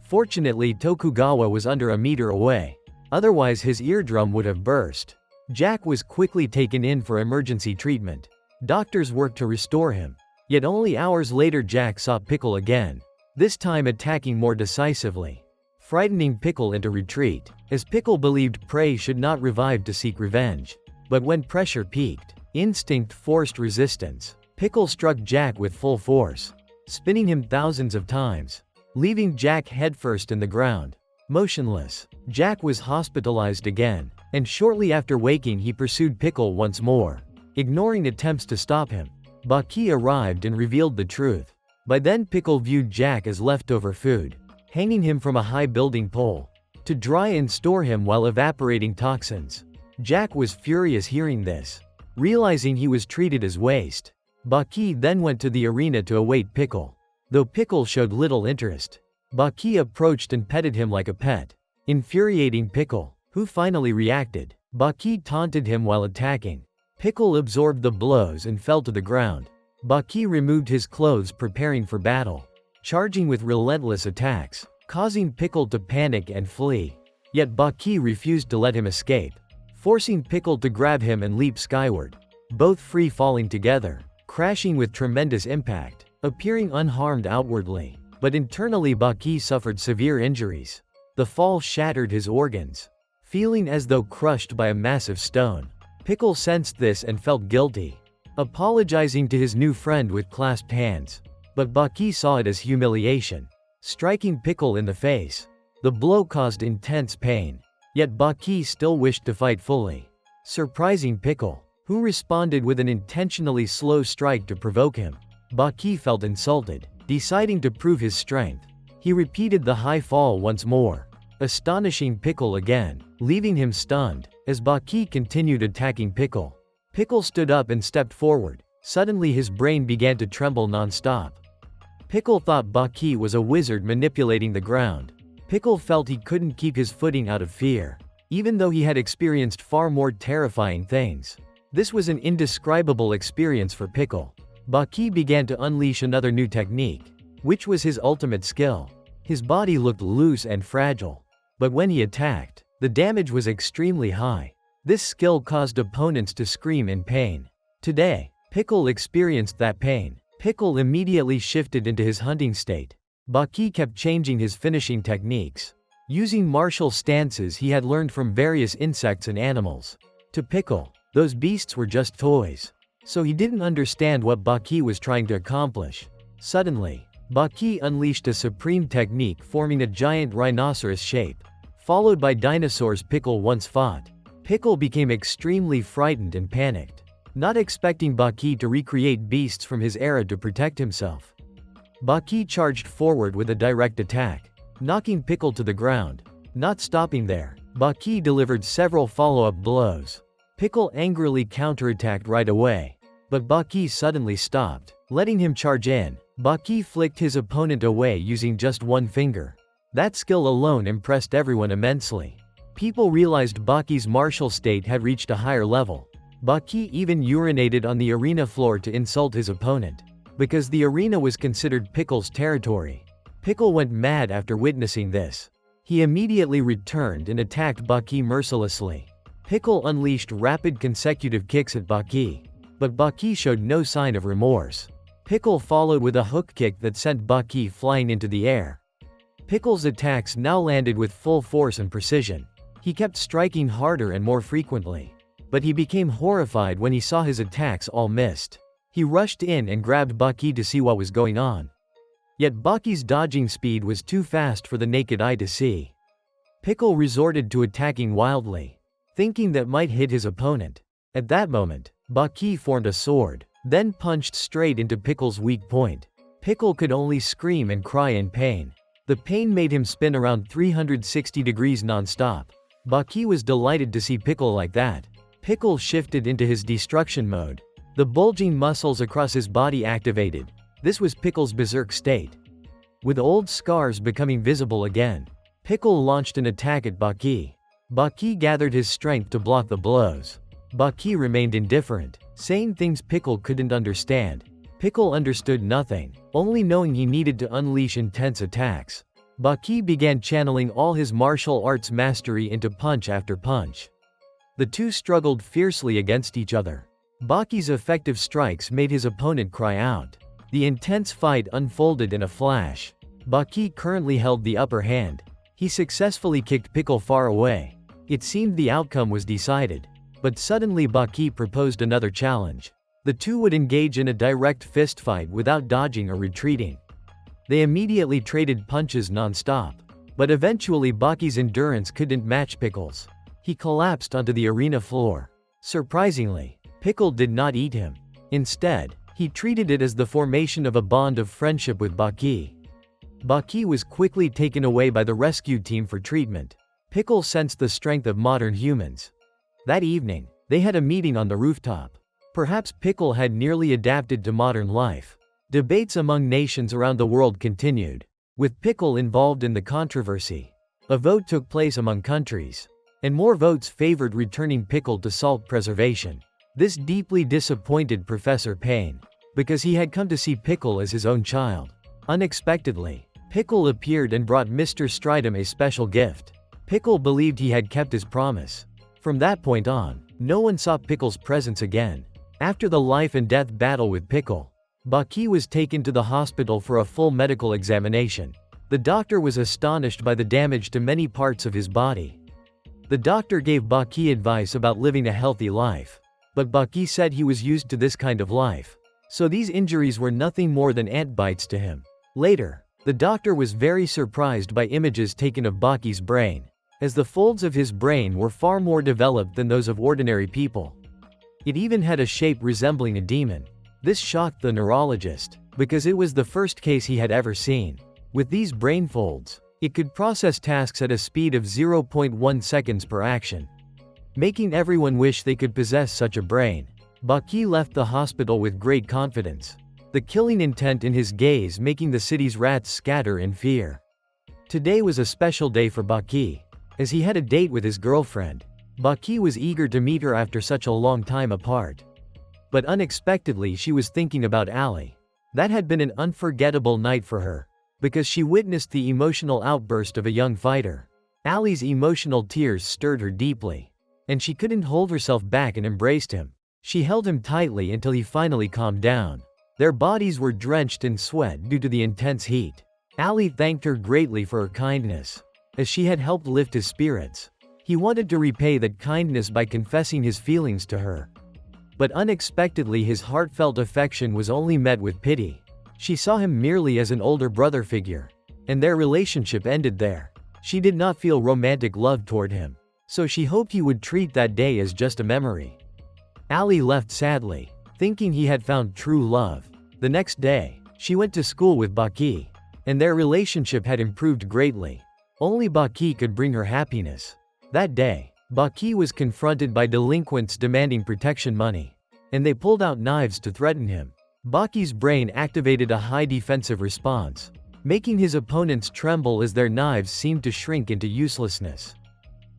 Fortunately, Tokugawa was under a meter away, otherwise his eardrum would have burst. Jack was quickly taken in for emergency treatment. Doctors worked to restore him. Yet only hours later Jack saw Pickle again, this time attacking more decisively, frightening Pickle into retreat, as Pickle believed prey should not revive to seek revenge. But when pressure peaked, instinct forced resistance. Pickle struck Jack with full force, spinning him thousands of times, leaving Jack headfirst in the ground, motionless. Jack was hospitalized again, and shortly after waking he pursued Pickle once more, ignoring attempts to stop him. Baki arrived and revealed the truth. By then Pickle viewed Jack as leftover food, hanging him from a high building pole, to dry and store him while evaporating toxins. Jack was furious hearing this, realizing he was treated as waste. Baki then went to the arena to await Pickle. Though Pickle showed little interest, Baki approached and petted him like a pet, infuriating Pickle, who finally reacted. Baki taunted him while attacking. Pickle absorbed the blows and fell to the ground. Baki removed his clothes, preparing for battle, charging with relentless attacks, causing Pickle to panic and flee. Yet Baki refused to let him escape, forcing Pickle to grab him and leap skyward, both free falling together, crashing with tremendous impact, appearing unharmed outwardly, but internally Baki suffered severe injuries. The fall shattered his organs, feeling as though crushed by a massive stone. Pickle sensed this and felt guilty, apologizing to his new friend with clasped hands. But Baki saw it as humiliation, striking Pickle in the face. The blow caused intense pain. Yet Baki still wished to fight fully, surprising Pickle, who responded with an intentionally slow strike to provoke him. Baki felt insulted. Deciding to prove his strength, he repeated the high fall once more, astonishing Pickle again, leaving him stunned. As Baki continued attacking Pickle, Pickle stood up and stepped forward. Suddenly his brain began to tremble non-stop. Pickle thought Baki was a wizard manipulating the ground. Pickle felt he couldn't keep his footing out of fear, even though he had experienced far more terrifying things. This was an indescribable experience for Pickle. Baki began to unleash another new technique, which was his ultimate skill. His body looked loose and fragile, but when he attacked, the damage was extremely high. This skill caused opponents to scream in pain. Today, Pickle experienced that pain. Pickle immediately shifted into his hunting state. Baki kept changing his finishing techniques, using martial stances he had learned from various insects and animals. To Pickle, those beasts were just toys, so he didn't understand what Baki was trying to accomplish. Suddenly, Baki unleashed a supreme technique forming a giant rhinoceros shape, followed by dinosaurs Pickle once fought. Pickle became extremely frightened and panicked, not expecting Baki to recreate beasts from his era to protect himself. Baki charged forward with a direct attack, knocking Pickle to the ground. Not stopping there, Baki delivered several follow-up blows. Pickle angrily counterattacked right away, but Baki suddenly stopped, letting him charge in. Baki flicked his opponent away using just one finger. That skill alone impressed everyone immensely. People realized Baki's martial state had reached a higher level. Baki even urinated on the arena floor to insult his opponent, because the arena was considered Pickle's territory. Pickle went mad after witnessing this. He immediately returned and attacked Baki mercilessly. Pickle unleashed rapid consecutive kicks at Baki, but Baki showed no sign of remorse. Pickle followed with a hook kick that sent Baki flying into the air. Pickle's attacks now landed with full force and precision. He kept striking harder and more frequently, but he became horrified when he saw his attacks all missed. He rushed in and grabbed Baki to see what was going on. Yet Baki's dodging speed was too fast for the naked eye to see. Pickle resorted to attacking wildly, thinking that might hit his opponent. At that moment, Baki formed a sword, then punched straight into Pickle's weak point. Pickle could only scream and cry in pain. The pain made him spin around 360 degrees non-stop. Baki was delighted to see Pickle like that. Pickle shifted into his destruction mode. The bulging muscles across his body activated. This was Pickle's berserk state. With old scars becoming visible again, Pickle launched an attack at Baki. Baki gathered his strength to block the blows. Baki remained indifferent, saying things Pickle couldn't understand. Pickle understood nothing, only knowing he needed to unleash intense attacks. Baki began channeling all his martial arts mastery into punch after punch. The two struggled fiercely against each other. Baki's effective strikes made his opponent cry out. The intense fight unfolded in a flash. Baki currently held the upper hand. He successfully kicked Pickle far away. It seemed the outcome was decided. But suddenly Baki proposed another challenge. The two would engage in a direct fistfight without dodging or retreating. They immediately traded punches non-stop. But eventually Baki's endurance couldn't match Pickle's. He collapsed onto the arena floor. Surprisingly, Pickle did not eat him. Instead, he treated it as the formation of a bond of friendship with Baki. Baki was quickly taken away by the rescue team for treatment. Pickle sensed the strength of modern humans. That evening, they had a meeting on the rooftop. Perhaps Pickle had nearly adapted to modern life. Debates among nations around the world continued, with Pickle involved in the controversy. A vote took place among countries, and more votes favored returning Pickle to salt preservation. This deeply disappointed Professor Payne, because he had come to see Pickle as his own child. Unexpectedly, Pickle appeared and brought Mr. Stridham a special gift. Pickle believed he had kept his promise. From that point on, no one saw Pickle's presence again. After the life-and-death battle with Pickle, Baki was taken to the hospital for a full medical examination. The doctor was astonished by the damage to many parts of his body. The doctor gave Baki advice about living a healthy life. But Baki said he was used to this kind of life, so these injuries were nothing more than ant bites to him. Later, The doctor was very surprised by images taken of Baki's brain, as the folds of his brain were far more developed than those of ordinary people. It even had a shape resembling a demon. This shocked the neurologist, because it was the first case he had ever seen. With these brain folds, it could process tasks at a speed of 0.1 seconds per action, making everyone wish they could possess such a brain. Baki left the hospital with great confidence, the killing intent in his gaze making the city's rats scatter in fear. Today was a special day for Baki, as he had a date with his girlfriend. Baki was eager to meet her after such a long time apart. But unexpectedly she was thinking about Alli. That had been an unforgettable night for her, because she witnessed the emotional outburst of a young fighter. Alli's emotional tears stirred her deeply, and she couldn't hold herself back and embraced him. She held him tightly until he finally calmed down. Their bodies were drenched in sweat due to the intense heat. Alli thanked her greatly for her kindness, as she had helped lift his spirits. He wanted to repay that kindness by confessing his feelings to her. But unexpectedly his heartfelt affection was only met with pity. She saw him merely as an older brother figure, and their relationship ended there. She did not feel romantic love toward him, so she hoped he would treat that day as just a memory. Alli left sadly, thinking he had found true love. The next day, she went to school with Baki, and their relationship had improved greatly. Only Baki could bring her happiness. That day, Baki was confronted by delinquents demanding protection money, and they pulled out knives to threaten him. Baki's brain activated a high defensive response, making his opponents tremble as their knives seemed to shrink into uselessness.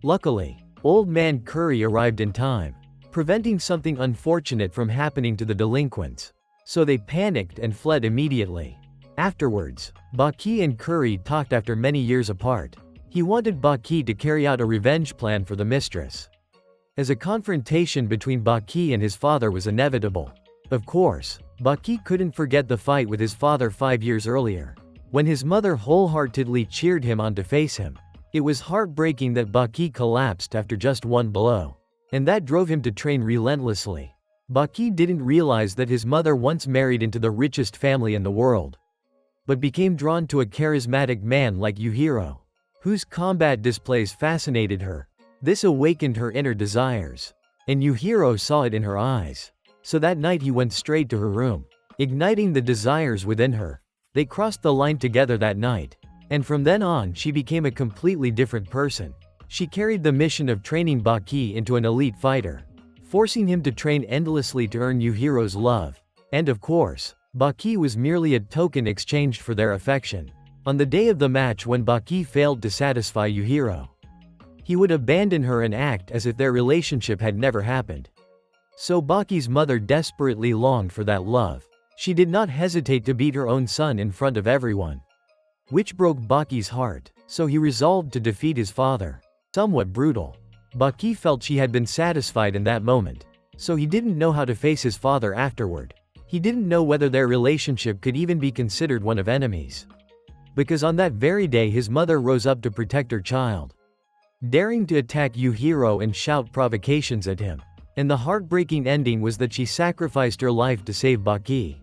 Luckily, Old Man Curry arrived in time, preventing something unfortunate from happening to the delinquents. So they panicked and fled immediately. Afterwards, Baki and Curry talked after many years apart. He wanted Baki to carry out a revenge plan for the mistress, as a confrontation between Baki and his father was inevitable. Of course, Baki couldn't forget the fight with his father 5 years earlier, when his mother wholeheartedly cheered him on to face him. It was heartbreaking that Baki collapsed after just one blow, and that drove him to train relentlessly. Baki didn't realize that his mother once married into the richest family in the world, but became drawn to a charismatic man like Yujiro, whose combat displays fascinated her. This awakened her inner desires, and Yujiro saw it in her eyes. So that night he went straight to her room, igniting the desires within her. They crossed the line together that night, and from then on she became a completely different person. She carried the mission of training Baki into an elite fighter, forcing him to train endlessly to earn Yuhiro's love. And of course, Baki was merely a token exchanged for their affection. On the day of the match when Baki failed to satisfy Yujiro, he would abandon her and act as if their relationship had never happened. So Baki's mother desperately longed for that love. She did not hesitate to beat her own son in front of everyone, which broke Baki's heart, so he resolved to defeat his father. Somewhat brutal, Baki felt she had been satisfied in that moment, so he didn't know how to face his father afterward. He didn't know whether their relationship could even be considered one of enemies, because on that very day his mother rose up to protect her child, daring to attack Yujiro and shout provocations at him. And the heartbreaking ending was that she sacrificed her life to save Baki.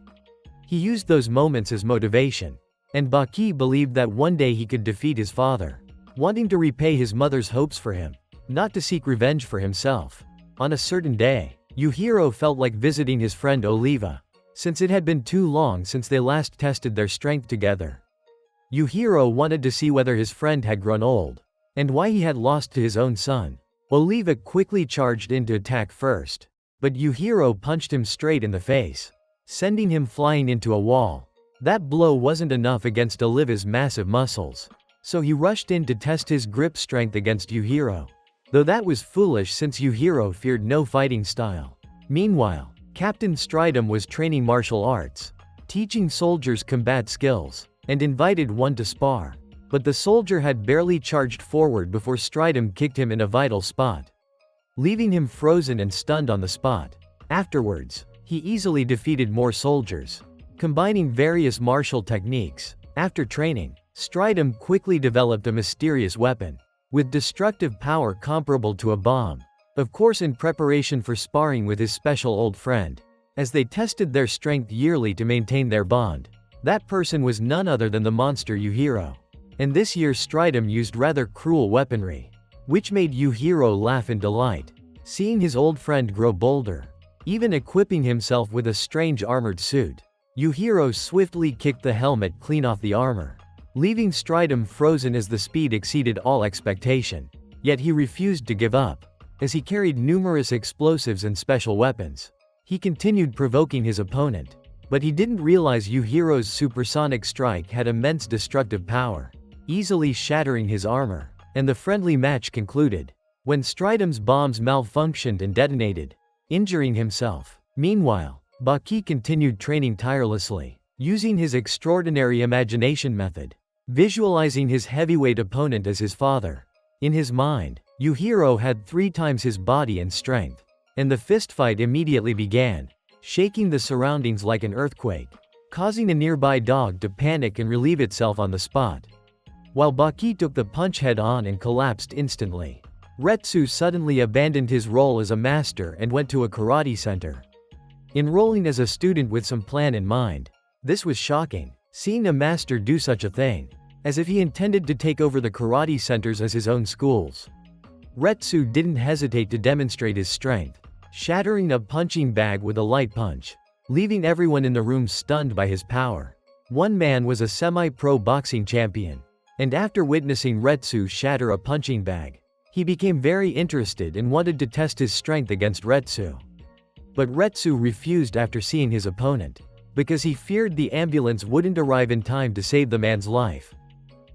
He used those moments as motivation, and Baki believed that one day he could defeat his father, wanting to repay his mother's hopes for him, not to seek revenge for himself. On a certain day, Yujiro felt like visiting his friend Oliva, since it had been too long since they last tested their strength together. Yujiro wanted to see whether his friend had grown old, and why he had lost to his own son. Oliva quickly charged in to attack first, but Yujiro punched him straight in the face, sending him flying into a wall. That blow wasn't enough against Oliva's massive muscles, so he rushed in to test his grip strength against Yujiro, though that was foolish since Yujiro feared no fighting style. Meanwhile, Captain Stridum was training martial arts, teaching soldiers combat skills, and invited one to spar. But the soldier had barely charged forward before Stridum kicked him in a vital spot, leaving him frozen and stunned on the spot. Afterwards, he easily defeated more soldiers, combining various martial techniques. After training, Stridum quickly developed a mysterious weapon, with destructive power comparable to a bomb. Of course, in preparation for sparring with his special old friend, as they tested their strength yearly to maintain their bond. That person was none other than the monster Yujiro. And this year Stridum used rather cruel weaponry, which made Yujiro laugh in delight, seeing his old friend grow bolder, even equipping himself with a strange armored suit. Yujiro swiftly kicked the helmet clean off the armor, leaving Stridum frozen as the speed exceeded all expectation. Yet he refused to give up, as he carried numerous explosives and special weapons. He continued provoking his opponent, but he didn't realize Yujiro's supersonic strike had immense destructive power, easily shattering his armor, and the friendly match concluded, when Stridum's bombs malfunctioned and detonated, injuring himself. Meanwhile, Baki continued training tirelessly, using his extraordinary imagination method, visualizing his heavyweight opponent as his father. In his mind, Yujiro had 3 times his body and strength, and the fistfight immediately began, shaking the surroundings like an earthquake, causing a nearby dog to panic and relieve itself on the spot. While Baki took the punch head-on and collapsed instantly, Retsu suddenly abandoned his role as a master and went to a karate center, enrolling as a student with some plan in mind. This was shocking, seeing a master do such a thing, as if he intended to take over the karate centers as his own schools. Retsu didn't hesitate to demonstrate his strength, shattering a punching bag with a light punch, leaving everyone in the room stunned by his power. One man was a semi-pro boxing champion, and after witnessing Retsu shatter a punching bag, he became very interested and wanted to test his strength against Retsu. But Retsu refused after seeing his opponent, because he feared the ambulance wouldn't arrive in time to save the man's life.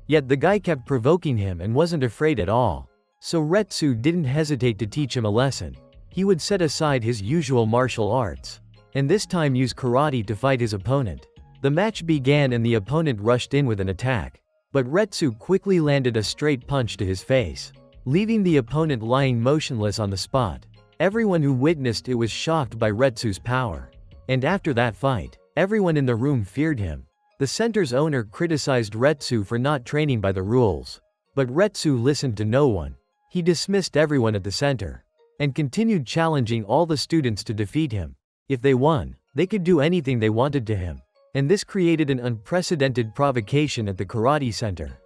Yet the guy kept provoking him and wasn't afraid at all, so Retsu didn't hesitate to teach him a lesson. He would set aside his usual martial arts, and this time use karate to fight his opponent. The match began and the opponent rushed in with an attack, but Retsu quickly landed a straight punch to his face, leaving the opponent lying motionless on the spot. Everyone who witnessed it was shocked by Retsu's power. And after that fight, everyone in the room feared him. The center's owner criticized Retsu for not training by the rules, but Retsu listened to no one. He dismissed everyone at the center, and continued challenging all the students to defeat him. If they won, they could do anything they wanted to him, and this created an unprecedented provocation at the karate center.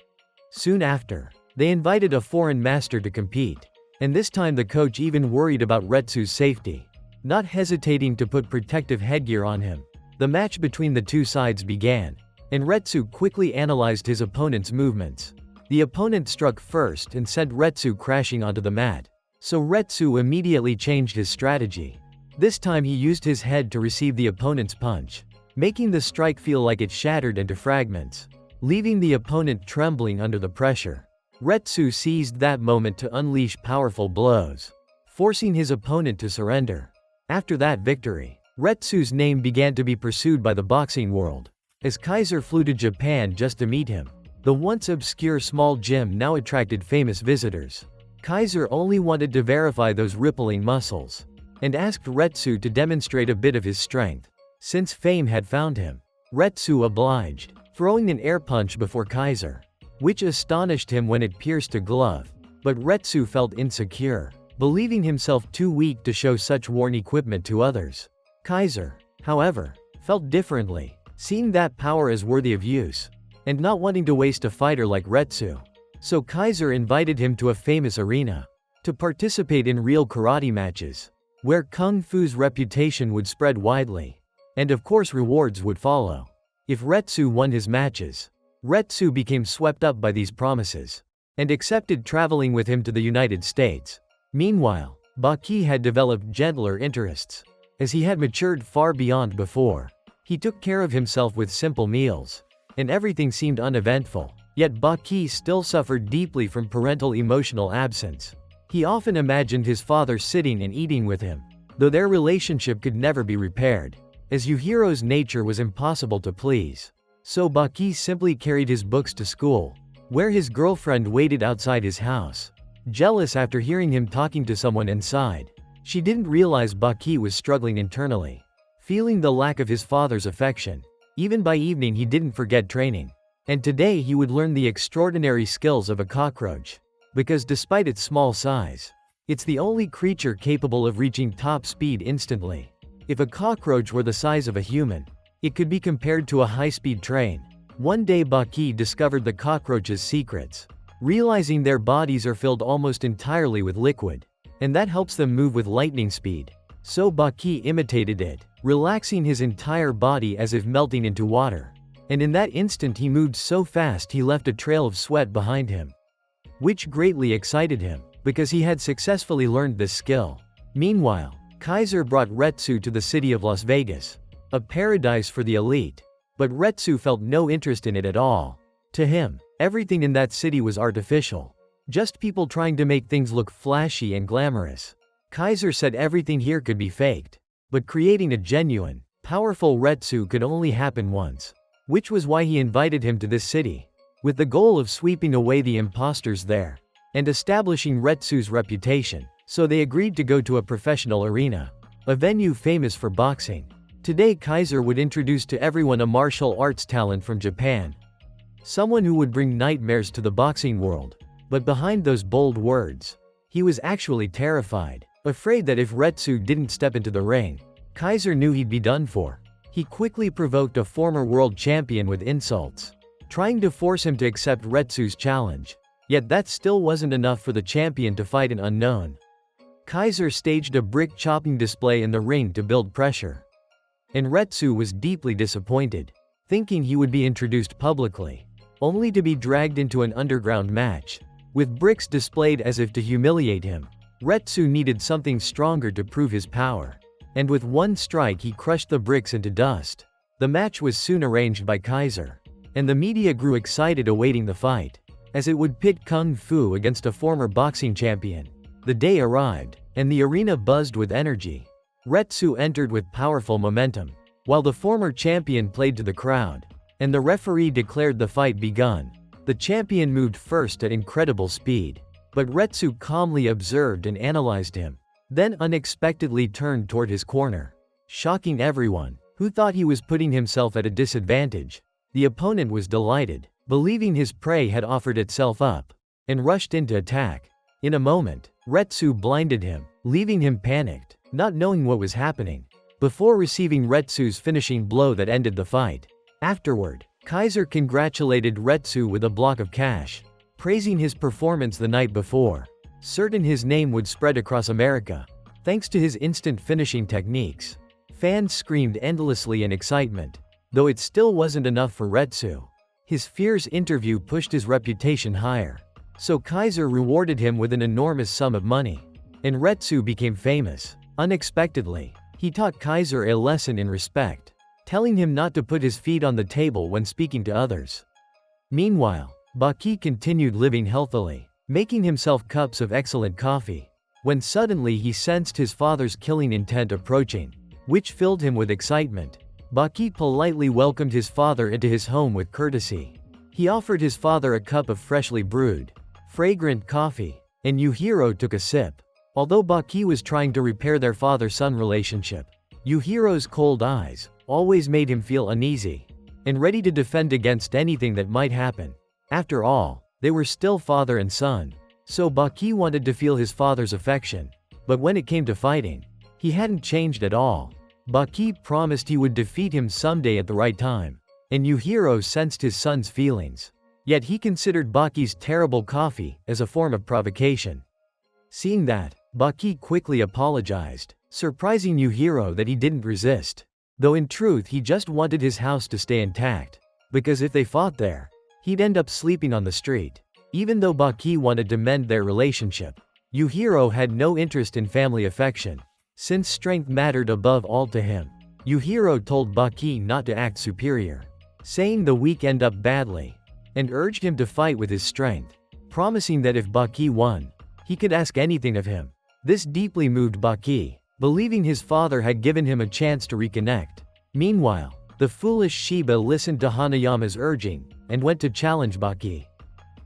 Soon after, they invited a foreign master to compete, and this time the coach even worried about Retsu's safety, not hesitating to put protective headgear on him. The match between the two sides began, and Retsu quickly analyzed his opponent's movements. The opponent struck first and sent Retsu crashing onto the mat, so Retsu immediately changed his strategy. This time he used his head to receive the opponent's punch, making the strike feel like it shattered into fragments, leaving the opponent trembling under the pressure. Retsu seized that moment to unleash powerful blows, forcing his opponent to surrender. After that victory, Retsu's name began to be pursued by the boxing world, as Kaiser flew to Japan just to meet him. The once obscure small gym now attracted famous visitors. Kaiser only wanted to verify those rippling muscles, and asked Retsu to demonstrate a bit of his strength. Since fame had found him, Retsu obliged, throwing an air punch before Kaiser, which astonished him when it pierced a glove. But Retsu felt insecure, believing himself too weak to show such worn equipment to others. Kaiser, however, felt differently, seeing that power as worthy of use, and not wanting to waste a fighter like Retsu. So Kaiser invited him to a famous arena, to participate in real karate matches, where Kung Fu's reputation would spread widely, and of course rewards would follow. If Retsu won his matches, Retsu became swept up by these promises, and accepted traveling with him to the United States. Meanwhile, Baki had developed gentler interests, as he had matured far beyond before. He took care of himself with simple meals, and everything seemed uneventful. Yet Baki still suffered deeply from parental emotional absence. He often imagined his father sitting and eating with him, though their relationship could never be repaired, as Yujiro's nature was impossible to please. So Baki simply carried his books to school, where his girlfriend waited outside his house, jealous after hearing him talking to someone inside. She didn't realize Baki was struggling internally, feeling the lack of his father's affection. Even by evening he didn't forget training. And today he would learn the extraordinary skills of a cockroach, because despite its small size, it's the only creature capable of reaching top speed instantly. If a cockroach were the size of a human, It could be compared to a high-speed train. One day Baki discovered the cockroaches' secrets, realizing their bodies are filled almost entirely with liquid, and that helps them move with lightning speed. So Baki imitated it, relaxing his entire body as if melting into water. And in that instant he moved so fast he left a trail of sweat behind him, which greatly excited him, because he had successfully learned this skill. Meanwhile, Kaiser brought Retsu to the city of Las Vegas, a paradise for the elite. But Retsu felt no interest in it at all. To him, everything in that city was artificial. Just people trying to make things look flashy and glamorous. Kaiser said everything here could be faked. But creating a genuine, powerful Retsu could only happen once. Which was why he invited him to this city, with the goal of sweeping away the imposters there, and establishing Retsu's reputation. So they agreed to go to a professional arena, a venue famous for boxing. Today Kaiser would introduce to everyone a martial arts talent from Japan. Someone who would bring nightmares to the boxing world. But behind those bold words, he was actually terrified, afraid that if Retsu didn't step into the ring, Kaiser knew he'd be done for. He quickly provoked a former world champion with insults, trying to force him to accept Retsu's challenge. Yet that still wasn't enough for the champion to fight an unknown. Kaiser staged a brick chopping display in the ring to build pressure. And Retsu was deeply disappointed, thinking he would be introduced publicly, only to be dragged into an underground match, with bricks displayed as if to humiliate him. Retsu needed something stronger to prove his power, and with one strike he crushed the bricks into dust. The match was soon arranged by Kaiser, and the media grew excited awaiting the fight, as it would pit Kung Fu against a former boxing champion. The day arrived, and the arena buzzed with energy. Retsu entered with powerful momentum, while the former champion played to the crowd, and the referee declared the fight begun. The champion moved first at incredible speed, but Retsu calmly observed and analyzed him, then unexpectedly turned toward his corner, shocking everyone, who thought he was putting himself at a disadvantage. The opponent was delighted, believing his prey had offered itself up, and rushed in to attack. In a moment, Retsu blinded him, leaving him panicked, not knowing what was happening, before receiving Retsu's finishing blow that ended the fight. Afterward, Kaiser congratulated Retsu with a block of cash, praising his performance the night before, certain his name would spread across America, thanks to his instant finishing techniques. Fans screamed endlessly in excitement, though it still wasn't enough for Retsu. His fierce interview pushed his reputation higher, so Kaiser rewarded him with an enormous sum of money, and Retsu became famous. Unexpectedly, he taught Kaiser a lesson in respect, telling him not to put his feet on the table when speaking to others. Meanwhile, Baki continued living healthily, making himself cups of excellent coffee, when suddenly he sensed his father's killing intent approaching, which filled him with excitement. Baki politely welcomed his father into his home with courtesy. He offered his father a cup of freshly brewed, fragrant coffee, and Yujiro took a sip. Although Baki was trying to repair their father-son relationship, Yujiro's cold eyes always made him feel uneasy, and ready to defend against anything that might happen. After all, they were still father and son, so Baki wanted to feel his father's affection. But when it came to fighting, he hadn't changed at all. Baki promised he would defeat him someday at the right time, and Yujiro sensed his son's feelings. Yet he considered Baki's terrible coffee as a form of provocation. Seeing that, Baki quickly apologized, surprising Yujiro that he didn't resist. Though in truth he just wanted his house to stay intact, because if they fought there, he'd end up sleeping on the street. Even though Baki wanted to mend their relationship, Yujiro had no interest in family affection, since strength mattered above all to him. Yujiro told Baki not to act superior, saying the weak end up badly, and urged him to fight with his strength, promising that if Baki won, he could ask anything of him. This deeply moved Baki, believing his father had given him a chance to reconnect. Meanwhile, the foolish Shiba listened to Hanayama's urging, and went to challenge Baki.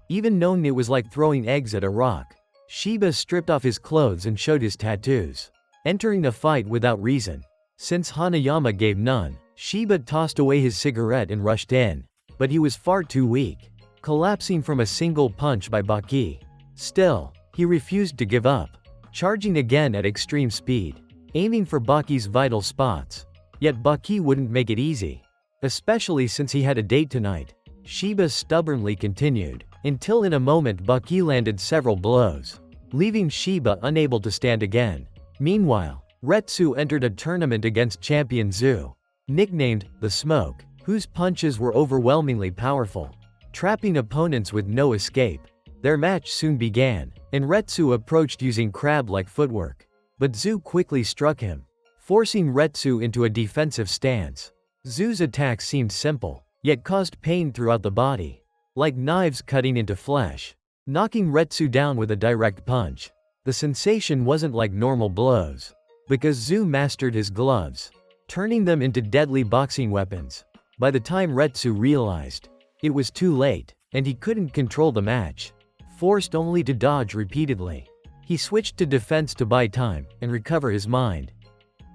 Even knowing it was like throwing eggs at a rock, Shiba stripped off his clothes and showed his tattoos, entering the fight without reason. Since Hanayama gave none, Shiba tossed away his cigarette and rushed in, but he was far too weak, collapsing from a single punch by Baki. Still, he refused to give up, charging again at extreme speed, aiming for Baki's vital spots. Yet Baki wouldn't make it easy. especially since he had a date tonight. Shiba stubbornly continued, until in a moment Baki landed several blows, leaving Shiba unable to stand again. Meanwhile, Retsu entered a tournament against champion Zu, nicknamed the Smoke, whose punches were overwhelmingly powerful, trapping opponents with no escape. Their match soon began, and Retsu approached using crab-like footwork. But Zu quickly struck him, forcing Retsu into a defensive stance. Zu's attack seemed simple, yet caused pain throughout the body, like knives cutting into flesh, knocking Retsu down with a direct punch. The sensation wasn't like normal blows, because Zu mastered his gloves, turning them into deadly boxing weapons. By the time Retsu realized, it was too late, and he couldn't control the match, forced only to dodge repeatedly. He switched to defense to buy time and recover his mind.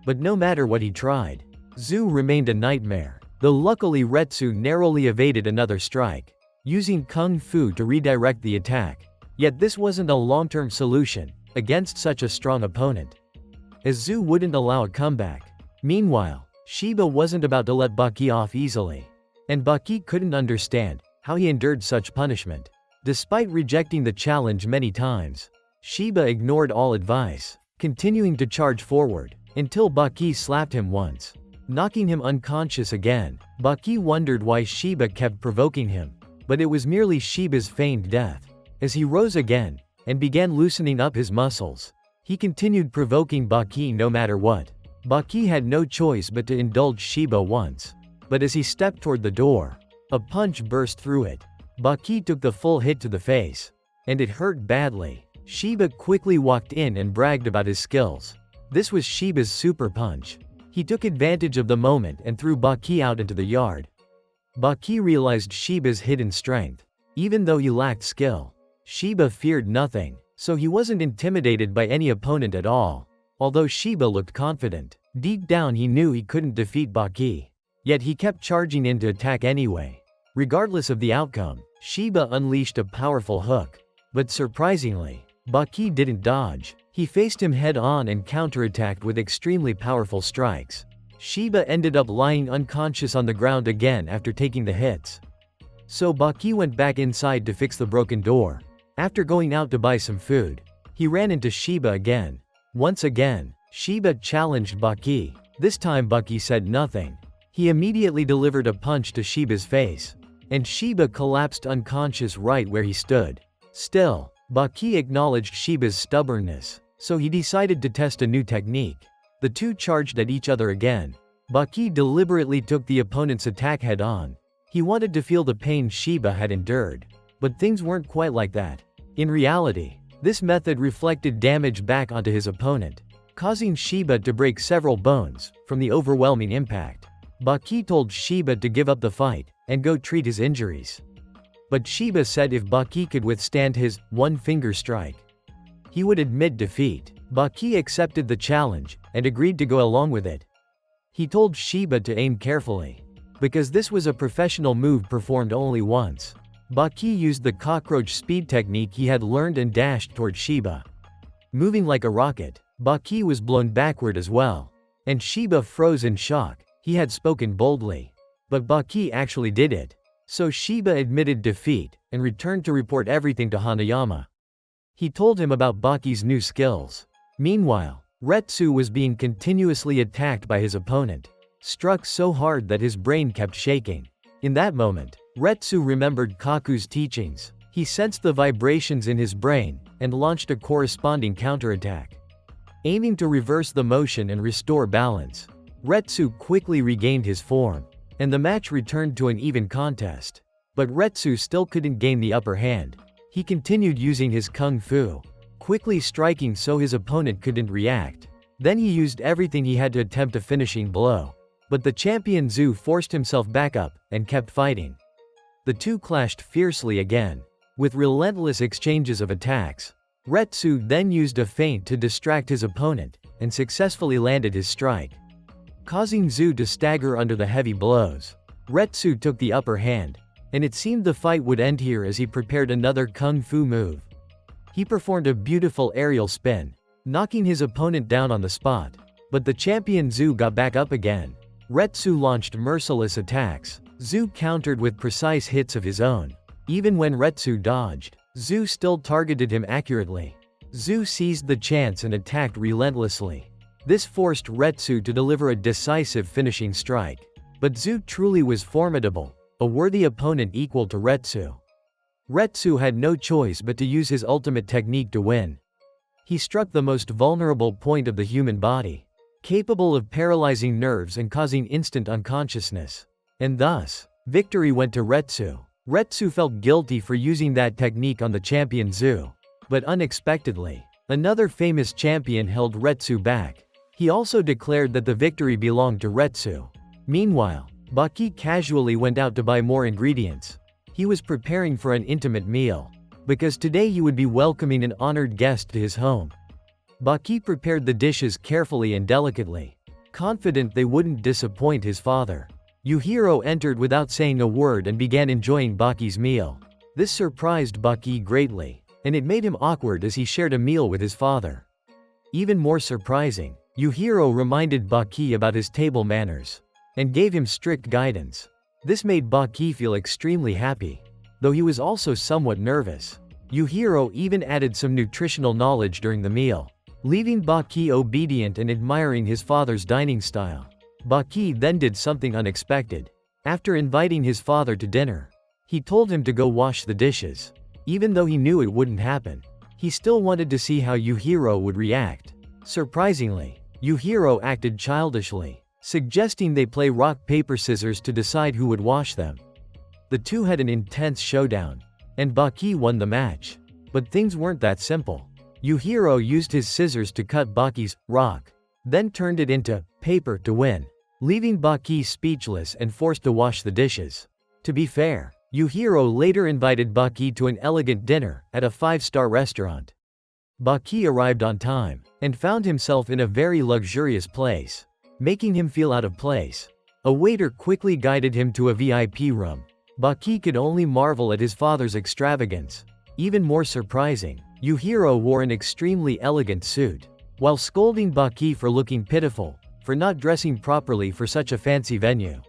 But no matter what he tried, Zu remained a nightmare, though luckily Retsu narrowly evaded another strike, using Kung Fu to redirect the attack. Yet this wasn't a long-term solution against such a strong opponent, as Zu wouldn't allow a comeback. Meanwhile, Shiba wasn't about to let Baki off easily, and Baki couldn't understand how he endured such punishment. Despite rejecting the challenge many times, Shiba ignored all advice, continuing to charge forward, until Baki slapped him once, knocking him unconscious again. Baki wondered why Shiba kept provoking him, but it was merely Shiba's feigned death. As he rose again, and began loosening up his muscles, he continued provoking Baki no matter what. Baki had no choice but to indulge Shiba once, but as he stepped toward the door, a punch burst through it. Baki took the full hit to the face, and it hurt badly. Shiba quickly walked in and bragged about his skills. This was Shiba's super punch. He took advantage of the moment and threw Baki out into the yard. Baki realized Shiba's hidden strength. Even though he lacked skill, Shiba feared nothing, so he wasn't intimidated by any opponent at all. Although Shiba looked confident, deep down he knew he couldn't defeat Baki. Yet he kept charging in to attack anyway. Regardless of the outcome, Shiba unleashed a powerful hook. But surprisingly, Baki didn't dodge. He faced him head-on and counterattacked with extremely powerful strikes. Shiba ended up lying unconscious on the ground again after taking the hits. So Baki went back inside to fix the broken door. After going out to buy some food, he ran into Shiba again. Once again, Shiba challenged Baki. This time Baki said nothing. He immediately delivered a punch to Shiba's face, and Shiba collapsed unconscious right where he stood. Still, Baki acknowledged Shiba's stubbornness, so he decided to test a new technique. The two charged at each other again. Baki deliberately took the opponent's attack head-on. He wanted to feel the pain Shiba had endured. But things weren't quite like that. In reality, this method reflected damage back onto his opponent, causing Shiba to break several bones from the overwhelming impact. Baki told Shiba to give up the fight and go treat his injuries. But Shiba said if Baki could withstand his one-finger strike, he would admit defeat. Baki accepted the challenge and agreed to go along with it. He told Shiba to aim carefully, because this was a professional move performed only once. Baki used the cockroach speed technique he had learned and dashed toward Shiba. Moving like a rocket, Baki was blown backward as well, and Shiba froze in shock. He had spoken boldly, but Baki actually did it. So Shiba admitted defeat and returned to report everything to Hanayama. He told him about Baki's new skills. Meanwhile, Retsu was being continuously attacked by his opponent, struck so hard that his brain kept shaking. In that moment, Retsu remembered Kaku's teachings. He sensed the vibrations in his brain and launched a corresponding counterattack, aiming to reverse the motion and restore balance. Retsu quickly regained his form, and the match returned to an even contest. But Retsu still couldn't gain the upper hand. He continued using his kung fu, quickly striking so his opponent couldn't react. Then he used everything he had to attempt a finishing blow. But the champion Zu forced himself back up and kept fighting. The two clashed fiercely again, with relentless exchanges of attacks. Retsu then used a feint to distract his opponent and successfully landed his strike, causing Zu to stagger under the heavy blows. Retsu took the upper hand, and it seemed the fight would end here as he prepared another kung fu move. He performed a beautiful aerial spin, knocking his opponent down on the spot. But the champion Zu got back up again. Retsu launched merciless attacks. Zu countered with precise hits of his own. Even when Retsu dodged, Zu still targeted him accurately. Zu seized the chance and attacked relentlessly. This forced Retsu to deliver a decisive finishing strike. But Zu truly was formidable, a worthy opponent equal to Retsu. Retsu had no choice but to use his ultimate technique to win. He struck the most vulnerable point of the human body, capable of paralyzing nerves and causing instant unconsciousness. And thus, victory went to Retsu. Retsu felt guilty for using that technique on the champion Zu. But unexpectedly, another famous champion held Retsu back. He also declared that the victory belonged to Retsu. Meanwhile, Baki casually went out to buy more ingredients. He was preparing for an intimate meal, because today he would be welcoming an honored guest to his home. Baki prepared the dishes carefully and delicately, confident they wouldn't disappoint his father. Yujiro entered without saying a word and began enjoying Baki's meal. This surprised Baki greatly, and it made him awkward as he shared a meal with his father. Even more surprising, Yujiro reminded Baki about his table manners, and gave him strict guidance. This made Baki feel extremely happy, though he was also somewhat nervous. Yujiro even added some nutritional knowledge during the meal, leaving Baki obedient and admiring his father's dining style. Baki then did something unexpected. After inviting his father to dinner, he told him to go wash the dishes. Even though he knew it wouldn't happen, he still wanted to see how Yujiro would react. Surprisingly, Yujiro acted childishly, suggesting they play rock paper scissors to decide who would wash them. The two had an intense showdown, and Baki won the match. But things weren't that simple. Yujiro used his scissors to cut Baki's rock, then turned it into paper to win, leaving Baki speechless and forced to wash the dishes. To be fair, Yujiro later invited Baki to an elegant dinner at a 5-star restaurant. Baki arrived on time, and found himself in a very luxurious place, making him feel out of place. A waiter quickly guided him to a VIP room. Baki could only marvel at his father's extravagance. Even more surprising, Yujiro wore an extremely elegant suit, while scolding Baki for looking pitiful, for not dressing properly for such a fancy venue.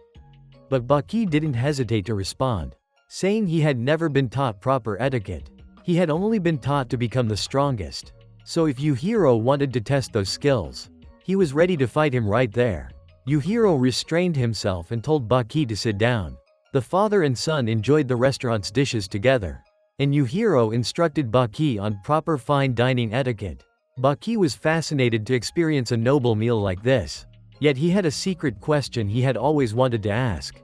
But Baki didn't hesitate to respond, saying he had never been taught proper etiquette. He had only been taught to become the strongest. So if Yujiro wanted to test those skills, he was ready to fight him right there. Yujiro restrained himself and told Baki to sit down. The father and son enjoyed the restaurant's dishes together, and Yujiro instructed Baki on proper fine dining etiquette. Baki was fascinated to experience a noble meal like this. Yet he had a secret question he had always wanted to ask.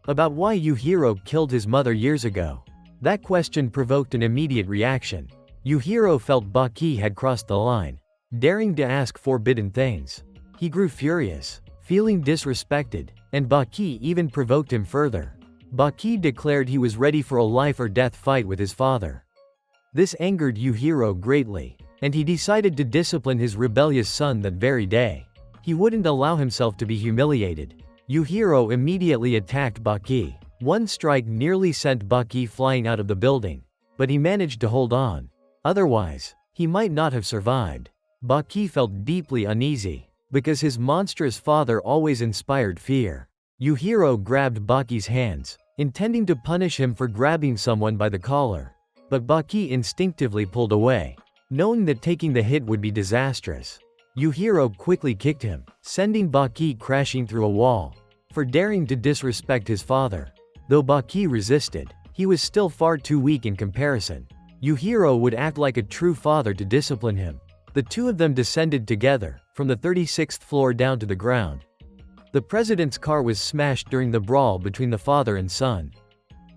About why Yujiro killed his mother years ago. That question provoked an immediate reaction. Yujiro felt Baki had crossed the line, daring to ask forbidden things. He grew furious, feeling disrespected, and Baki even provoked him further. Baki declared he was ready for a life-or-death fight with his father. This angered Yujiro greatly, and he decided to discipline his rebellious son that very day. He wouldn't allow himself to be humiliated. Yujiro immediately attacked Baki. One strike nearly sent Baki flying out of the building, but he managed to hold on. Otherwise, he might not have survived. Baki felt deeply uneasy, because his monstrous father always inspired fear. Yujiro grabbed Baki's hands, intending to punish him for grabbing someone by the collar. But Baki instinctively pulled away, knowing that taking the hit would be disastrous. Yujiro quickly kicked him, sending Baki crashing through a wall, for daring to disrespect his father. Though Baki resisted, he was still far too weak in comparison. Yujiro would act like a true father to discipline him. The two of them descended together, from the 36th floor down to the ground. The president's car was smashed during the brawl between the father and son.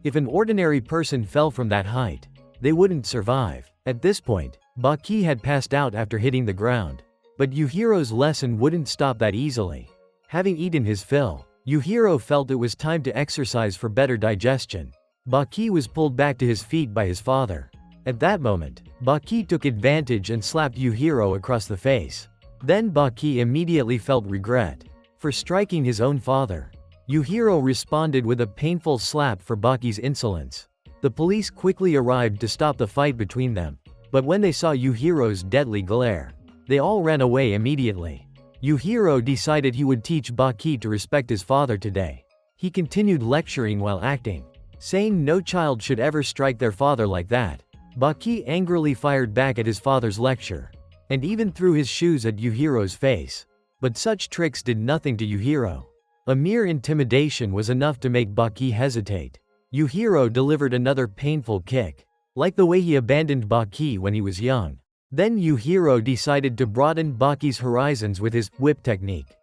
If an ordinary person fell from that height, they wouldn't survive. At this point, Baki had passed out after hitting the ground. But Yujiro's lesson wouldn't stop that easily. Having eaten his fill, Yujiro felt it was time to exercise for better digestion. Baki was pulled back to his feet by his father. At that moment, Baki took advantage and slapped Yujiro across the face. Then Baki immediately felt regret for striking his own father. Yujiro responded with a painful slap for Baki's insolence. The police quickly arrived to stop the fight between them. But when they saw Yujiro's deadly glare, they all ran away immediately. Yujiro decided he would teach Baki to respect his father today. He continued lecturing while acting, saying no child should ever strike their father like that. Baki angrily fired back at his father's lecture, and even threw his shoes at Yujiro's face. But such tricks did nothing to Yujiro. A mere intimidation was enough to make Baki hesitate. Yujiro delivered another painful kick, like the way he abandoned Baki when he was young. Then Yujiro decided to broaden Baki's horizons with his whip technique.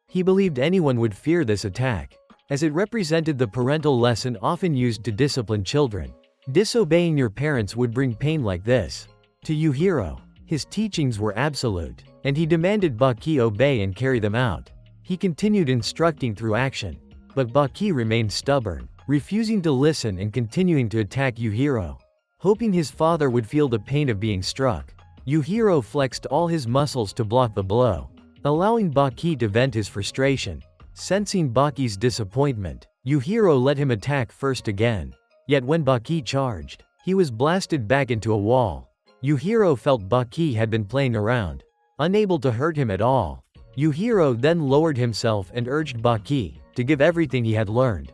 He believed anyone would fear this attack, as it represented the parental lesson often used to discipline children. Disobeying your parents would bring pain like this. To Yujiro, his teachings were absolute, and he demanded Baki obey and carry them out. He continued instructing through action, but Baki remained stubborn, refusing to listen and continuing to attack Yujiro. Hoping his father would feel the pain of being struck, Yujiro flexed all his muscles to block the blow, allowing Baki to vent his frustration. Sensing Baki's disappointment, Yujiro let him attack first again. Yet when Baki charged, he was blasted back into a wall. Yujiro felt Baki had been playing around, unable to hurt him at all. Yujiro then lowered himself and urged Baki to give everything he had learned.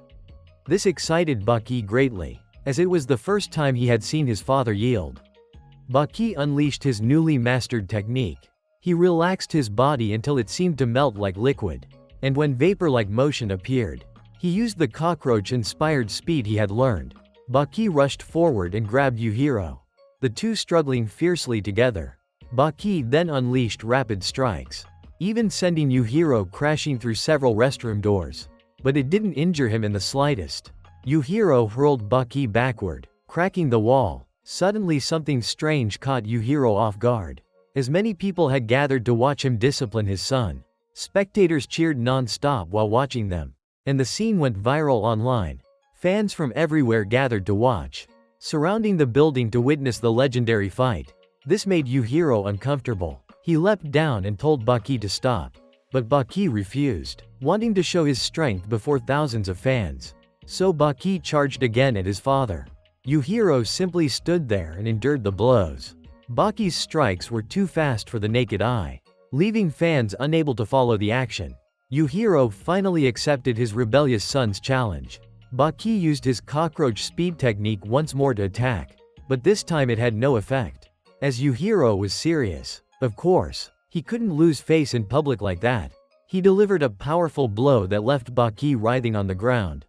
This excited Baki greatly, as it was the first time he had seen his father yield. Baki unleashed his newly mastered technique. He relaxed his body until it seemed to melt like liquid, and when vapor-like motion appeared, he used the cockroach-inspired speed he had learned. Baki rushed forward and grabbed Yujiro, the two struggling fiercely together. Baki then unleashed rapid strikes, even sending Yujiro crashing through several restroom doors. But it didn't injure him in the slightest. Yujiro hurled Baki backward, cracking the wall. Suddenly something strange caught Yujiro off guard. As many people had gathered to watch him discipline his son, spectators cheered non-stop while watching them, and the scene went viral online. Fans from everywhere gathered to watch, surrounding the building to witness the legendary fight. This made Yujiro uncomfortable. He leapt down and told Baki to stop, but Baki refused, wanting to show his strength before thousands of fans. So Baki charged again at his father. Yujiro simply stood there and endured the blows. Baki's strikes were too fast for the naked eye, leaving fans unable to follow the action. Yujiro finally accepted his rebellious son's challenge. Baki used his cockroach speed technique once more to attack, but this time it had no effect, as Yujiro was serious. Of course, he couldn't lose face in public like that. He delivered a powerful blow that left Baki writhing on the ground.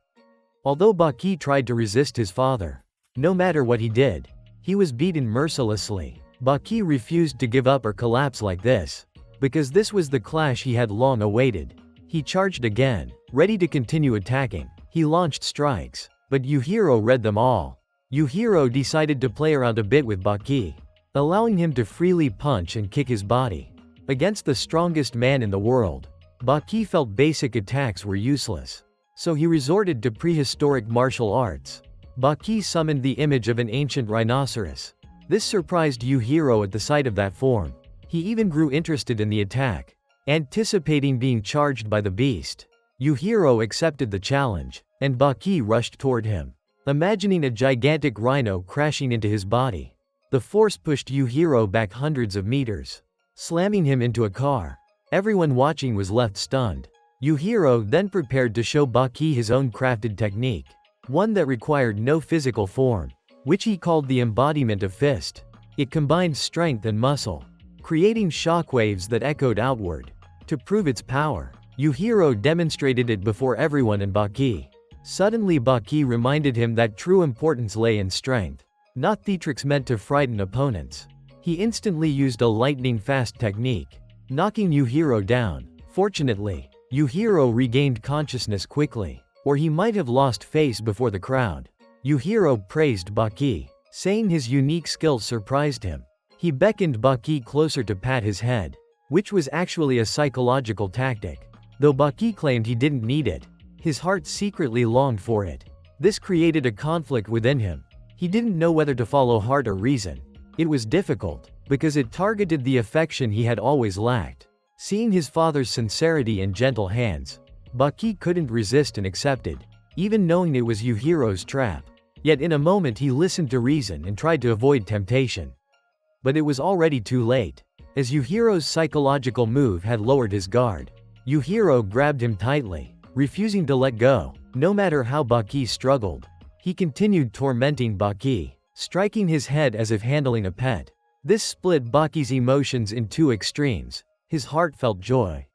Although Baki tried to resist his father, no matter what he did, he was beaten mercilessly. Baki refused to give up or collapse like this, because this was the clash he had long awaited. He charged again, ready to continue attacking. He launched strikes, but Yujiro read them all. Yujiro decided to play around a bit with Baki, allowing him to freely punch and kick his body. Against the strongest man in the world, Baki felt basic attacks were useless, so he resorted to prehistoric martial arts. Baki summoned the image of an ancient rhinoceros. This surprised Yujiro at the sight of that form. He even grew interested in the attack, anticipating being charged by the beast. Yujiro accepted the challenge, and Baki rushed toward him, imagining a gigantic rhino crashing into his body. The force pushed Yujiro back hundreds of meters, slamming him into a car. Everyone watching was left stunned. Yujiro then prepared to show Baki his own crafted technique, one that required no physical form, which he called the embodiment of fist. It combined strength and muscle, creating shockwaves that echoed outward. To prove its power, Yujiro demonstrated it before everyone and Baki. Suddenly Baki reminded him that true importance lay in strength, not the tricks meant to frighten opponents. He instantly used a lightning-fast technique, knocking Yujiro down. Fortunately, Yujiro regained consciousness quickly, or he might have lost face before the crowd. Yujiro praised Baki, saying his unique skill surprised him. He beckoned Baki closer to pat his head, which was actually a psychological tactic. Though Baki claimed he didn't need it, his heart secretly longed for it. This created a conflict within him. He didn't know whether to follow heart or reason. It was difficult, because it targeted the affection he had always lacked. Seeing his father's sincerity and gentle hands, Baki couldn't resist and accepted, even knowing it was Yujiro's trap. Yet in a moment he listened to reason and tried to avoid temptation. But it was already too late. as Yujiro's psychological move had lowered his guard. Yujiro grabbed him tightly, refusing to let go. No matter how Baki struggled, he continued tormenting Baki, striking his head as if handling a pet. This split Baki's emotions in two extremes. His heart felt joy,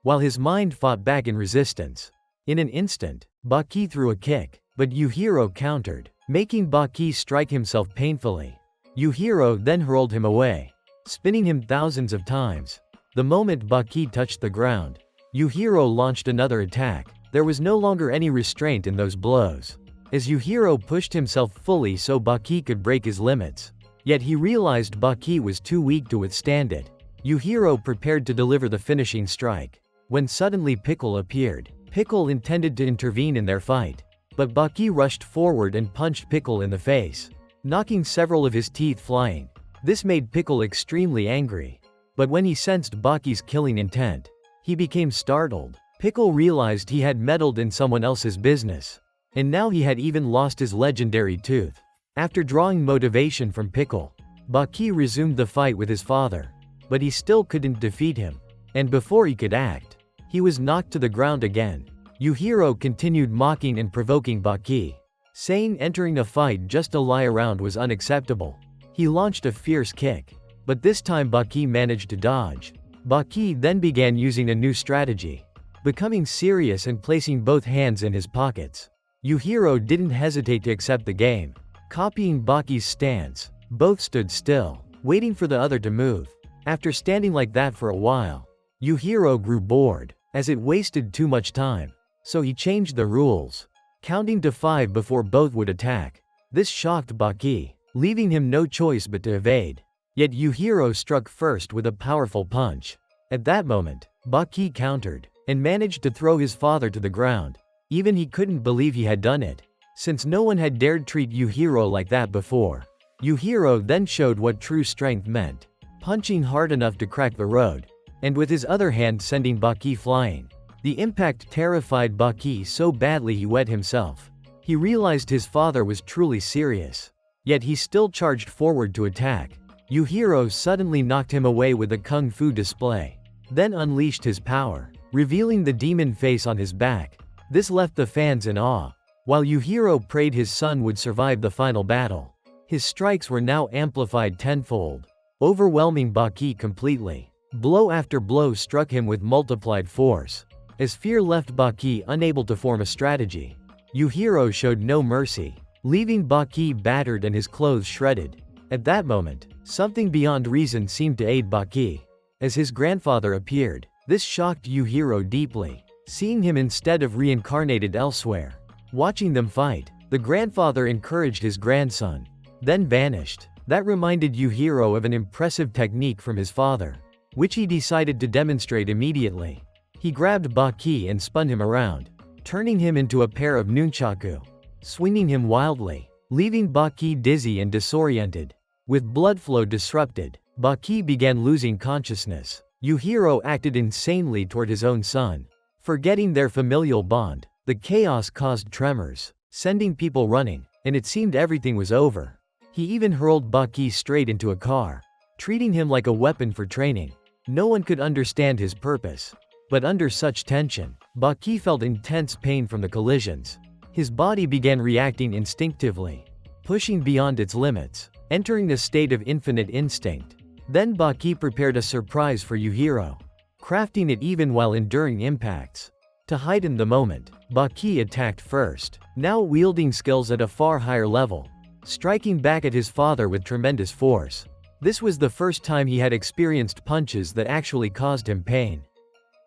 while his mind fought back in resistance. In an instant, Baki threw a kick, but Yujiro countered, making Baki strike himself painfully. Yujiro then hurled him away, spinning him thousands of times. The moment Baki touched the ground, Yujiro launched another attack. There was no longer any restraint in those blows, as Yujiro pushed himself fully so Baki could break his limits. Yet he realized Baki was too weak to withstand it. Yujiro prepared to deliver the finishing strike, when suddenly Pickle appeared. Pickle intended to intervene in their fight, but Baki rushed forward and punched Pickle in the face, knocking several of his teeth flying. This made Pickle extremely angry. But when he sensed Baki's killing intent, he became startled. Pickle realized he had meddled in someone else's business, and now he had even lost his legendary tooth. After drawing motivation from Pickle, Baki resumed the fight with his father, but he still couldn't defeat him, and before he could act, he was knocked to the ground again. Yujiro continued mocking and provoking Baki, saying entering a fight just to lie around was unacceptable. He launched a fierce kick, but this time Baki managed to dodge. Baki then began using a new strategy, becoming serious and placing both hands in his pockets. Yujiro didn't hesitate to accept the game. Copying Baki's stance, both stood still, waiting for the other to move. After standing like that for a while, Yujiro grew bored, as it wasted too much time. So he changed the rules, counting to 5 before both would attack. This shocked Baki, leaving him no choice but to evade. Yet Yujiro struck first with a powerful punch. At that moment, Baki countered, and managed to throw his father to the ground. Even he couldn't believe he had done it, since no one had dared treat Yujiro like that before. Yujiro then showed what true strength meant, punching hard enough to crack the road, and with his other hand sending Baki flying. The impact terrified Baki so badly he wet himself. He realized his father was truly serious. Yet he still charged forward to attack. Yujiro suddenly knocked him away with a kung fu display, then unleashed his power, revealing the demon face on his back. This left the fans in awe. While Yujiro prayed his son would survive the final battle, his strikes were now amplified tenfold, overwhelming Baki completely. Blow after blow struck him with multiplied force, as fear left Baki unable to form a strategy. Yujiro showed no mercy, leaving Baki battered and his clothes shredded. At that moment, something beyond reason seemed to aid Baki, as his grandfather appeared. This shocked Yujiro deeply, seeing him instead of reincarnated elsewhere. Watching them fight, the grandfather encouraged his grandson, then vanished. That reminded Yujiro of an impressive technique from his father, which he decided to demonstrate immediately. He grabbed Baki and spun him around, turning him into a pair of nunchaku, swinging him wildly, leaving Baki dizzy and disoriented. With blood flow disrupted, Baki began losing consciousness. Yujiro acted insanely toward his own son, forgetting their familial bond. The chaos caused tremors, sending people running, and it seemed everything was over. He even hurled Baki straight into a car, treating him like a weapon for training. No one could understand his purpose. But under such tension, Baki felt intense pain from the collisions. His body began reacting instinctively, pushing beyond its limits, entering a state of infinite instinct. Then Baki prepared a surprise for Yujiro, crafting it even while enduring impacts. To heighten the moment, Baki attacked first, now wielding skills at a far higher level, striking back at his father with tremendous force. This was the first time he had experienced punches that actually caused him pain.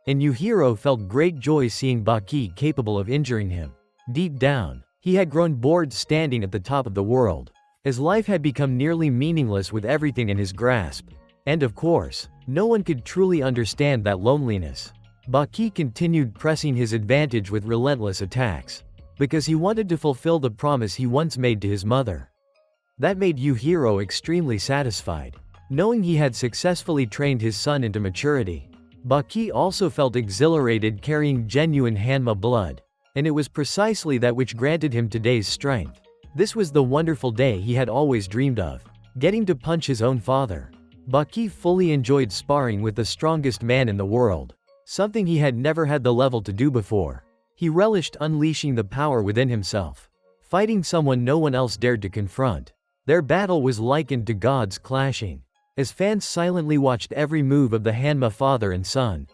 And Yujiro felt great joy seeing Baki capable of injuring him. Deep down, he had grown bored standing at the top of the world, as life had become nearly meaningless with everything in his grasp. And of course, no one could truly understand that loneliness. Baki continued pressing his advantage with relentless attacks, because he wanted to fulfill the promise he once made to his mother. That made Yujiro extremely satisfied, knowing he had successfully trained his son into maturity. Baki also felt exhilarated carrying genuine Hanma blood, and it was precisely that which granted him today's strength. This was the wonderful day he had always dreamed of, getting to punch his own father. Baki fully enjoyed sparring with the strongest man in the world, something he had never had the level to do before. He relished unleashing the power within himself, fighting someone no one else dared to confront. Their battle was likened to gods clashing, as fans silently watched every move of the Hanma father and son.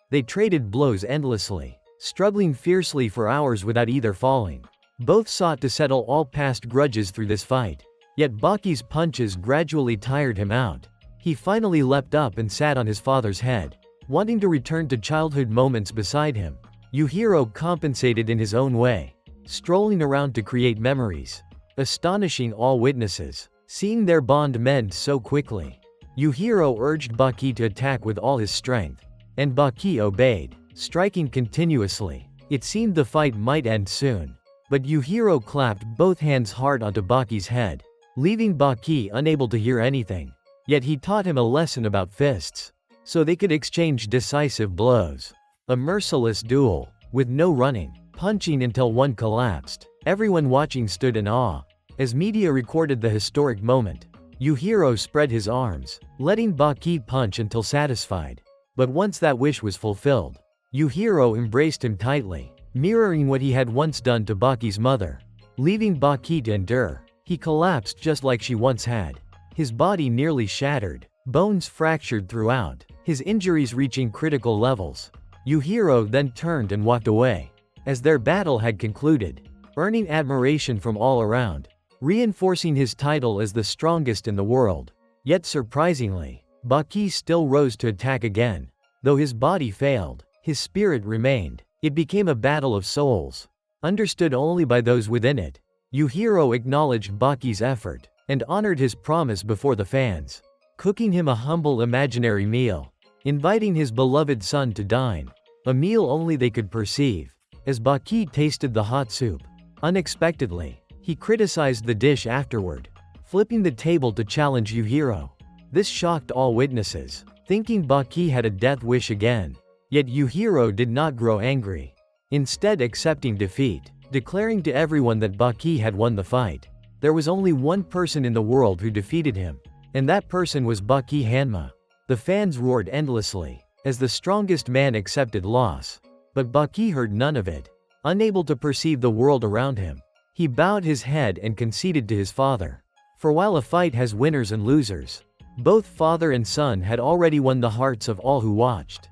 They traded blows endlessly, struggling fiercely for hours without either falling. Both sought to settle all past grudges through this fight. Yet Baki's punches gradually tired him out. He finally leapt up and sat on his father's head, wanting to return to childhood moments beside him. Yujiro compensated in his own way, strolling around to create memories, astonishing all witnesses, seeing their bond mend so quickly. Yujiro urged Baki to attack with all his strength, and Baki obeyed, striking continuously. It seemed the fight might end soon, but Yujiro clapped both hands hard onto Baki's head, leaving Baki unable to hear anything. Yet he taught him a lesson about fists, so they could exchange decisive blows. A merciless duel, with no running, punching until one collapsed. Everyone watching stood in awe. As media recorded the historic moment, Yujiro spread his arms, letting Baki punch until satisfied. But once that wish was fulfilled, Yujiro embraced him tightly, mirroring what he had once done to Baki's mother. Leaving Baki to endure, he collapsed just like she once had. His body nearly shattered, bones fractured throughout, his injuries reaching critical levels. Yujiro then turned and walked away, as their battle had concluded, earning admiration from all around, reinforcing his title as the strongest in the world. Yet surprisingly, Baki still rose to attack again. Though his body failed, his spirit remained. It became a battle of souls, understood only by those within it. Yujiro acknowledged Baki's effort, and honored his promise before the fans, cooking him a humble imaginary meal, inviting his beloved son to dine, a meal only they could perceive. As Baki tasted the hot soup, unexpectedly, he criticized the dish afterward, flipping the table to challenge Yujiro. This shocked all witnesses, thinking Baki had a death wish again. Yet Yujiro did not grow angry, instead accepting defeat, declaring to everyone that Baki had won the fight. There was only one person in the world who defeated him, and that person was Baki Hanma. The fans roared endlessly, as the strongest man accepted loss. But Baki heard none of it. Unable to perceive the world around him, he bowed his head and conceded to his father. For while a fight has winners and losers, both father and son had already won the hearts of all who watched.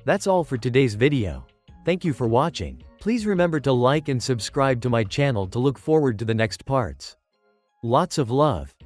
That's all for today's video. Thank you for watching. Please remember to like and subscribe to my channel to look forward to the next parts. Lots of love.